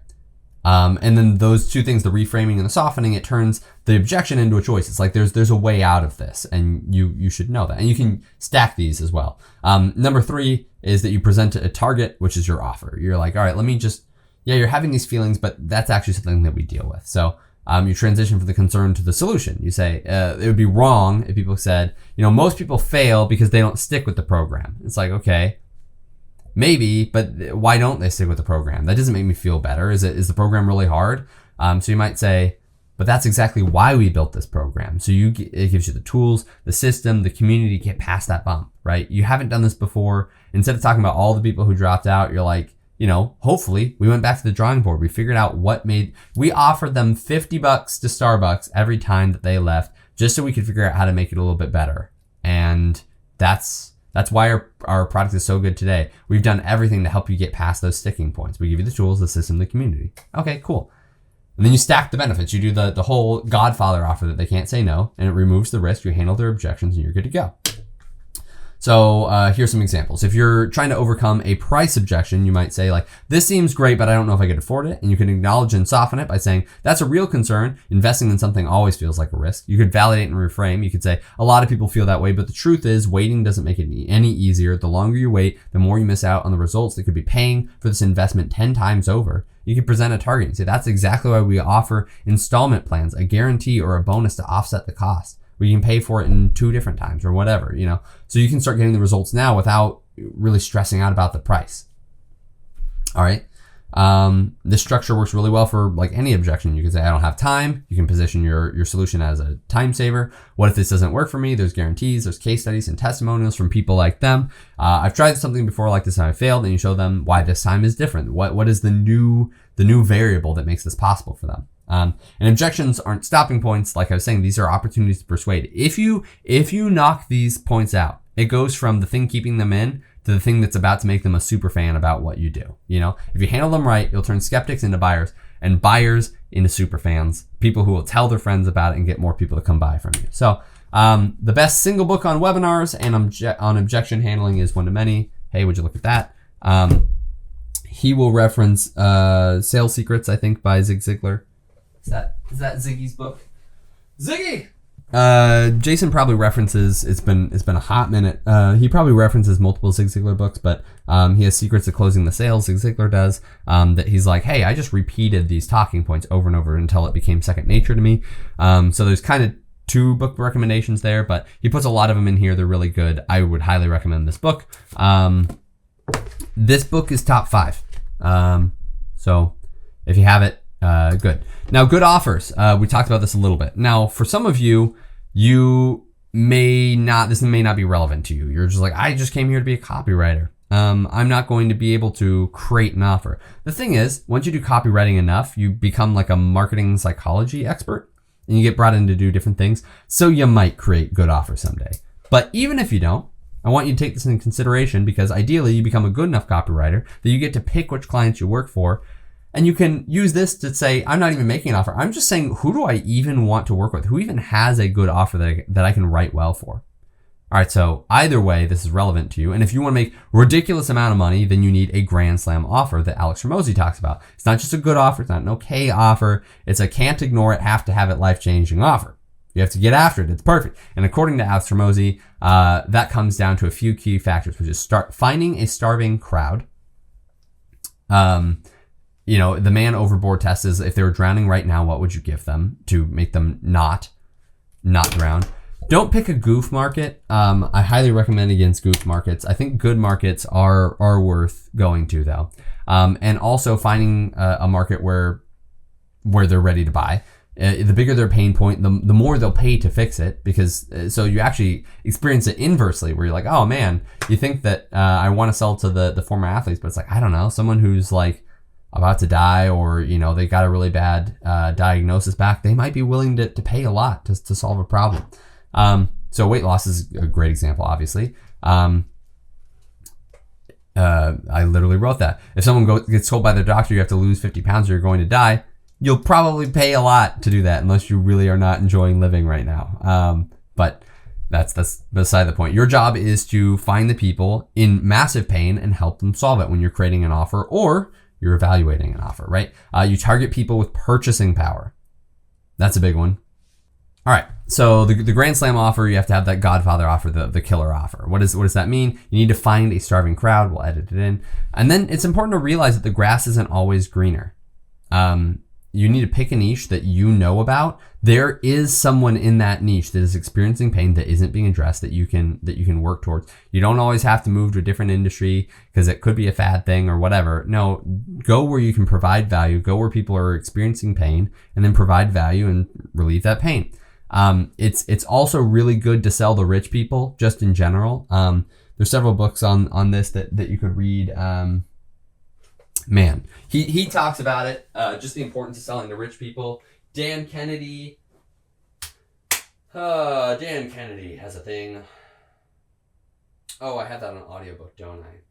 And then those two things, the reframing and the softening, it turns the objection into a choice. It's like there's a way out of this, and you should know that. And you can stack these as well. Number 3 is that you present a target, which is your offer. You're like, all right, let me just, you're having these feelings, but that's actually something that we deal with. So you transition from the concern to the solution. You say, it would be wrong if people said, most people fail because they don't stick with the program. It's like, okay, maybe, but why don't they stick with the program? That doesn't make me feel better. Is the program really hard? So you might say, but that's exactly why we built this program. So it gives you the tools, the system, the community to get past that bump, right? You haven't done this before. Instead of talking about all the people who dropped out, you're like, hopefully we went back to the drawing board. We figured out we offered them $50 to Starbucks every time that they left, just so we could figure out how to make it a little bit better. And that's why our product is so good today. We've done everything to help you get past those sticking points. We give you the tools, the system, the community. Okay, cool. And then you stack the benefits. You do the whole Godfather offer that they can't say no, and it removes the risk. You handle their objections, and you're good to go. So here's some examples. If you're trying to overcome a price objection, you might say like, this seems great, but I don't know if I could afford it. And you can acknowledge and soften it by saying, that's a real concern. Investing in something always feels like a risk. You could validate and reframe. You could say, a lot of people feel that way, but the truth is waiting doesn't make it any easier. The longer you wait, the more you miss out on the results that could be paying for this investment 10 times over. You can present a target and say, that's exactly why we offer installment plans, a guarantee or a bonus to offset the cost. We can pay for it in 2 different times or whatever, So you can start getting the results now without really stressing out about the price. All right. This structure works really well for like any objection. You can say, I don't have time. You can position your solution as a time saver. What if this doesn't work for me? There's guarantees, there's case studies and testimonials from people like them. I've tried something before like this and I failed, and you show them why this time is different. What is the new variable that makes this possible for them? And objections aren't stopping points. Like I was saying, these are opportunities to persuade. If you knock these points out, it goes from the thing keeping them in to the thing that's about to make them a super fan about what you do. If you handle them right, you'll turn skeptics into buyers and buyers into super fans, people who will tell their friends about it and get more people to come buy from you. So the best single book on webinars and on objection handling is One to Many. Hey, would you look at that? He will reference Sales Secrets, I think, by Zig Ziglar. Is that Ziggy's book? Ziggy! Jason probably references, it's been a hot minute. He probably references multiple Zig Ziglar books, but he has Secrets of Closing the Sales, Zig Ziglar does, that he's like, hey, I just repeated these talking points over and over until it became second nature to me. So there's kind of 2 book recommendations there, but he puts a lot of them in here. They're really good. I would highly recommend this book. This book is top 5. So if you have it, good. Now, good offers. We talked about this a little bit. Now, for some of you, this may not be relevant to you. You're just like, I just came here to be a copywriter. I'm not going to be able to create an offer. The thing is, once you do copywriting enough, you become like a marketing psychology expert and you get brought in to do different things. So you might create good offers someday. But even if you don't, I want you to take this into consideration, because ideally you become a good enough copywriter that you get to pick which clients you work for. And you can use this to say, I'm not even making an offer. I'm just saying, who do I even want to work with? Who even has a good offer that I can write well for? All right, so either way, this is relevant to you. And if you want to make ridiculous amount of money, then you need a grand slam offer that Alex Hormozi talks about. It's not just a good offer. It's not an okay offer. It's a can't ignore it, have to have it, life-changing offer. You have to get after it. It's perfect. And according to Alex Hormozi, that comes down to a few key factors, which is finding a starving crowd. The man overboard test is, if they were drowning right now, what would you give them to make them not drown? Don't pick a goof market. I highly recommend against goof markets. I think good markets are worth going to, though. And also finding a market where they're ready to buy. The bigger their pain point, the more they'll pay to fix it, because so you actually experience it inversely, where you're like, oh man, you think that I want to sell to the former athletes, but it's like, I don't know, someone who's like about to die, or they got a really bad diagnosis back, they might be willing to pay a lot to solve a problem. So weight loss is a great example, obviously. I literally wrote that. If someone gets told by their doctor you have to lose 50 pounds or you're going to die, you'll probably pay a lot to do that, unless you really are not enjoying living right now. But that's beside the point. Your job is to find the people in massive pain and help them solve it when you're creating an offer or you're evaluating an offer, right? You target people with purchasing power. That's a big one. All right, so the Grand Slam offer, you have to have that Godfather offer, the killer offer. What does that mean? You need to find a starving crowd. We'll edit it in. And then it's important to realize that the grass isn't always greener. You need to pick a niche that you know about. There is someone in that niche that is experiencing pain that isn't being addressed that you can work towards. You don't always have to move to a different industry because it could be a fad thing or whatever. No, go where you can provide value, go where people are experiencing pain, and then provide value and relieve that pain. It's also really good to sell to rich people, just in general. There's several books on this that you could read. Man, he talks about it, just the importance of selling to rich people. Dan Kennedy has a thing. Oh, I have that on an audiobook, don't I?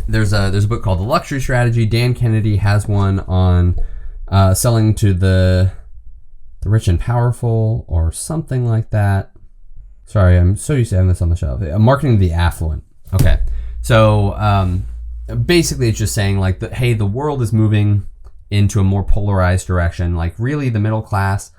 There's a book called The Luxury Strategy. Dan Kennedy has one on selling to the rich and powerful, or something like that. Sorry, I'm so used to having this on the shelf. Marketing the affluent. Okay, so basically it's just saying like hey, the world is moving into a more polarized direction. Like really, the middle class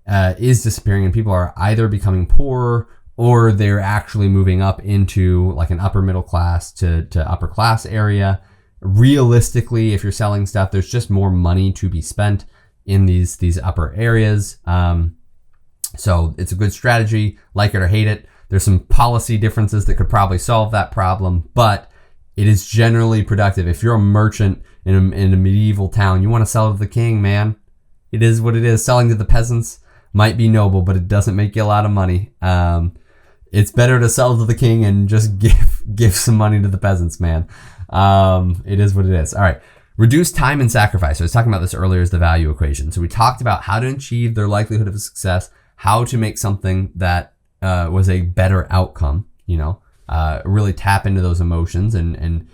is disappearing, and people are either becoming poorer or they're actually moving up into like an upper middle class to upper class area. Realistically, if you're selling stuff, there's just more money to be spent in these upper areas. So it's a good strategy, like it or hate it. There's some policy differences that could probably solve that problem, but it is generally productive. If you're a merchant in a medieval town, you want to sell to the king, man. It is what it is. Selling to the peasants might be noble, but it doesn't make you a lot of money. It's better to sell to the king and just give some money to the peasants, man. It is what it is. All right. Reduce time and sacrifice. I was talking about this earlier as the value equation. So we talked about how to achieve their likelihood of success, how to make something that was a better outcome, really tap into those emotions and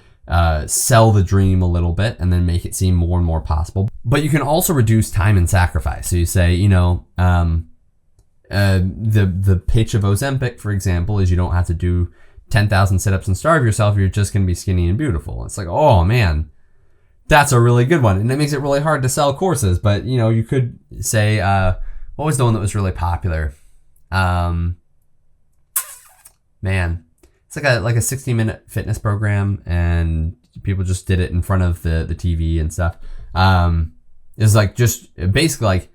sell the dream a little bit and then make it seem more and more possible. But you can also reduce time and sacrifice. So you say, the pitch of Ozempic, for example, is you don't have to do 10,000 sit-ups and starve yourself. You're just going to be skinny and beautiful. It's like, oh man, that's a really good one. And it makes it really hard to sell courses. But, you could say, what was the one that was really popular? It's like a 60-minute fitness program, and people just did it in front of the TV and stuff. It's like just basically like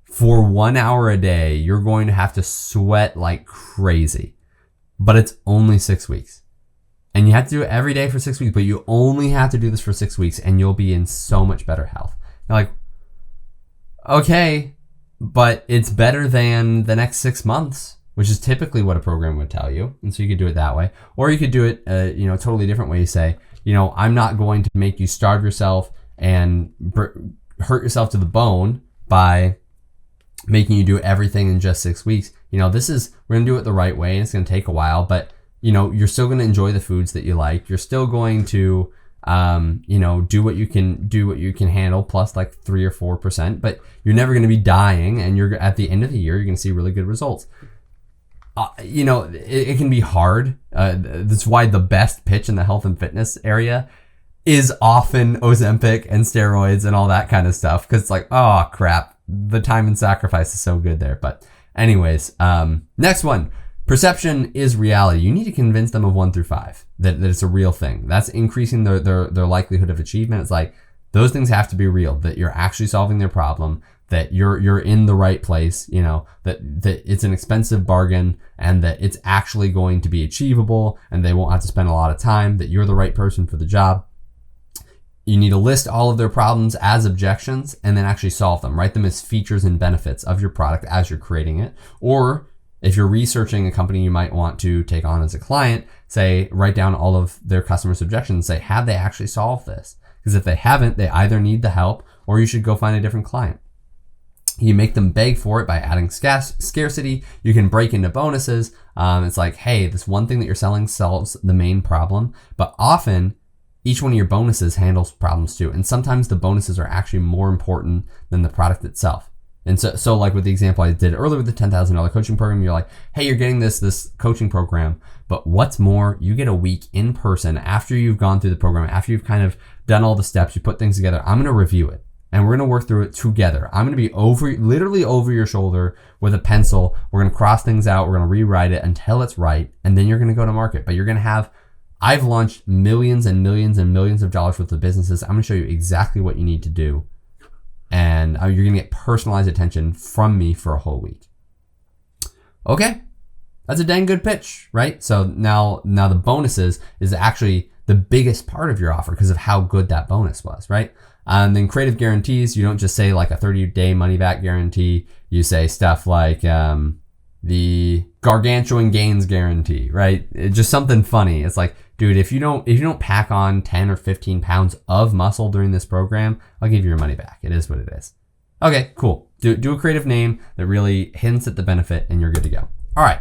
for 1 hour a day, you're going to have to sweat like crazy, but it's only 6 weeks. And you have to do it every day for 6 weeks, but you only have to do this for 6 weeks and you'll be in so much better health. You're like, okay, but it's better than the next 6 months, which is typically what a program would tell you. And so you could do it that way. Or you could do it, a totally different way. You say, I'm not going to make you starve yourself and hurt yourself to the bone by making you do everything in just 6 weeks. We're going to do it the right way, and it's going to take a while, but you're still going to enjoy the foods that you like. You're still going to, do what you can handle plus like 3 or 4%, but you're never going to be dying. And you're at the end of the year, you're going to see really good results. It can be hard. That's why the best pitch in the health and fitness area is often Ozempic and steroids and all that kind of stuff. Cause it's like, oh crap, the time and sacrifice is so good there. But anyways, next one. Perception is reality. You need to convince them of 1 through 5 that it's a real thing. That's increasing their likelihood of achievement. It's like those things have to be real, that you're actually solving their problem, that you're in the right place, that it's an expensive bargain and that it's actually going to be achievable and they won't have to spend a lot of time, that you're the right person for the job. You need to list all of their problems as objections and then actually solve them. Write them as features and benefits of your product as you're creating it. Or if you're researching a company you might want to take on as a client, write down all of their customers' objections and say, have they actually solved this? Because if they haven't, they either need the help or you should go find a different client. You make them beg for it by adding scarcity. You can break into bonuses. It's like, hey, this one thing that you're selling solves the main problem, but often each one of your bonuses handles problems too. And sometimes the bonuses are actually more important than the product itself. And so like with the example I did earlier with the $10,000 coaching program, you're like, hey, you're getting this coaching program, but what's more, you get a week in person after you've gone through the program, after you've kind of done all the steps, you put things together. I'm going to review it and we're going to work through it together. I'm going to be literally over your shoulder with a pencil. We're going to cross things out. We're going to rewrite it until it's right. And then you're going to go to market, but you're going to I've launched millions and millions and millions of dollars worth of businesses. I'm going to show you exactly what you need to do. And you're going to get personalized attention from me for a whole week. Okay. That's a dang good pitch, right? So now the bonuses is actually the biggest part of your offer because of how good that bonus was, right? And then creative guarantees, you don't just say like a 30-day money back guarantee. You say stuff like the gargantuan gains guarantee, right? It's just something funny. It's like, dude, if you don't pack on 10 or 15 pounds of muscle during this program, I'll give you your money back. It is what it is. Okay, cool. Do a creative name that really hints at the benefit and you're good to go. All right.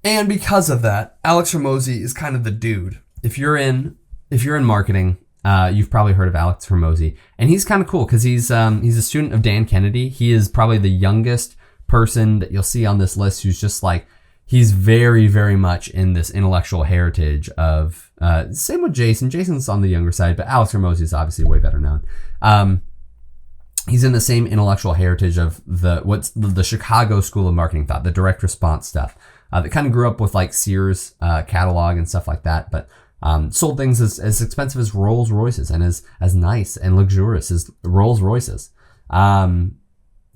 And because of that, Alex Hormozi is kind of the dude. If you're in marketing, you've probably heard of Alex Hormozi, and he's kind of cool because he's a student of Dan Kennedy. He is probably the youngest person that you'll see on this list who's just like, he's very, very much in this intellectual heritage of, same with Jason. Jason's on the younger side, but Alex Hormozi is obviously way better known. He's in the same intellectual heritage of the Chicago School of Marketing thought, the direct response stuff, that kind of grew up with like Sears catalog and stuff like that, but sold things as expensive as Rolls Royces and as nice and luxurious as Rolls Royces.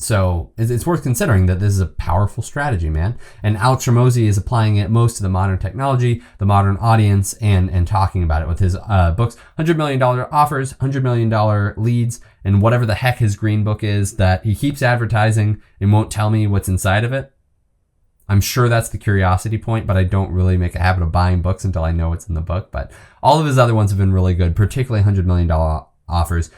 So it's worth considering that this is a powerful strategy, man. And Alex Hormozi is applying it most to the modern technology, the modern audience, and talking about it with his books, $100 million offers, $100 million leads, and whatever the heck his green book is that he keeps advertising and won't tell me what's inside of it. I'm sure that's the curiosity point, but I don't really make a habit of buying books until I know what's in the book. But all of his other ones have been really good, particularly $100 million offers.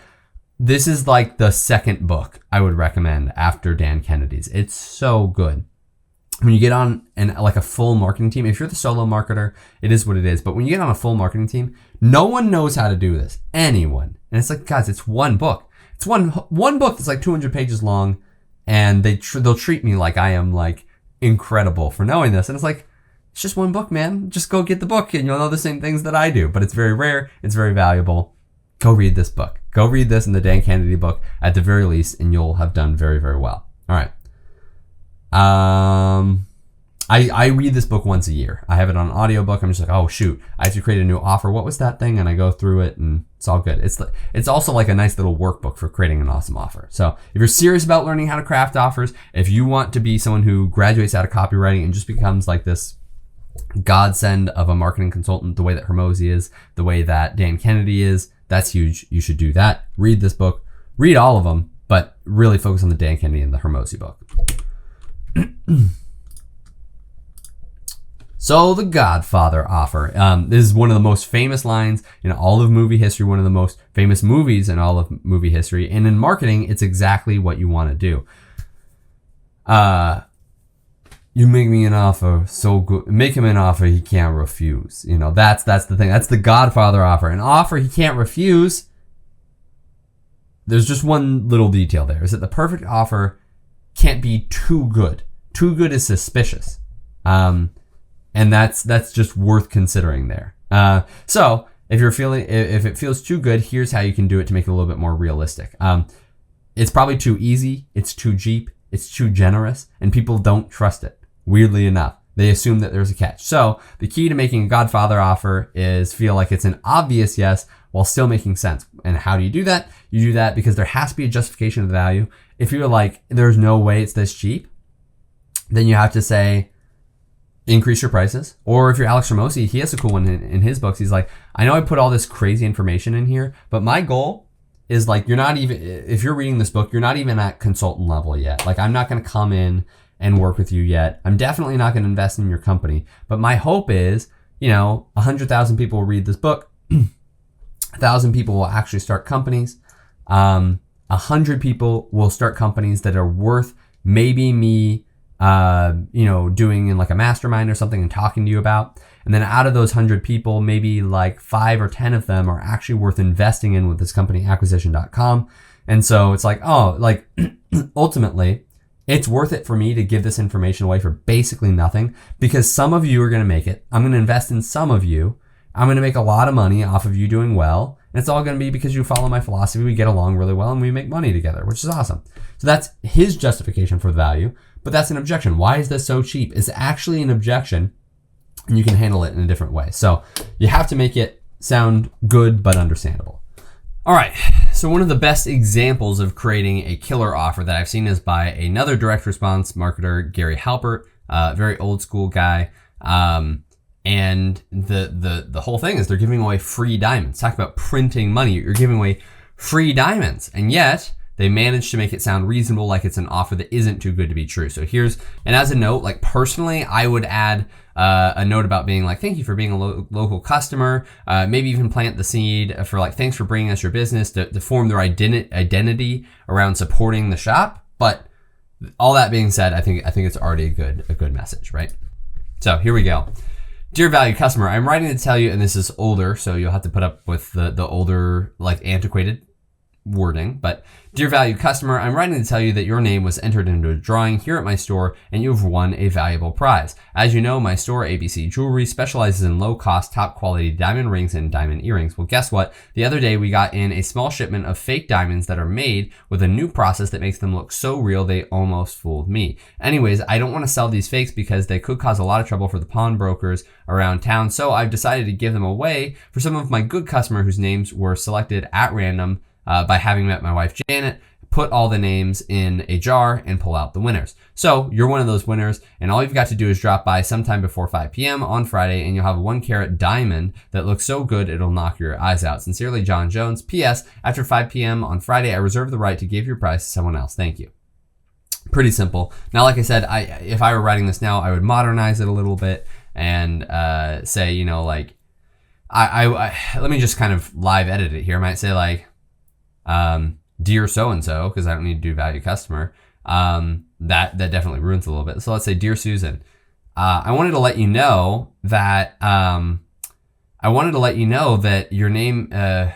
This is like the second book I would recommend after Dan Kennedy's. It's so good. When you get on like a full marketing team, if you're the solo marketer, it is what it is. But when you get on a full marketing team, no one knows how to do this. Anyone. And it's like, guys, it's one book. It's one book that's like 200 pages long, and they'll treat me like I am like incredible for knowing this. And it's like, it's just one book, man. Just go get the book and you'll know the same things that I do. But it's very rare. It's very valuable. Go read this book. Go read this in the Dan Kennedy book at the very least, and you'll have done very, very well. All right. I read this book once a year. I have it on an audiobook. I'm just like, oh shoot, I have to create a new offer. What was that thing? And I go through it and it's all good. It's also like a nice little workbook for creating an awesome offer. So if you're serious about learning how to craft offers, if you want to be someone who graduates out of copywriting and just becomes like this godsend of a marketing consultant, the way that Hormozi is, the way that Dan Kennedy is, that's huge. You should do that. Read this book, read all of them, but really focus on the Dan Kennedy and the Hormozi book. So the Godfather offer. This is one of the most famous lines in all of movie history, one of the most famous movies in all of movie history. And in marketing, it's exactly what you want to do. You make me an offer so good. Make him an offer he can't refuse. You know, that's the thing. That's the Godfather offer. An offer he can't refuse. There's just one little detail there, is that the perfect offer can't be too good. Too good is suspicious. And that's just worth considering there. So if it feels too good, here's how you can do it to make it a little bit more realistic. It's probably too easy. It's too cheap. It's too generous, and people don't trust it. Weirdly enough, they assume that there's a catch. So the key to making a Godfather offer is feel like it's an obvious yes while still making sense. And how do you do that? You do that because there has to be a justification of the value. If you're like, there's no way it's this cheap, then you have to say, increase your prices. Or if you're Alex Hormozi, he has a cool one in his books. He's like, I know I put all this crazy information in here, but my goal is like, if you're reading this book, you're not even at consultant level yet. Like, I'm not going to come in and work with you yet. I'm definitely not going to invest in your company. But my hope is, 100,000 people will read this book. 1,000 people will actually start companies. 100 people will start companies that are worth maybe me doing in like a mastermind or something and talking to you about. And then out of those 100 people, maybe like 5 or 10 of them are actually worth investing in with this company, acquisition.com. And so it's like, ultimately, it's worth it for me to give this information away for basically nothing, because some of you are going to make it. I'm going to invest in some of you. I'm going to make a lot of money off of you doing well. And it's all going to be because you follow my philosophy. We get along really well and we make money together, which is awesome. So that's his justification for the value. But that's an objection. Why is this so cheap? It's actually an objection, and you can handle it in a different way. So you have to make it sound good but understandable. All right. So one of the best examples of creating a killer offer that I've seen is by another direct response marketer, Gary Halpert, very old school guy. And the whole thing is they're giving away free diamonds. Talk about printing money. You're giving away free diamonds, and yet they managed to make it sound reasonable, like it's an offer that isn't too good to be true. So and as a note, like personally, I would add a note about being like, thank you for being a local customer. Maybe even plant the seed for like, thanks for bringing us your business, to form their identity around supporting the shop. But all that being said, I think it's already a good message, right? So here we go. Dear valued customer, I'm writing to tell you, and this is older, so you'll have to put up with the older, like antiquated wording, but dear valued customer, I'm writing to tell you that your name was entered into a drawing here at my store and you've won a valuable prize. As you know, my store, ABC Jewelry, specializes in low-cost, top-quality diamond rings and diamond earrings. Well, guess what? The other day, we got in a small shipment of fake diamonds that are made with a new process that makes them look so real they almost fooled me. Anyways, I don't want to sell these fakes because they could cause a lot of trouble for the pawnbrokers around town, so I've decided to give them away for some of my good customers whose names were selected at random by having met my wife Janet, put all the names in a jar and pull out the winners. So you're one of those winners, and all you've got to do is drop by sometime before 5 p.m. on Friday and you'll have a 1-carat diamond that looks so good it'll knock your eyes out. Sincerely, John Jones. P.S. After 5 p.m. on Friday, I reserve the right to give your prize to someone else. Thank you. Pretty simple. Now, like I said, if I were writing this now, I would modernize it a little bit and say, you know, like, I let me just kind of live edit it here. I might say like, dear so-and-so, because I don't need to do value customer. That definitely ruins it a little bit. So let's say, dear Susan, I wanted to let you know that, your name, I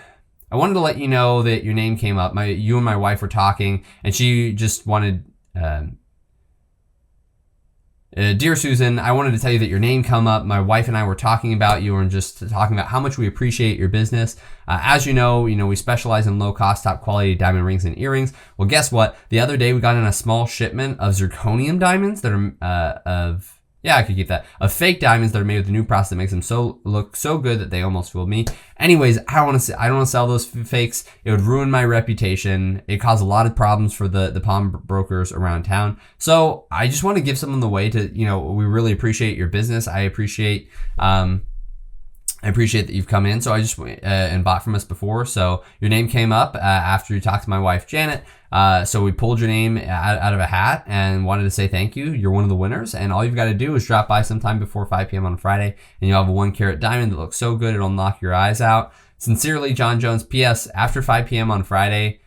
wanted to let you know that your name came up. You and my wife were talking, and she just wanted, dear Susan, I wanted to tell you that your name come up. My wife and I were talking about you and just talking about how much we appreciate your business. As you know, we specialize in low cost, top quality diamond rings and earrings. Well, guess what? The other day we got in a small shipment of zirconium diamonds that are, I could keep that. Of fake diamonds that are made with a new process that makes them look so good that they almost fooled me. Anyways, I don't want to sell those fakes. It would ruin my reputation. It caused a lot of problems for the pawnbrokers around town. So I just want to give someone the way to, we really appreciate your business. I appreciate that you've come in. So I just and bought from us before. So your name came up after you talked to my wife, Janet. So we pulled your name out of a hat and wanted to say thank you. You're one of the winners. And all you've got to do is drop by sometime before 5 p.m. on Friday, and you'll have a 1-carat diamond that looks so good it'll knock your eyes out. Sincerely, John Jones. P.S. After 5 p.m. on Friday,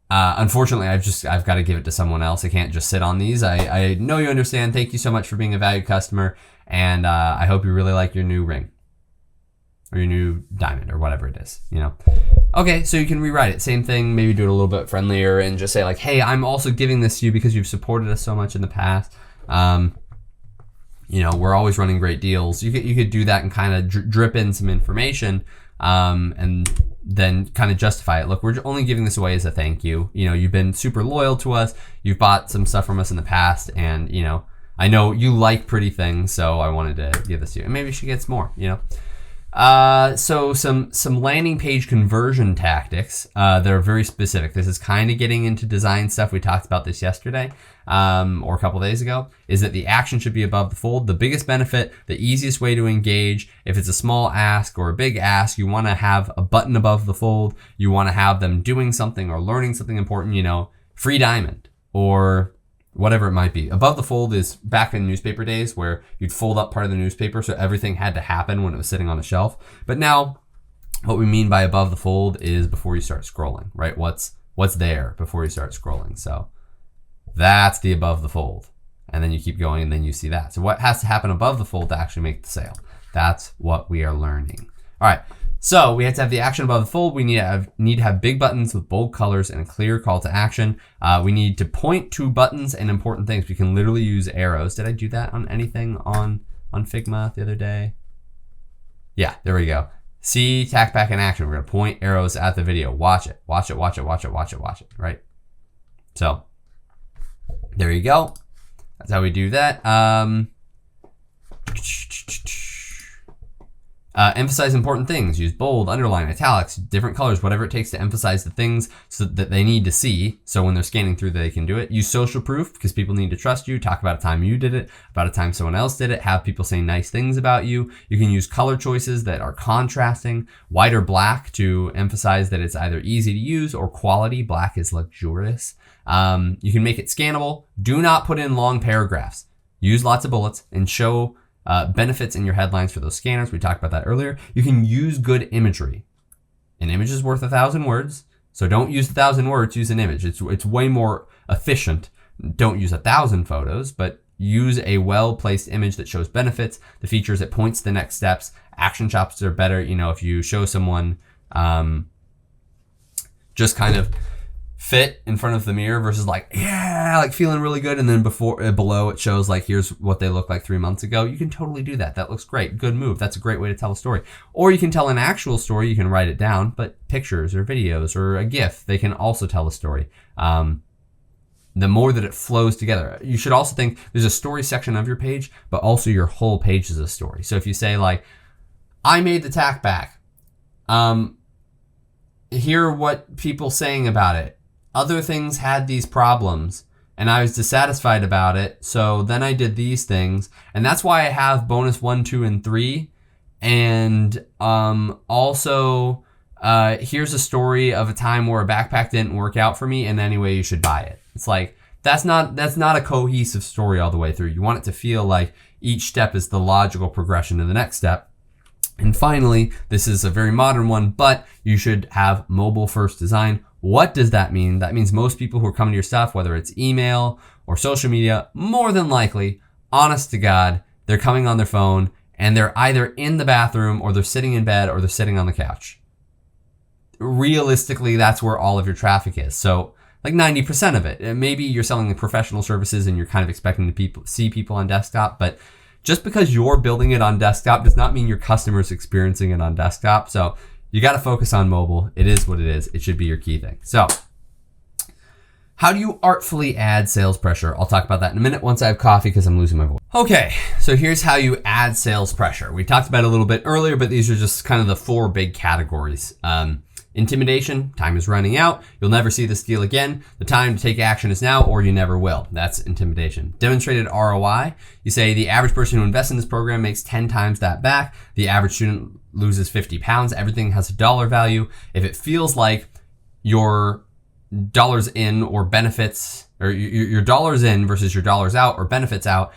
unfortunately, I've got to give it to someone else. I can't just sit on these. I know you understand. Thank you so much for being a valued customer. And I hope you really like your new ring. Or your new diamond, or whatever it is, Okay, so you can rewrite it. Same thing, maybe do it a little bit friendlier and just say like, hey, I'm also giving this to you because you've supported us so much in the past. We're always running great deals. You could do that and kind of drip in some information and then kind of justify it. Look, we're only giving this away as a thank you. You've been super loyal to us. You've bought some stuff from us in the past, and, I know you like pretty things, so I wanted to give this to you. And maybe she gets more, So some landing page conversion tactics that are very specific. This is kind of getting into design stuff. We talked about this yesterday or a couple days ago, is that the action should be above the fold. The biggest benefit, the easiest way to engage, if it's a small ask or a big ask, you want to have a button above the fold. You want to have them doing something or learning something important, free diamond or whatever it might be. Above the fold is back in newspaper days where you'd fold up part of the newspaper, so everything had to happen when it was sitting on a shelf. But now what we mean by above the fold is before you start scrolling, right? What's there before you start scrolling. So that's the above the fold. And then you keep going and then you see that. So what has to happen above the fold to actually make the sale? That's what we are learning. All right. So we have to have the action above the fold. We need to have big buttons with bold colors and a clear call to action. We need to point to buttons and important things. We can literally use arrows. Did I do that on anything on Figma the other day? Yeah, there we go. See, tack back in action. We're gonna point arrows at the video. Watch it, watch it, watch it, watch it, watch it, watch it, right? So there you go. That's how we do that. Emphasize important things. Use bold, underline, italics, different colors, whatever it takes to emphasize the things so that they need to see. So when they're scanning through, they can do it. Use social proof because people need to trust you. Talk about a time you did it, about a time someone else did it. Have people say nice things about you. You can use color choices that are contrasting. White or black to emphasize that it's either easy to use or quality. Black is luxurious. You can make it scannable. Do not put in long paragraphs. Use lots of bullets and show benefits in your headlines for those scanners. We talked about that earlier. You can use good imagery. An image is worth 1,000 words. So don't use 1,000 words, use an image. It's way more efficient. Don't use 1,000 photos, but use a well-placed image that shows benefits, the features, it points to the next steps. Action shots are better. If you show someone just kind of fit in front of the mirror versus like feeling really good, and then below it shows like here's what they look like 3 months ago. You can totally do that. That looks great. Good move. That's a great way to tell a story. Or you can tell an actual story. You can write it down, but pictures or videos or a GIF, they can also tell a story. The more that it flows together. You should also think there's a story section of your page, but also your whole page is a story. So if you say like, I made the tack back. Hear what people saying about it. Other things had these problems and I was dissatisfied about it. So then I did these things, and that's why I have bonus 1, 2, and 3. And also here's a story of a time where a backpack didn't work out for me, and anyway, you should buy it. It's like That's not a cohesive story all the way through. You want it to feel like each step is the logical progression to the next step. And finally, this is a very modern one, but you should have mobile first design. What does that mean? That means most people who are coming to your stuff, whether it's email or social media, more than likely, honest to God, they're coming on their phone and they're either in the bathroom or they're sitting in bed or they're sitting on the couch. Realistically, that's where all of your traffic is. So like 90% of it. And maybe you're selling the professional services and you're kind of expecting to see people on desktop, but just because you're building it on desktop does not mean your customers experiencing it on desktop. So you got to focus on mobile. It is what it is. It should be your key thing. So how do you artfully add sales pressure? I'll talk about that in a minute once I have coffee because I'm losing my voice. Okay, so here's how you add sales pressure. We talked about it a little bit earlier, but these are just kind of the 4 big categories. Intimidation, time is running out. You'll never see this deal again. The time to take action is now, or you never will. That's intimidation. Demonstrated ROI. You say the average person who invests in this program makes 10 times that back. The average student loses 50 pounds. Everything has a dollar value. If it feels like your dollars in or benefits, or your dollars in versus your dollars out or benefits out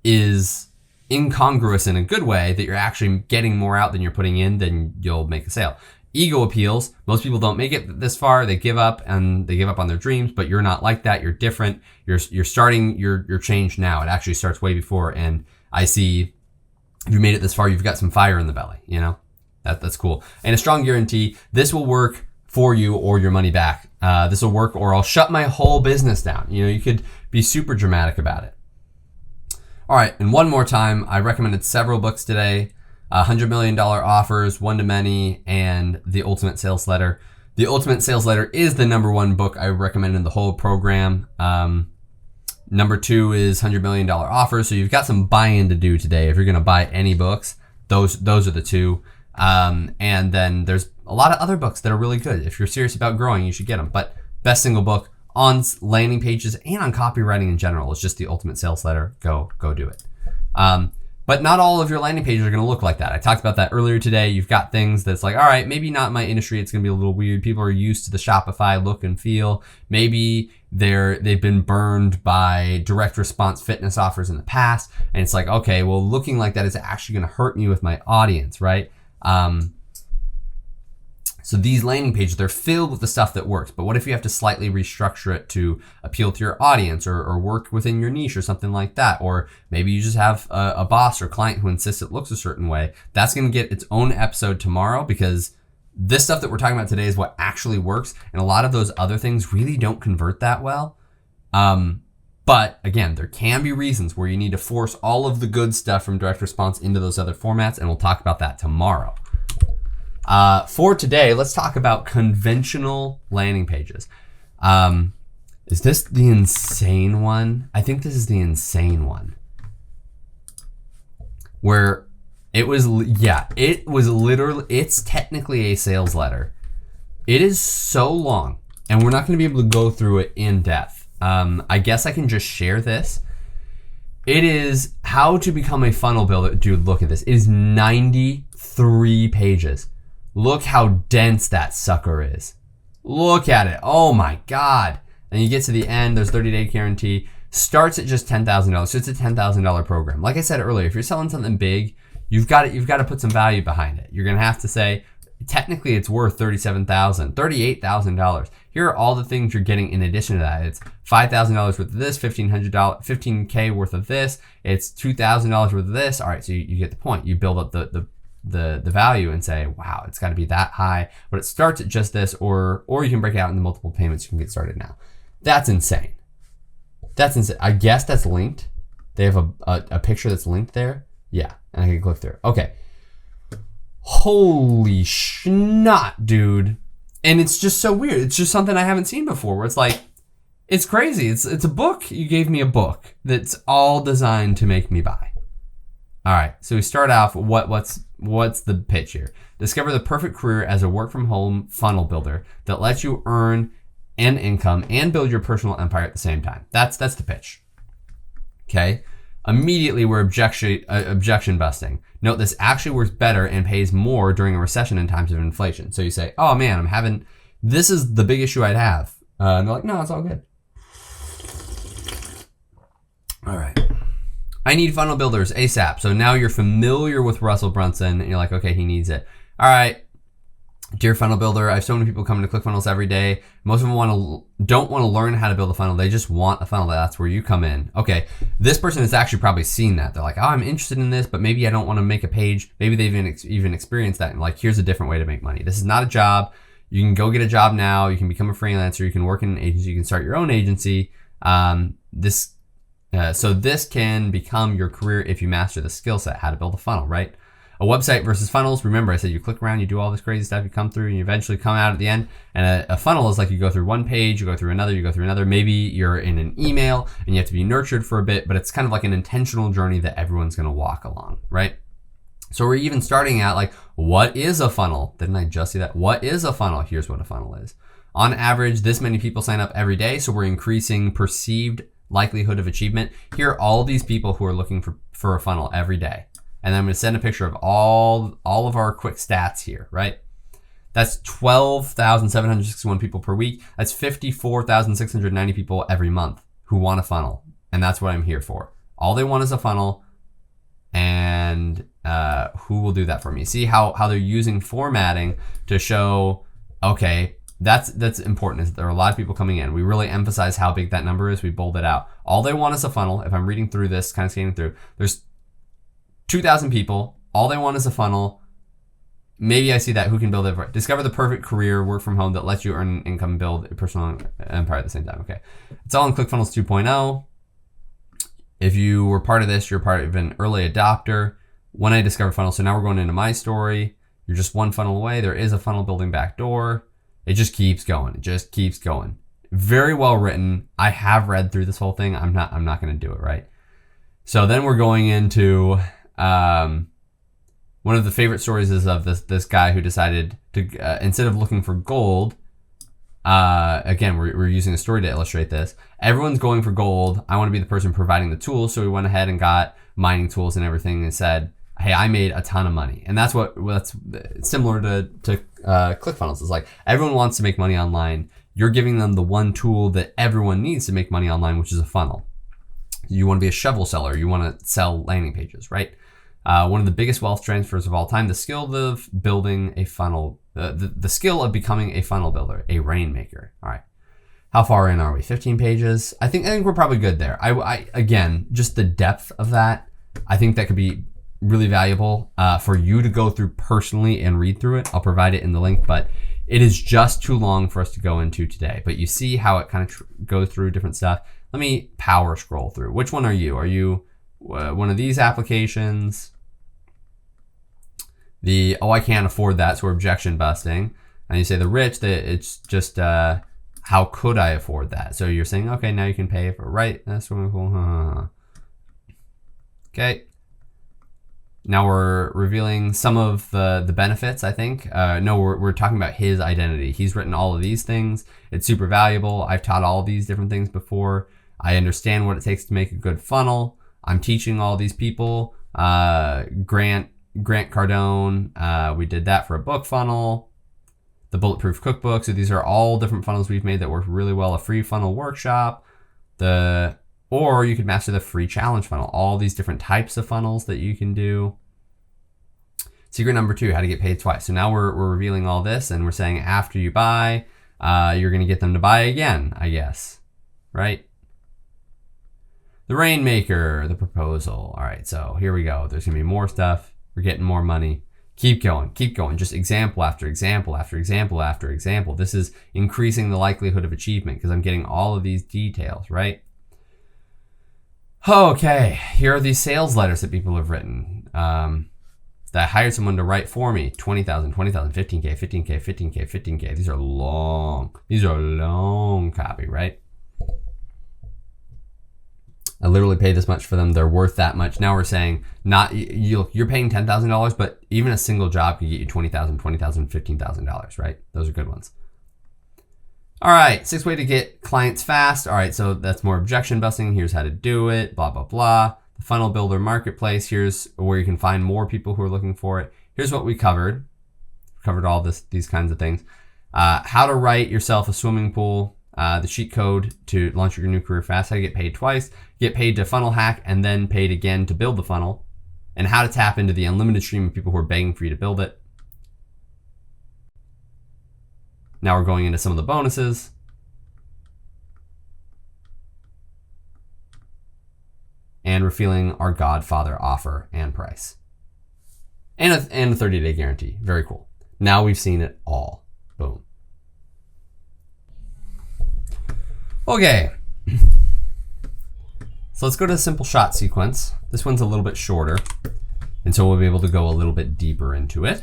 is incongruous in a good way, that you're actually getting more out than you're putting in, then you'll make a sale. Ego appeals. Most people don't make it this far. They give up and they give up on their dreams, but you're not like that. You're different. You're starting your change now. It actually starts way before. And I see if you made it this far, you've got some fire in the belly, you know, that's cool. And a strong guarantee, this will work for you or your money back. This will work or I'll shut my whole business down. You know, you could be super dramatic about it. All right. And one more time, I recommended several books today. $100 Million Offers, One to Many, and The Ultimate Sales Letter. The Ultimate Sales Letter is the #1 book I recommend in the whole program. Number 2 is $100 Million Offers. So you've got some buy-in to do today. If you're going to buy any books, those are the 2. And then there's a lot of other books that are really good. If you're serious about growing, you should get them. But best single book on landing pages and on copywriting in general is just The Ultimate Sales Letter. Go do it. But not all of your landing pages are going to look like that. I talked about that earlier today. You've got things that's like, all right, maybe not my industry. It's going to be a little weird. People are used to the Shopify look and feel. Maybe they've been burned by direct response fitness offers in the past. And it's like, okay, well, looking like that is actually going to hurt me with my audience, right? So these landing pages, they're filled with the stuff that works. But what if you have to slightly restructure it to appeal to your audience or work within your niche or something like that? Or maybe you just have a boss or client who insists it looks a certain way. That's going to get its own episode tomorrow, because this stuff that we're talking about today is what actually works. And a lot of those other things really don't convert that well. But again, there can be reasons where you need to force all of the good stuff from direct response into those other formats. And we'll talk about that tomorrow. For today, let's talk about conventional landing pages. Is this the insane one? I think this is the insane one. Where it was literally, it's technically a sales letter. It is so long, and we're not going to be able to go through it in depth. I guess I can just share this. It is how to become a funnel builder. Dude, look at this. It is 93 pages. Look how dense that sucker is. Look at it. Oh my God. And you get to the end, there's 30-day guarantee. Starts at just $10,000. So it's a $10,000 program. Like I said earlier, if you're selling something big, you've got to put some value behind it. You're going to have to say, technically it's worth $38,000. Here are all the things you're getting in addition to that. It's $5,000 worth of this, $15K worth of this. It's $2,000 worth of this. All right, so you get the point. You build up the value and say, wow, it's got to be that high, but it starts at just this, or you can break it out into multiple payments. You can get started now. That's insane. That's insane. I guess that's linked. They have a picture that's linked there. Yeah, and I can click through. Okay. Holy schnot, dude. And it's just so weird. It's just something I haven't seen before, where it's like, it's crazy. It's a book. You gave me a book that's all designed to make me buy. All right, so we start off, what's the pitch here? Discover the perfect career as a work-from-home funnel builder that lets you earn an income and build your personal empire at the same time. That's the pitch. Okay. Immediately, we're objection busting. Note this actually works better and pays more during a recession in times of inflation. So you say, oh man, this is the big issue I'd have. And they're like, no, it's all good. All right. I need funnel builders ASAP. So now you're familiar with Russell Brunson and you're like, okay, he needs it. All right. Dear funnel builder, I have so many people coming to ClickFunnels every day. Most of them don't want to learn how to build a funnel. They just want a funnel. That's where you come in. Okay, this person has actually probably seen that. They're like, oh, I'm interested in this, but maybe I don't want to make a page. Maybe they've even experienced that. And like, here's a different way to make money. This is not a job. You can go get a job now. You can become a freelancer. You can work in an agency. You can start your own agency. So this can become your career if you master the skill set, how to build a funnel, right? A website versus funnels. Remember, I said you click around, you do all this crazy stuff, you come through, and you eventually come out at the end. And a funnel is like you go through one page, you go through another, you go through another. Maybe you're in an email and you have to be nurtured for a bit, but it's kind of like an intentional journey that everyone's going to walk along, right? So we're even starting at like, what is a funnel? Didn't I just see that? What is a funnel? Here's what a funnel is. On average, this many people sign up every day, so we're increasing perceived likelihood of achievement. Here are all these people who are looking for a funnel every day. And then I'm going to send a picture of all of our quick stats here, right? That's 12,761 people per week. That's 54,690 people every month who want a funnel. And that's what I'm here for. All they want is a funnel. And who will do that for me? See how they're using formatting to show, okay, that's important, is there are a lot of people coming in. We really emphasize how big that number is. We bold it out. All they want is a funnel. If I'm reading through this, kind of scanning through, there's 2,000 people. All they want is a funnel. Maybe I see that. Who can build it? Discover the perfect career, work from home that lets you earn income and build a personal empire at the same time. Okay. It's all in ClickFunnels 2.0. If you were part of this, you're part of an early adopter. When I discovered funnels, so now we're going into my story. You're just one funnel away. There is a funnel building back door. It just keeps going. It just keeps going. Very well written. I have read through this whole thing. I'm not going to do it, right? So then we're going into one of the favorite stories is of this guy who decided to instead of looking for gold. Again, we're using a story to illustrate this. Everyone's going for gold. I want to be the person providing the tools. So we went ahead and got mining tools and everything and said, hey, I made a ton of money. And that's similar to ClickFunnels. It's like everyone wants to make money online. You're giving them the one tool that everyone needs to make money online, which is a funnel. You want to be a shovel seller. You want to sell landing pages, right? One of the biggest wealth transfers of all time, the skill of building a funnel, the skill of becoming a funnel builder, a rainmaker. All right. How far in are we? 15 pages. I think we're probably good there. I again, just the depth of that, I think that could be really valuable for you to go through personally and read through it. I'll provide it in the link, but it is just too long for us to go into today. But you see how it kind of goes through different stuff. Let me power scroll through. Which one are you? Are you one of these applications? I can't afford that, so we're objection busting. And you say the rich, it's just, how could I afford that? So you're saying, okay, now you can pay for, right? That's really cool. Okay. Now we're revealing some of the benefits, I think. No, we're talking about his identity. He's written all of these things. It's super valuable. I've taught all these different things before. I understand what it takes to make a good funnel. I'm teaching all these people. Grant Cardone, we did that for a book funnel. The Bulletproof Cookbook. So these are all different funnels we've made that work really well. A free funnel workshop. Or you could master the free challenge funnel. All these different types of funnels that you can do. Secret number 2, how to get paid twice. So now we're revealing all this and we're saying after you buy, you're going to get them to buy again, I guess. Right? The Rainmaker, the proposal. All right, so here we go. There's going to be more stuff. We're getting more money. Keep going. Just example after example after example after example. This is increasing the likelihood of achievement because I'm getting all of these details, right? Okay, here are these sales letters that people have written. That I hired someone to write for me. 20,000, 20,000, 15K, 15K, 15K, 15K. These are long copy, right? I literally paid this much for them. They're worth that much. Now we're saying you're paying $10,000, but even a single job could get you $20,000, $20,000, $15,000, right? Those are good ones. All right, 6 ways to get clients fast. All right, so that's more objection busting. Here's how to do it, blah, blah, blah. The funnel builder marketplace. Here's where you can find more people who are looking for it. Here's what we covered. We covered all these kinds of things. How to write yourself a swimming pool. the cheat code to launch your new career fast, how to get paid twice, get paid to funnel hack, and then paid again to build the funnel, and how to tap into the unlimited stream of people who are begging for you to build it. Now we're going into some of the bonuses. And revealing our Godfather offer and price. And a 30-day guarantee. Very cool. Now we've seen it all. Boom. Okay. So let's go to the simple shot sequence. This one's a little bit shorter, and so we'll be able to go a little bit deeper into it.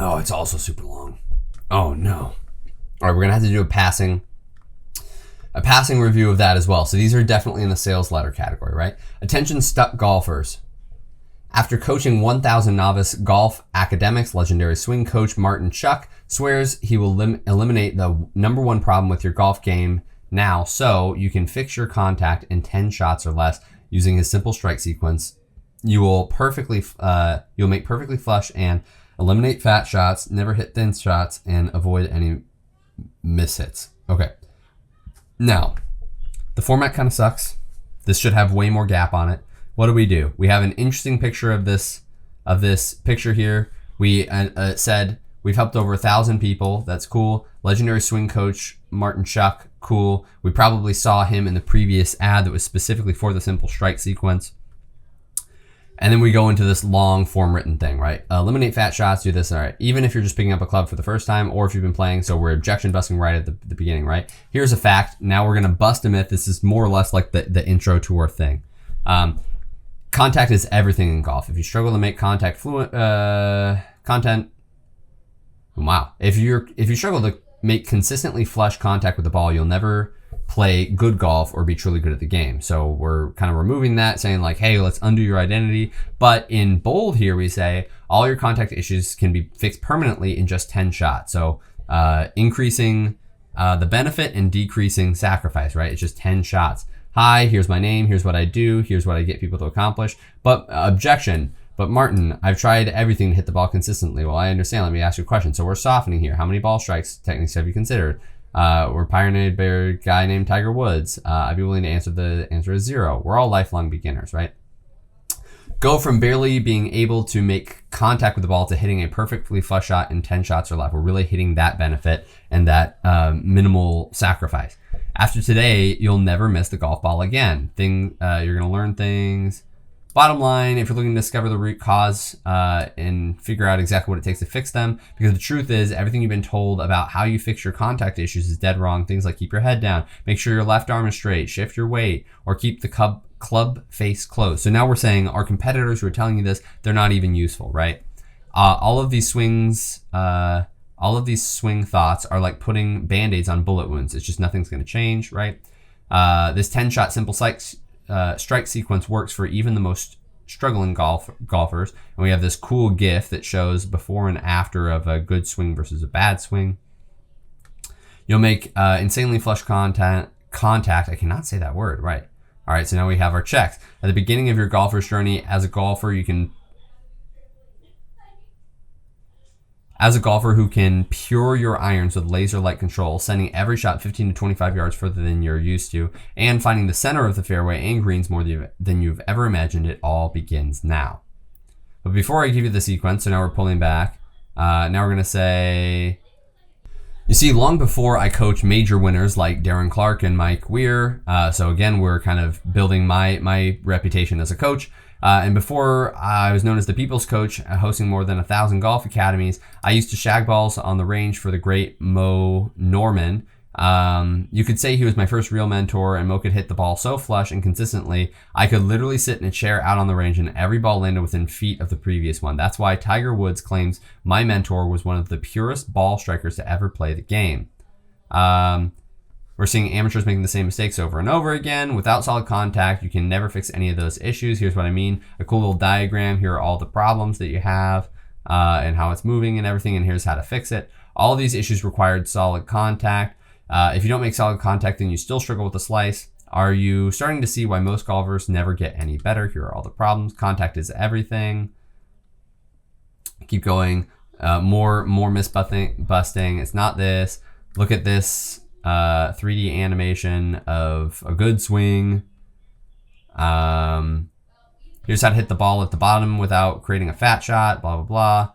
Oh, it's also super long. Oh no. All right, we're gonna have to do a passing review of that as well. So these are definitely in the sales letter category, right? Attention stuck golfers. After coaching 1,000 novice golf academics, legendary swing coach Martin Chuck swears he will eliminate the #1 problem with your golf game now, so you can fix your contact in 10 shots or less using his simple strike sequence. You'll make perfectly flush and eliminate fat shots, never hit thin shots, and avoid any mishits. Okay. Now, the format kind of sucks. This should have way more gap on it. What do? We have an interesting picture of this picture here. We said we've helped over 1,000 people. That's cool. Legendary swing coach Martin Chuck. Cool. We probably saw him in the previous ad that was specifically for the simple strike sequence. And then we go into this long form written thing, right? Eliminate fat shots, do this, all right. Even if you're just picking up a club for the first time or if you've been playing, so we're objection busting right at the beginning, right? Here's a fact. Now we're gonna bust a myth. This is more or less like the intro to our thing. Contact is everything in golf. If you struggle to make content, wow. If you struggle to make consistently flush contact with the ball, you'll never play good golf or be truly good at the game. So we're kind of removing that, saying like, hey, let's undo your identity. But in bold here, we say all your contact issues can be fixed permanently in just 10 shots. So increasing the benefit and decreasing sacrifice, right? It's just 10 shots. Hi, here's my name. Here's what I do. Here's what I get people to accomplish. But objection. But Martin, I've tried everything to hit the ball consistently. Well, I understand. Let me ask you a question. So we're softening here. How many ball strikes techniques have you considered? We're pioneered by a guy named Tiger Woods. I'd be willing to answer the answer is 0. We're all lifelong beginners, right? Go from barely being able to make contact with the ball to hitting a perfectly flush shot in 10 shots or less. We're really hitting that benefit and that minimal sacrifice. After today, you'll never miss the golf ball again. You're going to learn things. Bottom line, if you're looking to discover the root cause and figure out exactly what it takes to fix them, because the truth is everything you've been told about how you fix your contact issues is dead wrong. Things like keep your head down, make sure your left arm is straight, shift your weight, or keep the club face closed. So now we're saying our competitors who are telling you this, they're not even useful, right? All of these swing thoughts are like putting band-aids on bullet wounds. It's just nothing's going to change, right? This 10-shot simple strike sequence works for even the most struggling golfers. And we have this cool GIF that shows before and after of a good swing versus a bad swing. You'll make insanely flush contact. I cannot say that word, right? All right, so now we have our checks. At the beginning of your golfer's journey as a golfer, who can pure your irons with laser-like control, sending every shot 15 to 25 yards further than you're used to, and finding the center of the fairway and greens more than you've ever imagined, it all begins now. But before I give you the sequence, so now we're pulling back. Now we're going to say, you see, long before I coach major winners like Darren Clark and Mike Weir, so again, we're kind of building my reputation as a coach. And before I was known as the People's Coach, hosting more than 1,000 golf academies, I used to shag balls on the range for the great Mo Norman. You could say he was my first real mentor, and Mo could hit the ball so flush and consistently, I could literally sit in a chair out on the range and every ball landed within feet of the previous one. That's why Tiger Woods claims my mentor was one of the purest ball strikers to ever play the game. We're seeing amateurs making the same mistakes over and over again. Without solid contact, you can never fix any of those issues. Here's what I mean. A cool little diagram. Here are all the problems that you have and how it's moving and everything, and here's how to fix it. All of these issues required solid contact. If you don't make solid contact, then you still struggle with the slice. Are you starting to see why most golfers never get any better? Here are all the problems. Contact is everything. Keep going. More myth busting. It's not this. Look at this 3D animation of a good swing. Here's how to hit the ball at the bottom without creating a fat shot, blah, blah, blah.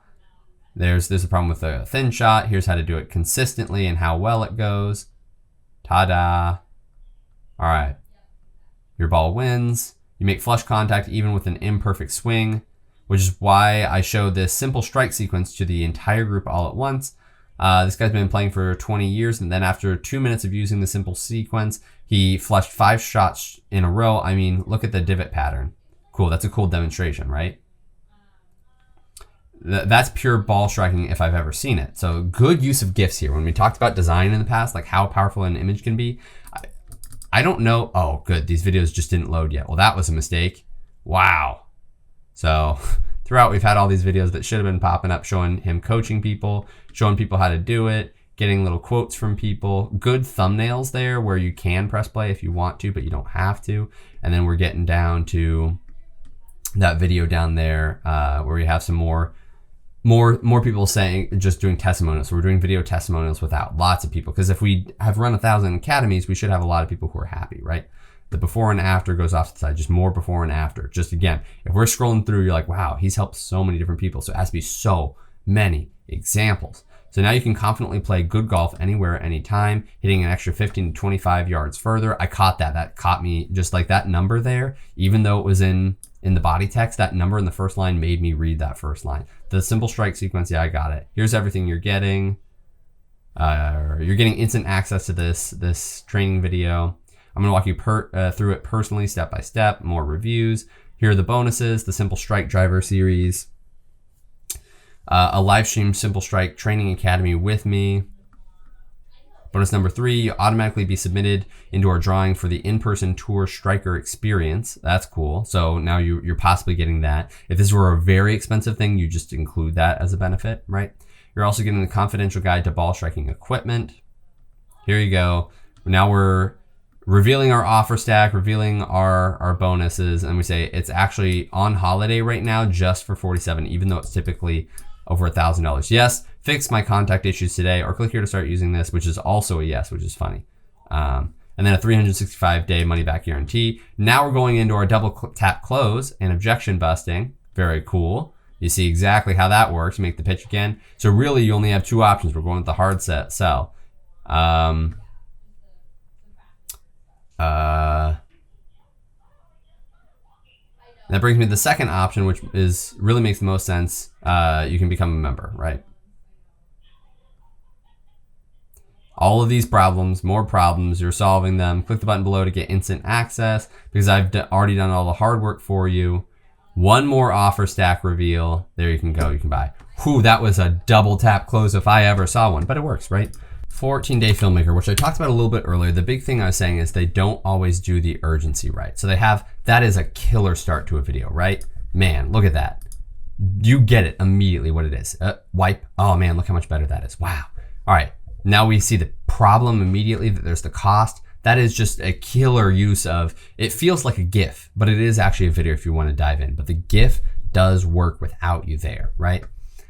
There's a problem with a thin shot. Here's how to do it consistently and how well it goes. Ta-da. All right. Your ball wins. You make flush contact even with an imperfect swing, which is why I showed this simple strike sequence to the entire group all at once. This guy's been playing for 20 years, and then after 2 minutes of using the simple sequence, he flushed 5 shots in a row. I mean, look at the divot pattern. Cool, that's a cool demonstration, right? That's pure ball striking if I've ever seen it. So good use of GIFs here. When we talked about design in the past, like how powerful an image can be, I don't know. Oh, good, these videos just didn't load yet. Well, that was a mistake. Wow. So throughout, we've had all these videos that should have been popping up showing him coaching people, showing people how to do it, getting little quotes from people, good thumbnails there where you can press play if you want to, but you don't have to. And then we're getting down to that video down there where we have some more people saying, just doing testimonials. So we're doing video testimonials without lots of people, because if we have run 1,000 academies, we should have a lot of people who are happy, right? The before and after goes off to the side, just more before and after. Just again, if we're scrolling through, you're like, wow, he's helped so many different people. So it has to be so many examples. So now you can confidently play good golf anywhere, anytime, hitting an extra 15 to 25 yards further. I caught that. That caught me, just like that number there, even though it was in the body text, that number in the first line made me read that first line. The simple strike sequence, yeah, I got it. Here's everything you're getting. You're getting instant access to this training video. I'm gonna walk you through it personally, step by step, more reviews. Here are the bonuses, the Simple Strike Driver Series, a live stream Simple Strike Training Academy with me. Bonus number 3, you automatically be submitted into our drawing for the in-person tour striker experience. That's cool. So now you're possibly getting that. If this were a very expensive thing, you just include that as a benefit, right? You're also getting the confidential guide to ball striking equipment. Here you go. Now we're revealing our offer stack, revealing our bonuses, and we say it's actually on holiday right now just for $47, even though it's typically over $1,000. Yes, fix my contact issues today, or click here to start using this, which is also a yes, which is funny. And then a 365-day money-back guarantee. Now we're going into our double tap close and objection busting. Very cool. You see exactly how that works. You make the pitch again. So really, you only have 2 options. We're going with the hard sell. That brings me to the second option, which really makes the most sense. You can become a member, right? All of these problems, more problems, you're solving them. Click the button below to get instant access, because I've already done all the hard work for you. One more offer stack reveal. There you can go, you can buy. Whew, that was a double tap close if I ever saw one, but it works, right? 14-day filmmaker, which I talked about a little bit earlier. The big thing I was saying is they don't always do the urgency right. So that is a killer start to a video, right? Man, look at that. You get it immediately what it is. Wipe. Oh man, look how much better that is. Wow. All right. Now we see the problem immediately, that there's the cost. That is just a killer use of, it feels like a GIF, but it is actually a video if you want to dive in. But the GIF does work without you there, right?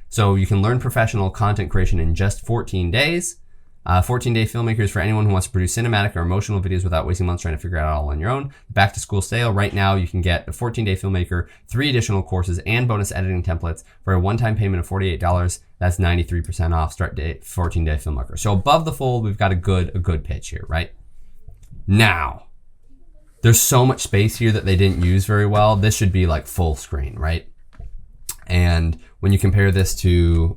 So you can learn professional content creation in just 14 days. 14-day filmmakers for anyone who wants to produce cinematic or emotional videos without wasting months trying to figure it out all on your own. Back to school sale. Right now, you can get a 14-day filmmaker, 3 additional courses, and bonus editing templates for a one-time payment of $48. That's 93% off. Start date 14-day filmmaker. So above the fold, we've got a good pitch here, right? Now, there's so much space here that they didn't use very well. This should be like full screen, right? And when you compare this to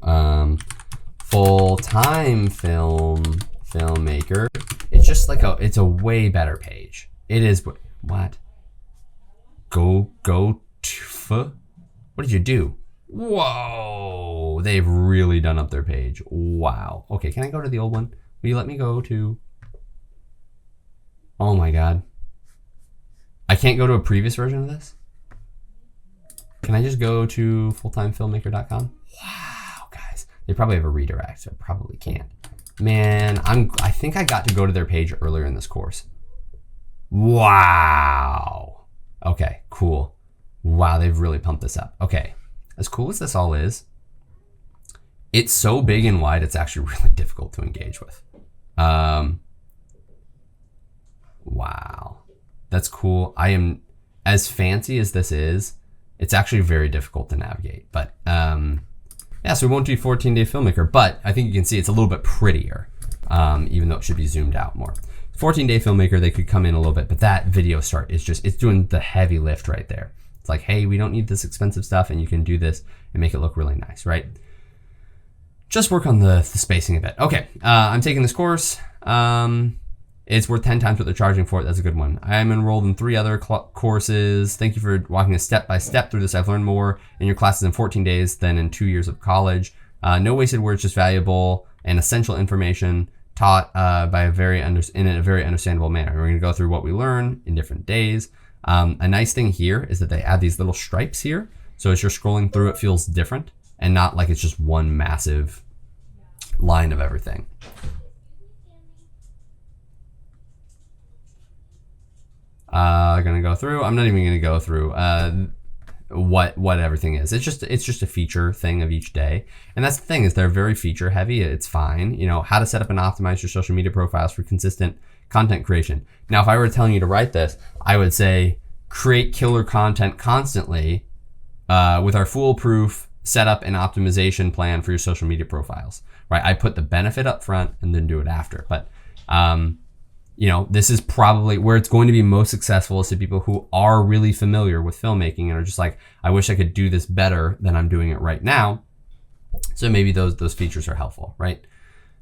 full-time filmmaker, it's just like it's a way better page. It is what? What did you do? Whoa, they've really done up their page. Wow. Okay, can I go to the old one? Will you let me go to? Oh my God. I can't go to a previous version of this? Can I just go to fulltimefilmmaker.com? Wow, guys. They probably have a redirect, so I probably can't. Man, I think I got to go to their page earlier in this course. Wow. Okay, cool. Wow, they've really pumped this up. Okay, as cool as this all is, it's so big and wide, it's actually really difficult to engage with. Wow, that's cool. I am, as fancy as this is, it's actually very difficult to navigate. But yeah, so we won't do 14-day filmmaker, but I think you can see it's a little bit prettier, even though it should be zoomed out more. 14-day filmmaker, they could come in a little bit, but that video start is just, it's doing the heavy lift right there. It's like, hey, we don't need this expensive stuff, and you can do this and make it look really nice, right? Just work on the spacing a bit. Okay, I'm taking this course. It's worth 10 times what they're charging for it. That's a good one. I am enrolled in 3 other courses. Thank you for walking us step by step through this. I've learned more in your classes in 14 days than in 2 years of college. No wasted words, just valuable and essential information taught by in a very understandable manner. We're going to go through what we learn in different days. A nice thing here is that they add these little stripes here. So as you're scrolling through, it feels different and not like it's just one massive line of everything. Gonna go through. I'm not even gonna go through what everything is. It's just a feature thing of each day, and that's the thing, is they're very feature heavy. It's fine, you know, how to set up and optimize your social media profiles for consistent content creation. Now, if I were telling you to write this, I would say create killer content constantly with our foolproof setup and optimization plan for your social media profiles. Right? I put the benefit up front and then do it after, but you know, this is probably where it's going to be most successful, is to people who are really familiar with filmmaking and are just like, I wish I could do this better than I'm doing it right now. So maybe those features are helpful, right?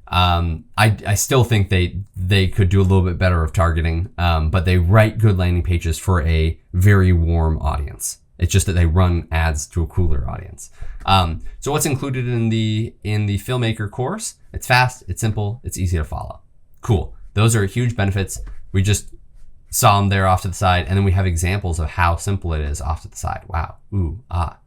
I still think they could do a little bit better of targeting, but they write good landing pages for a very warm audience. It's just that they run ads to a cooler audience. So what's included in the Filmmaker course? It's fast, it's simple, it's easy to follow. Cool. Those are huge benefits. We just saw them there off to the side, and then we have examples of how simple it is off to the side. Wow. Ooh, ah.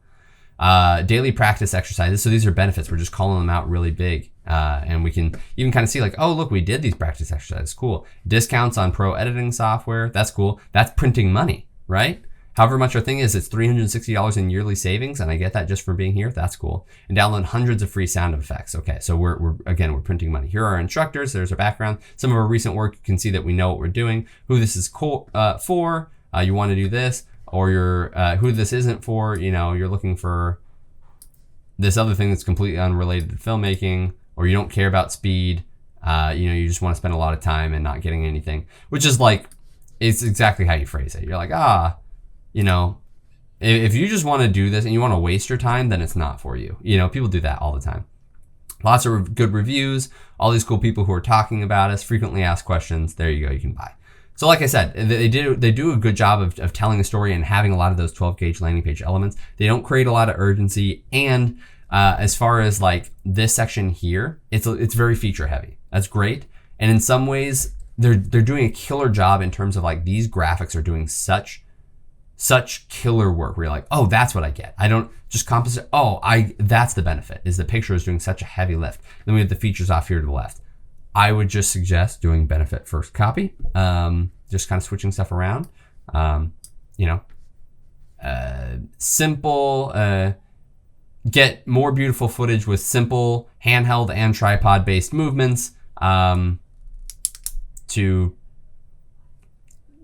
Daily practice exercises. So these are benefits. We're just calling them out really big. And we can even kind of see like, oh, look, we did these practice exercises. Cool. Discounts on pro editing software. That's cool. That's printing money, right? However much our thing is, it's $360 in yearly savings, and I get that just for being here. That's cool. And download hundreds of free sound effects. Okay, so we're printing money. Here are our instructors. There's our background. Some of our recent work, you can see that we know what we're doing, who this is for. You want to do this, or you're who this isn't for. You know, you're looking for this other thing that's completely unrelated to filmmaking, or you don't care about speed. You know, you just want to spend a lot of time and not getting anything, which is like, it's exactly how you phrase it. You're like, you know, if you just want to do this and you want to waste your time, then it's not for you. You know, people do that all the time. Lots of good reviews, all these cool people who are talking about us, frequently asked questions. There you go, you can buy. So like I said, they do a good job of telling a story and having a lot of those 12-gauge landing page elements. They don't create a lot of urgency. And as far as like this section here, it's very feature heavy. That's great. And in some ways, they're doing a killer job in terms of like, these graphics are doing such killer work where you're like, oh, that's what I get. I don't just compensate. Oh, that's the benefit, is the picture is doing such a heavy lift. Then we have the features off here to the left. I would just suggest doing benefit first copy. Just kind of switching stuff around. You know, simple, get more beautiful footage with simple handheld and tripod based movements, to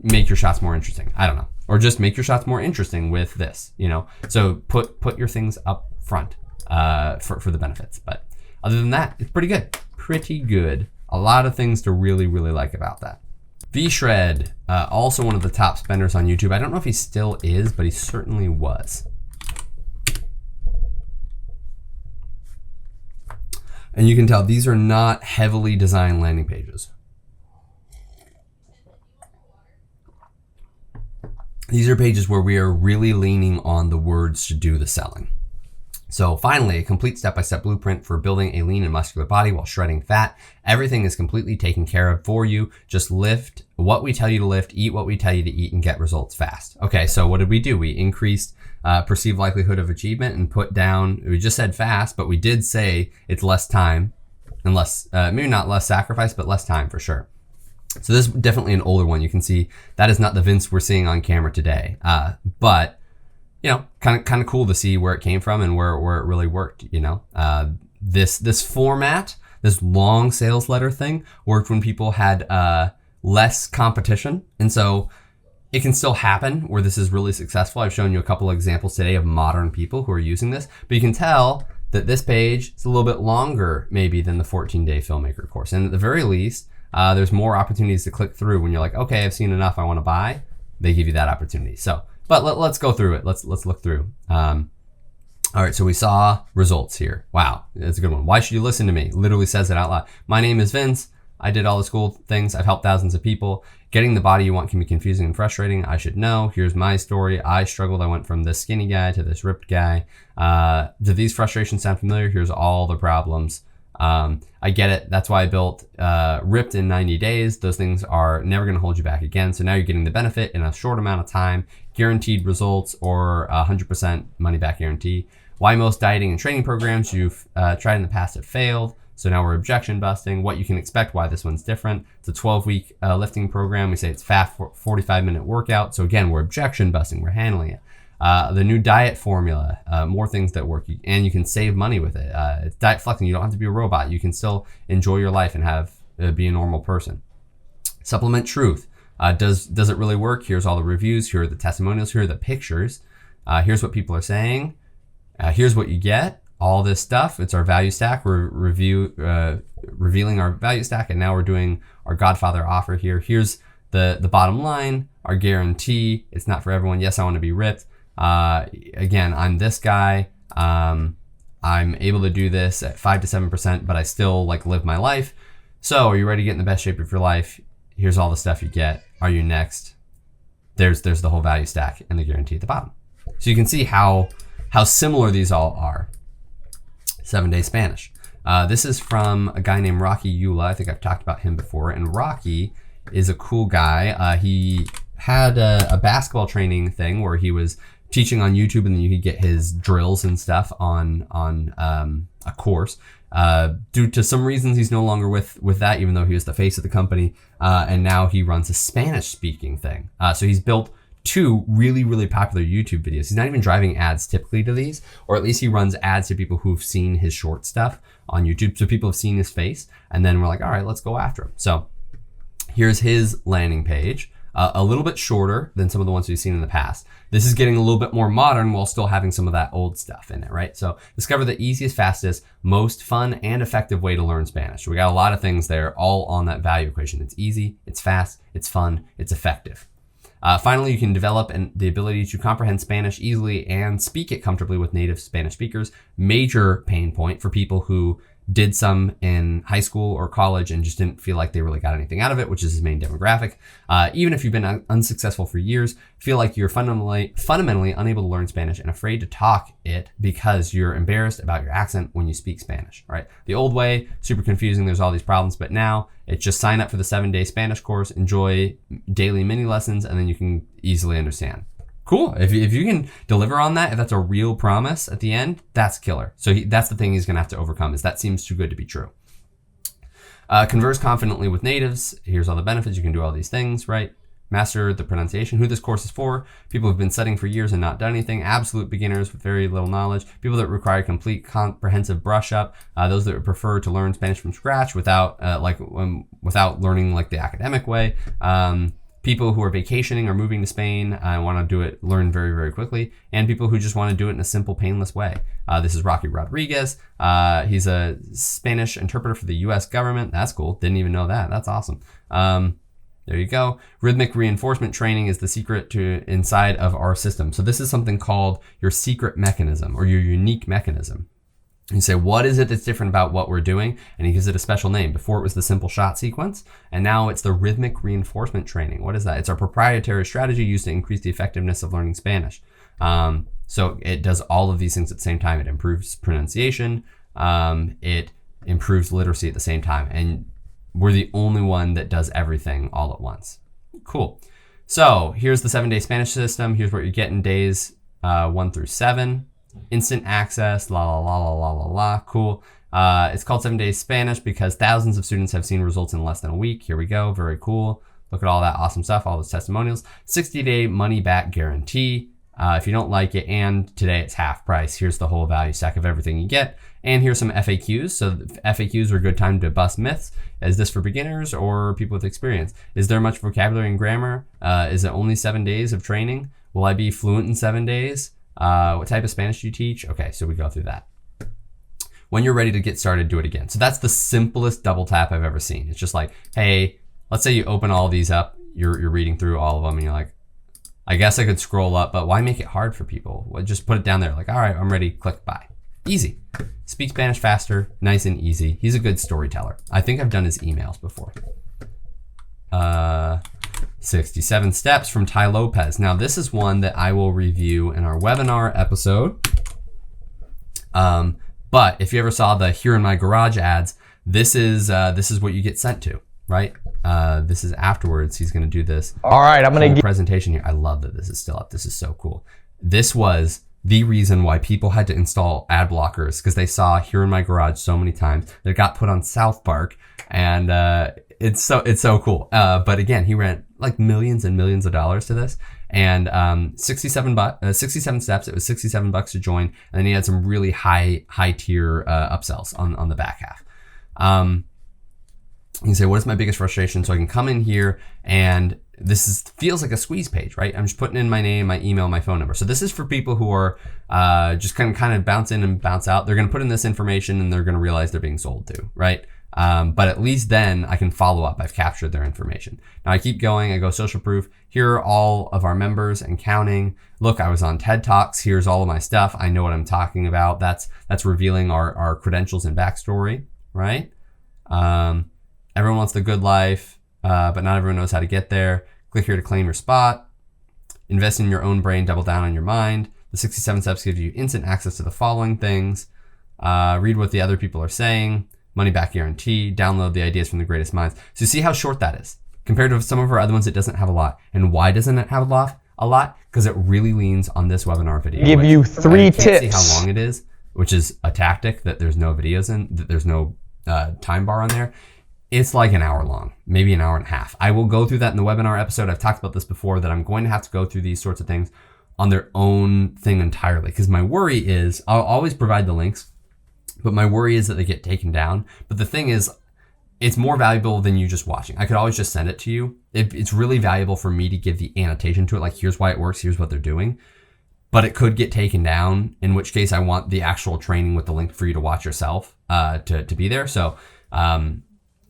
make your shots more interesting. I don't know. Or just make your shots more interesting with this, you know? So put your things up front for the benefits. But other than that, it's pretty good. Pretty good. A lot of things to really, really like about that. V-Shred, also one of the top spenders on YouTube. I don't know if he still is, but he certainly was. And you can tell these are not heavily designed landing pages. These are pages where we are really leaning on the words to do the selling. So finally, a complete step-by-step blueprint for building a lean and muscular body while shredding fat. Everything is completely taken care of for you. Just lift what we tell you to lift, eat what we tell you to eat, and get results fast. Okay, so what did we do? We increased perceived likelihood of achievement and put down, we just said fast, but we did say it's less time and less, maybe not less sacrifice, but less time for sure. So this is definitely an older one. You can see that is not the Vince we're seeing on camera today. But, you know, kind of cool to see where it came from and where it really worked, you know. this format, this long sales letter thing worked when people had less competition. And so it can still happen where this is really successful. I've shown you a couple of examples today of modern people who are using this, but you can tell that this page is a little bit longer maybe than the 14-day filmmaker course. And at the very least, there's more opportunities to click through when you're like, okay, I've seen enough, I want to buy. They give you that opportunity. So, but let's go through it. Let's look through. All right, so we saw results here. Wow, that's a good one. Why should you listen to me? Literally says it out loud. My name is Vince. I did all the school things. I've helped thousands of people. Getting the body you want can be confusing and frustrating. I should know. Here's my story. I struggled. I went from this skinny guy to this ripped guy. Do these frustrations sound familiar? Here's all the problems. I get it. That's why I built Ripped in 90 days. Those things are never going to hold you back again. So now you're getting the benefit in a short amount of time, guaranteed results, or 100% money back guarantee. Why most dieting and training programs you've tried in the past have failed. So now we're objection busting. What you can expect, why this one's different. It's a 12-week lifting program. We say it's fast 45-minute workout. So again, we're objection busting. We're handling it. The new diet formula, more things that work, and you can save money with it. It's diet flexing. You don't have to be a robot. You can still enjoy your life and have be a normal person. Supplement truth. Does it really work? Here's all the reviews. Here are the testimonials. Here are the pictures. Here's what people are saying. Here's what you get. All this stuff. It's our value stack. We're revealing our value stack, and now we're doing our Godfather offer here. Here's the bottom line. Our guarantee. It's not for everyone. Yes, I want to be ripped. Again, I'm this guy. I'm able to do this at 5 to 7%, but I still like live my life. So are you ready to get in the best shape of your life? Here's all the stuff you get. Are you next? There's the whole value stack and the guarantee at the bottom. So you can see how similar these all are. 7-Day Spanish. This is from a guy named Rocky Eula. I think I've talked about him before. And Rocky is a cool guy. He had a basketball training thing where he was teaching on YouTube, and then you could get his drills and stuff on a course. Due to some reasons, he's no longer with that, even though he was the face of the company. And now he runs a Spanish speaking thing. So he's built 2 really, really popular YouTube videos. He's not even driving ads typically to these, or at least he runs ads to people who've seen his short stuff on YouTube. So people have seen his face, and then we're like, all right, let's go after him. So here's his landing page. A little bit shorter than some of the ones we've seen in the past. This is getting a little bit more modern while still having some of that old stuff in it, right? So discover the easiest, fastest, most fun and effective way to learn Spanish. So we got a lot of things there all on that value equation. It's easy, it's fast, it's fun, it's effective. Finally, you can develop the ability to comprehend Spanish easily and speak it comfortably with native Spanish speakers. Major pain point for people who did some in high school or college and just didn't feel like they really got anything out of it, which is his main demographic. Even if you've been unsuccessful for years, feel like you're fundamentally unable to learn Spanish and afraid to talk it because you're embarrassed about your accent when you speak Spanish, right? The old way, super confusing, there's all these problems, but now it's just sign up for the 7-day Spanish course, enjoy daily mini lessons, and then you can easily understand. Cool. If you can deliver on that, if that's a real promise at the end, that's killer. So that's the thing he's going to have to overcome, is that seems too good to be true. Converse confidently with natives. Here's all the benefits. You can do all these things, right? Master the pronunciation. Who this course is for: people who've been studying for years and not done anything, absolute beginners with very little knowledge, people that require complete comprehensive brush up, those that would prefer to learn Spanish from scratch without learning like the academic way, people who are vacationing or moving to Spain and want to learn very, very quickly, and people who just want to do it in a simple, painless way. This is Rocky Rodriguez. He's a Spanish interpreter for the US government. That's cool. Didn't even know that. That's awesome. There you go. Rhythmic reinforcement training is the secret to inside of our system. So this is something called your secret mechanism or your unique mechanism. You say, what is it that's different about what we're doing? And he gives it a special name. Before it was the simple shot sequence, and now it's the rhythmic reinforcement training. What is that? It's our proprietary strategy used to increase the effectiveness of learning Spanish. So it does all of these things at the same time. It improves pronunciation. It improves literacy at the same time. And we're the only one that does everything all at once. Cool. So here's the 7-day Spanish system. Here's what you get in days 1 through 7. Instant access, la la la la la la la. Cool. It's called 7 Days Spanish because thousands of students have seen results in less than a week. Here we go. Very cool. Look at all that awesome stuff, all those testimonials. 60-day money back guarantee. If you don't like it and today it's half price, here's the whole value stack of everything you get. And here's some FAQs. So FAQs are a good time to bust myths. Is this for beginners or people with experience? Is there much vocabulary and grammar? Is it only 7 days of training? Will I be fluent in 7 days? What type of Spanish do you teach? Okay, so we go through that. When you're ready to get started, do it again. So that's the simplest double tap I've ever seen. It's just like, hey, let's say you open all these up, you're reading through all of them and you're like, I guess I could scroll up, but why make it hard for people? Well, just put it down there like, all right, I'm ready, click buy. Easy. Speak Spanish faster, nice and easy. He's a good storyteller. I think I've done his emails before. 67 steps from Ty Lopez. Now this is one that I will review in our webinar episode. But if you ever saw the Here in My Garage ads, this is what you get sent to, right? This is afterwards. He's gonna do this. All right, I'm gonna get presentation here. I love that this is still up. This is so cool. This was the reason why people had to install ad blockers, because they saw Here in My Garage so many times that it got put on South Park, and it's so cool. But again, he ran like millions and millions of dollars to this, and 67 steps. It was $67 to join, and then he had some really high tier upsells on the back half. You can say, what is my biggest frustration? So I can come in here, and feels like a squeeze page, right? I'm just putting in my name, my email, my phone number. So this is for people who are just kind of bounce in and bounce out. They're gonna put in this information and they're gonna realize they're being sold to, right? But at least then I can follow up. I've captured their information. Now I keep going, I go social proof. Here are all of our members and counting. Look, I was on TED Talks. Here's all of my stuff. I know what I'm talking about. That's revealing our credentials and backstory, right? Everyone wants the good life, but not everyone knows how to get there. Click here to claim your spot. Invest in your own brain, double down on your mind. The 67 steps give you instant access to the following things. Read what the other people are saying. Money back guarantee. Download the ideas from the greatest minds. So you see how short that is compared to some of our other ones. It doesn't have a lot. And why doesn't it have a lot? Because it really leans on this webinar video. Give you 3 tips. See how long it is, which is a tactic that there's no videos in, that there's no time bar on there. It's like an hour long, maybe an hour and a half. I will go through that in the webinar episode. I've talked about this before, that I'm going to have to go through these sorts of things on their own thing entirely. Because my worry is, I'll always provide the links, but my worry is that they get taken down. But the thing is, it's more valuable than you just watching. I could always just send it to you. It's really valuable for me to give the annotation to it, like here's why it works, here's what they're doing. But it could get taken down, in which case I want the actual training with the link for you to watch yourself to be there. So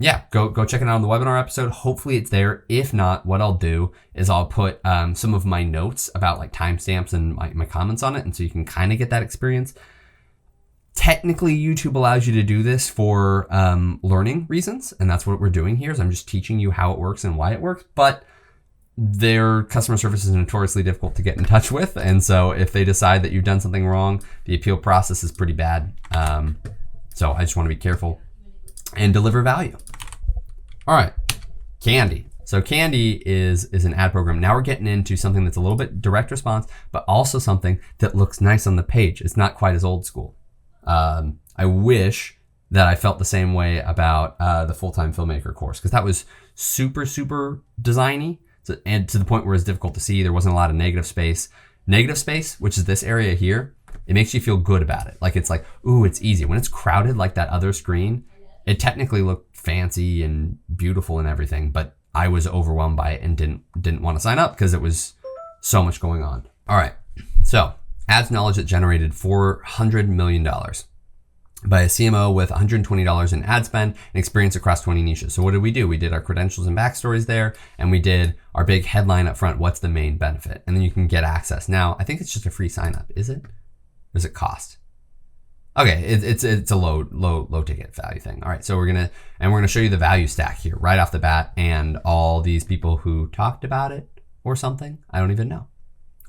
yeah, go check it out on the webinar episode. Hopefully it's there. If not, what I'll do is I'll put some of my notes about like timestamps and my comments on it, and so you can kind of get that experience. Technically, YouTube allows you to do this for learning reasons, and that's what we're doing here. Is I'm just teaching you how it works and why it works, but their customer service is notoriously difficult to get in touch with, and so if they decide that you've done something wrong, the appeal process is pretty bad. So I just want to be careful and deliver value. All right, Candy. So Candy is an ad program. Now we're getting into something that's a little bit direct response, but also something that looks nice on the page. It's not quite as old school. I wish that I felt the same way about the full-time filmmaker course, because that was super, super designy, and to the point where it's difficult to see. There wasn't a lot of negative space. Negative space, which is this area here, it makes you feel good about it. Like it's like, ooh, it's easy. When it's crowded like that other screen, it technically looked fancy and beautiful and everything, but I was overwhelmed by it and didn't want to sign up because it was so much going on. All right, so ads knowledge that generated $400 million by a CMO with $120 in ad spend and experience across 20 niches. So what did we do? We did our credentials and backstories there, and we did our big headline up front. What's the main benefit? And then you can get access. Now, I think it's just a free sign up. Is it? Or does it cost? Okay, it's a low ticket value thing. All right, so we're gonna show you the value stack here right off the bat, and all these people who talked about it or something. I don't even know.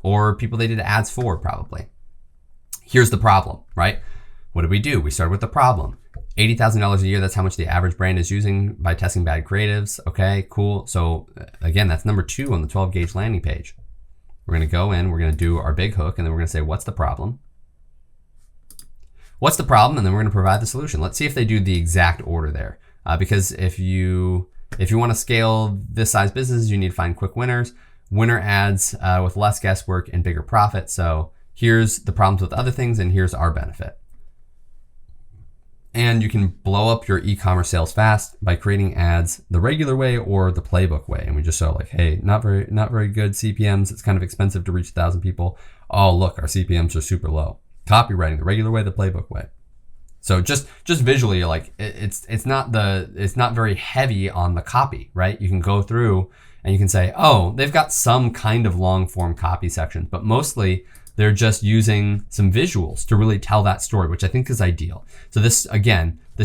Or people they did ads for, probably. Here's the problem, right? What did we do? We started with the problem. $80,000 a year, that's how much the average brand is using by testing bad creatives. Okay, cool. So again, that's number 2 on the 12 gauge landing page. We're gonna go in, we're gonna do our big hook, and then we're gonna say, what's the problem? What's the problem? And then we're gonna provide the solution. Let's see if they do the exact order there. Because if you wanna scale this size business, you need to find quick winners. Winner ads with less guesswork and bigger profit. So here's the problems with other things, and here's our benefit. And you can blow up your e-commerce sales fast by creating ads the regular way or the playbook way. And we just show like, hey, not very good CPMs. It's kind of expensive to reach 1,000 people. Oh, look, our CPMs are super low. Copywriting the regular way, the playbook way. So just visually, you're like, it's not very heavy on the copy, right? You can go through and you can say, oh, they've got some kind of long form copy sections, but mostly they're just using some visuals to really tell that story, which I think is ideal. So this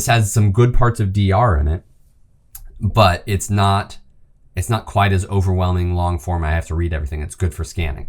has some good parts of DR in it, but it's not quite as overwhelming long form. I have to read everything. It's good for scanning,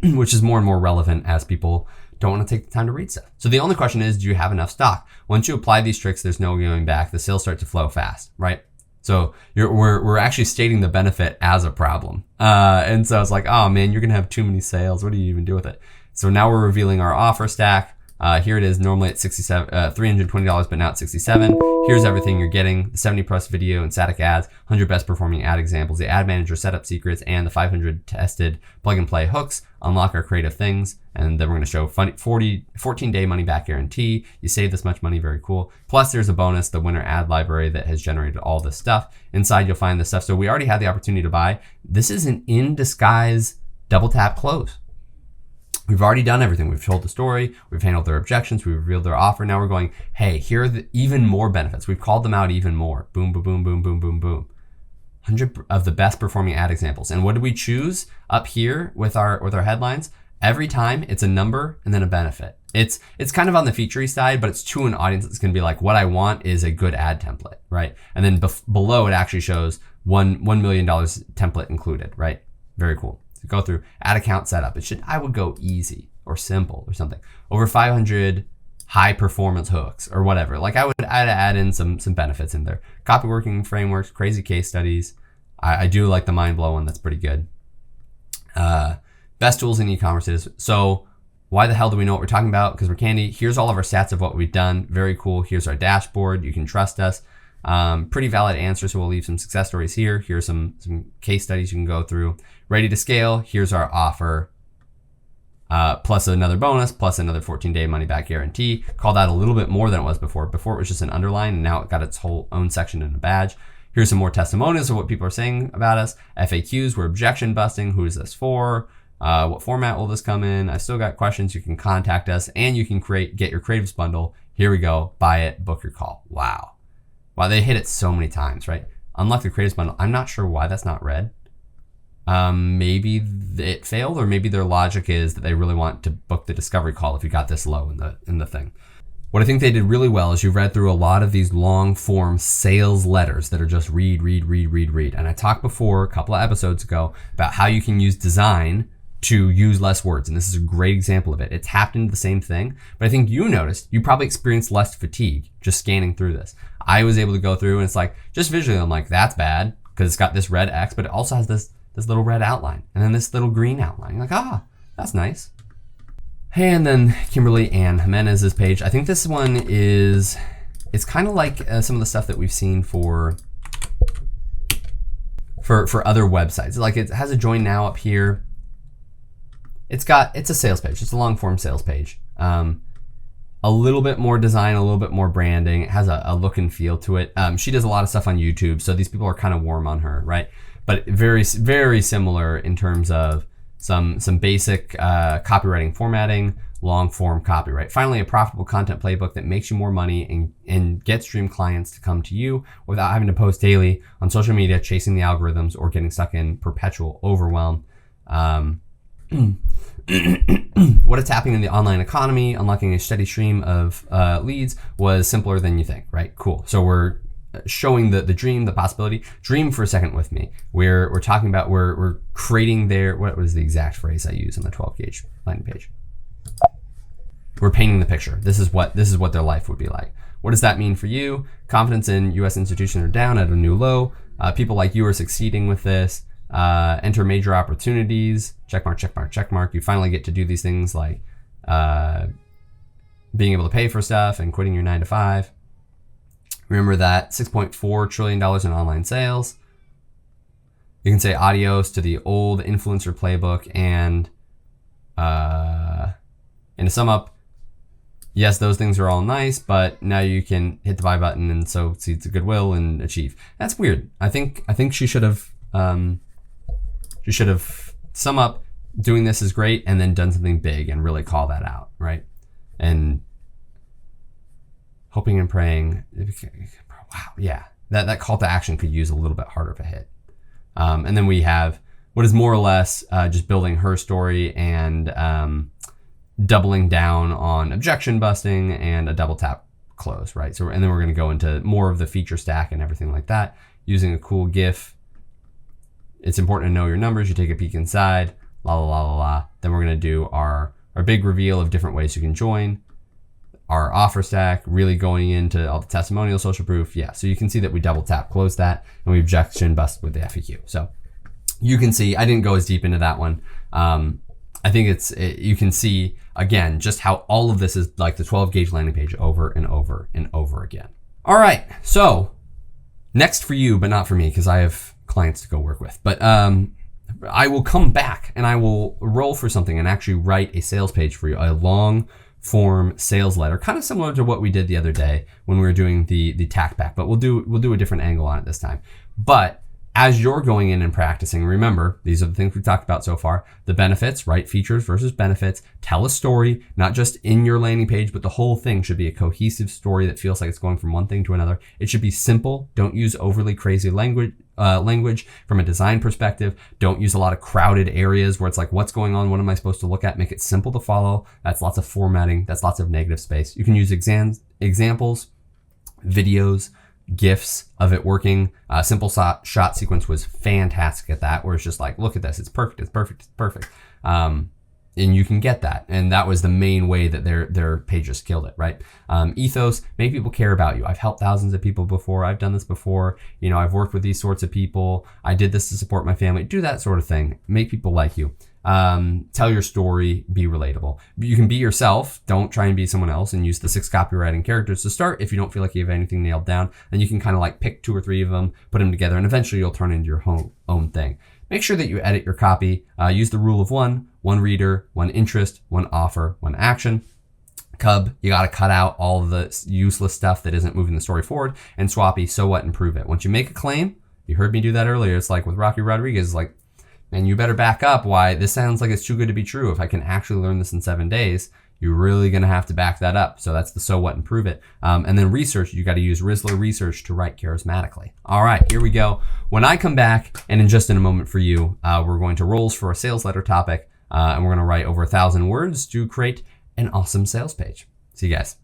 which is more and more relevant as people don't want to take the time to read stuff. So the only question is, do you have enough stock? Once you apply these tricks, there's no going back. The sales start to flow fast, right? So we're actually stating the benefit as a problem. And so it's like, oh man, you're going to have too many sales. What do you even do with it? So now we're revealing our offer stack. Here it is, normally at $320, but now at $67. Here's everything you're getting: the 70 plus video and static ads, 100 best performing ad examples, the ad manager setup secrets, and the 500 tested plug and play hooks. Unlock our creative things. And then we're going to show 14-day money back guarantee. You save this much money, very cool. Plus there's a bonus, the winner ad library that has generated all this stuff. Inside you'll find this stuff. So we already had the opportunity to buy. This is an in disguise double tap close. We've already done everything. We've told the story. We've handled their objections. We've revealed their offer. Now we're going, hey, here are the even more benefits. We've called them out even more. Boom, boom, boom, boom, boom, boom, boom. 100 of the best performing ad examples. And what did we choose up here with our headlines? Every time it's a number and then a benefit. It's kind of on the featurey side, but it's to an audience that's going to be like, what I want is a good ad template, right? And then below it actually shows $1 million template included, right? Very cool. So go through ad account setup. I would go easy or simple or something. Over 500 high performance hooks or whatever. Like I'd add in some benefits in there. Copy working frameworks, crazy case studies. I do like the mind blow one. That's pretty good. Best tools in e-commerce is. So why the hell do we know what we're talking about? Because we're Candy. Here's all of our stats of what we've done. Very cool. Here's our dashboard. You can trust us. Pretty valid answers. So we'll leave some success stories here. Here's some case studies you can go through. Ready to scale. Here's our offer. Plus another bonus, plus another 14-day money back guarantee. Call that a little bit more than it was before. Before it was just an underline, and now it got its whole own section and a badge. Here's some more testimonials of what people are saying about us. FAQs, we're objection busting. Who is this for? What format will this come in? I still got questions. You can contact us, and you can get your creatives bundle. Here we go. Buy it, book your call. Wow, they hit it so many times, right? Unlock the creatives bundle. I'm not sure why that's not red. Maybe it failed, or maybe their logic is that they really want to book the discovery call if you got this low in the thing. What I think they did really well is you read through a lot of these long form sales letters that are just read. And I talked before a couple of episodes ago about how you can use design to use less words. And this is a great example of it. It tapped into the same thing, but I think you noticed, you probably experienced less fatigue just scanning through this. I was able to go through and it's like, just visually, I'm like, that's bad because it's got this red X, but it also has this little red outline and then this little green outline. You're like, that's nice. Hey, and then Kimberly Ann Jimenez's page. I think this one it's kind of like some of the stuff that we've seen for other websites. Like it has a join now up here. It's a sales page. It's a long form sales page. A little bit more design, a little bit more branding. It has a look and feel to it. She does a lot of stuff on YouTube, so these people are kind of warm on her, right? But very, very similar in terms of some basic copywriting formatting, long form copyright. Finally, a profitable content playbook that makes you more money and gets dream clients to come to you without having to post daily on social media, chasing the algorithms, or getting stuck in perpetual overwhelm. What is happening in the online economy, unlocking a steady stream of leads was simpler than you think, right? Cool. So we're showing the dream, the possibility. Dream for a second with me. We're talking about, we're creating what was the exact phrase I used on the 12 gauge landing page? We're painting the picture. This is what their life would be like. What does that mean for you? Confidence in U.S. institutions are down at a new low. People like you are succeeding with this. Enter major opportunities, check mark, check mark, check mark. You finally get to do these things like being able to pay for stuff and quitting your 9 to 5. Remember that $6.4 trillion in online sales. You can say adios to the old influencer playbook, and to sum up, yes, those things are all nice, but now you can hit the buy button and sow seeds of goodwill and achieve. That's weird. I think she should have sum up, doing this is great, and then done something big and really call that out, right? And hoping and praying. Wow, yeah, that call to action could use a little bit harder of a hit. And then we have what is more or less just building her story and doubling down on objection busting and a double tap close, right? So, and then we're going to go into more of the feature stack and everything like that using a cool GIF. It's important to know your numbers. You take a peek inside, la la la la la. Then we're going to do our big reveal of different ways you can join. Our offer stack, really going into all the testimonial, social proof. Yeah, so you can see that we double tap close that, and we objection bust with the FAQ. So you can see, I didn't go as deep into that one. I think you can see, again, just how all of this is like the 12 gauge landing page over and over and over again. All right, so next for you, but not for me, because I have clients to go work with. But I will come back and I will roll for something and actually write a sales page for you, a long form sales letter, kind of similar to what we did the other day when we were doing the tack back, but we'll do a different angle on it this time. But as you're going in and practicing, remember, these are the things we've talked about so far. The benefits, right? Features versus benefits. Tell a story, not just in your landing page, but the whole thing should be a cohesive story that feels like it's going from one thing to another. It should be simple. Don't use overly crazy language from a design perspective. Don't use a lot of crowded areas where it's like, what's going on? What am I supposed to look at? Make it simple to follow. That's lots of formatting. That's lots of negative space. You can use examples, videos, GIFs of it working. Simple shot sequence was fantastic at that, where it's just like, look at this, it's perfect, it's perfect, it's perfect. And you can get that. And that was the main way that their pages killed it, right? Ethos, make people care about you. I've helped thousands of people before. I've done this before. You know, I've worked with these sorts of people. I did this to support my family. Do that sort of thing. Make people like you. Tell your story, be relatable. You can be yourself. Don't try and be someone else, and use the 6 copywriting characters to start. If you don't feel like you have anything nailed down, then you can kind of like pick 2 or 3 of them, put them together, and eventually you'll turn into your own thing. Make sure that you edit your copy. Use the rule of one reader, 1 interest, 1 offer, 1 action. Cub, you got to cut out all the useless stuff that isn't moving the story forward. And Swappy, so what and prove it. Once you make a claim, you heard me do that earlier. It's like with Rocky Rodriguez, like, and you better back up. Why? This sounds like it's too good to be true. If I can actually learn this in 7 days, you're really going to have to back that up. So that's the so what and prove it. And then research, you got to use Rizzler research to write charismatically. All right, here we go. When I come back, and in just in a moment for you, we're going to rolls for a sales letter topic, and we're going to write over 1,000 words to create an awesome sales page. See you guys.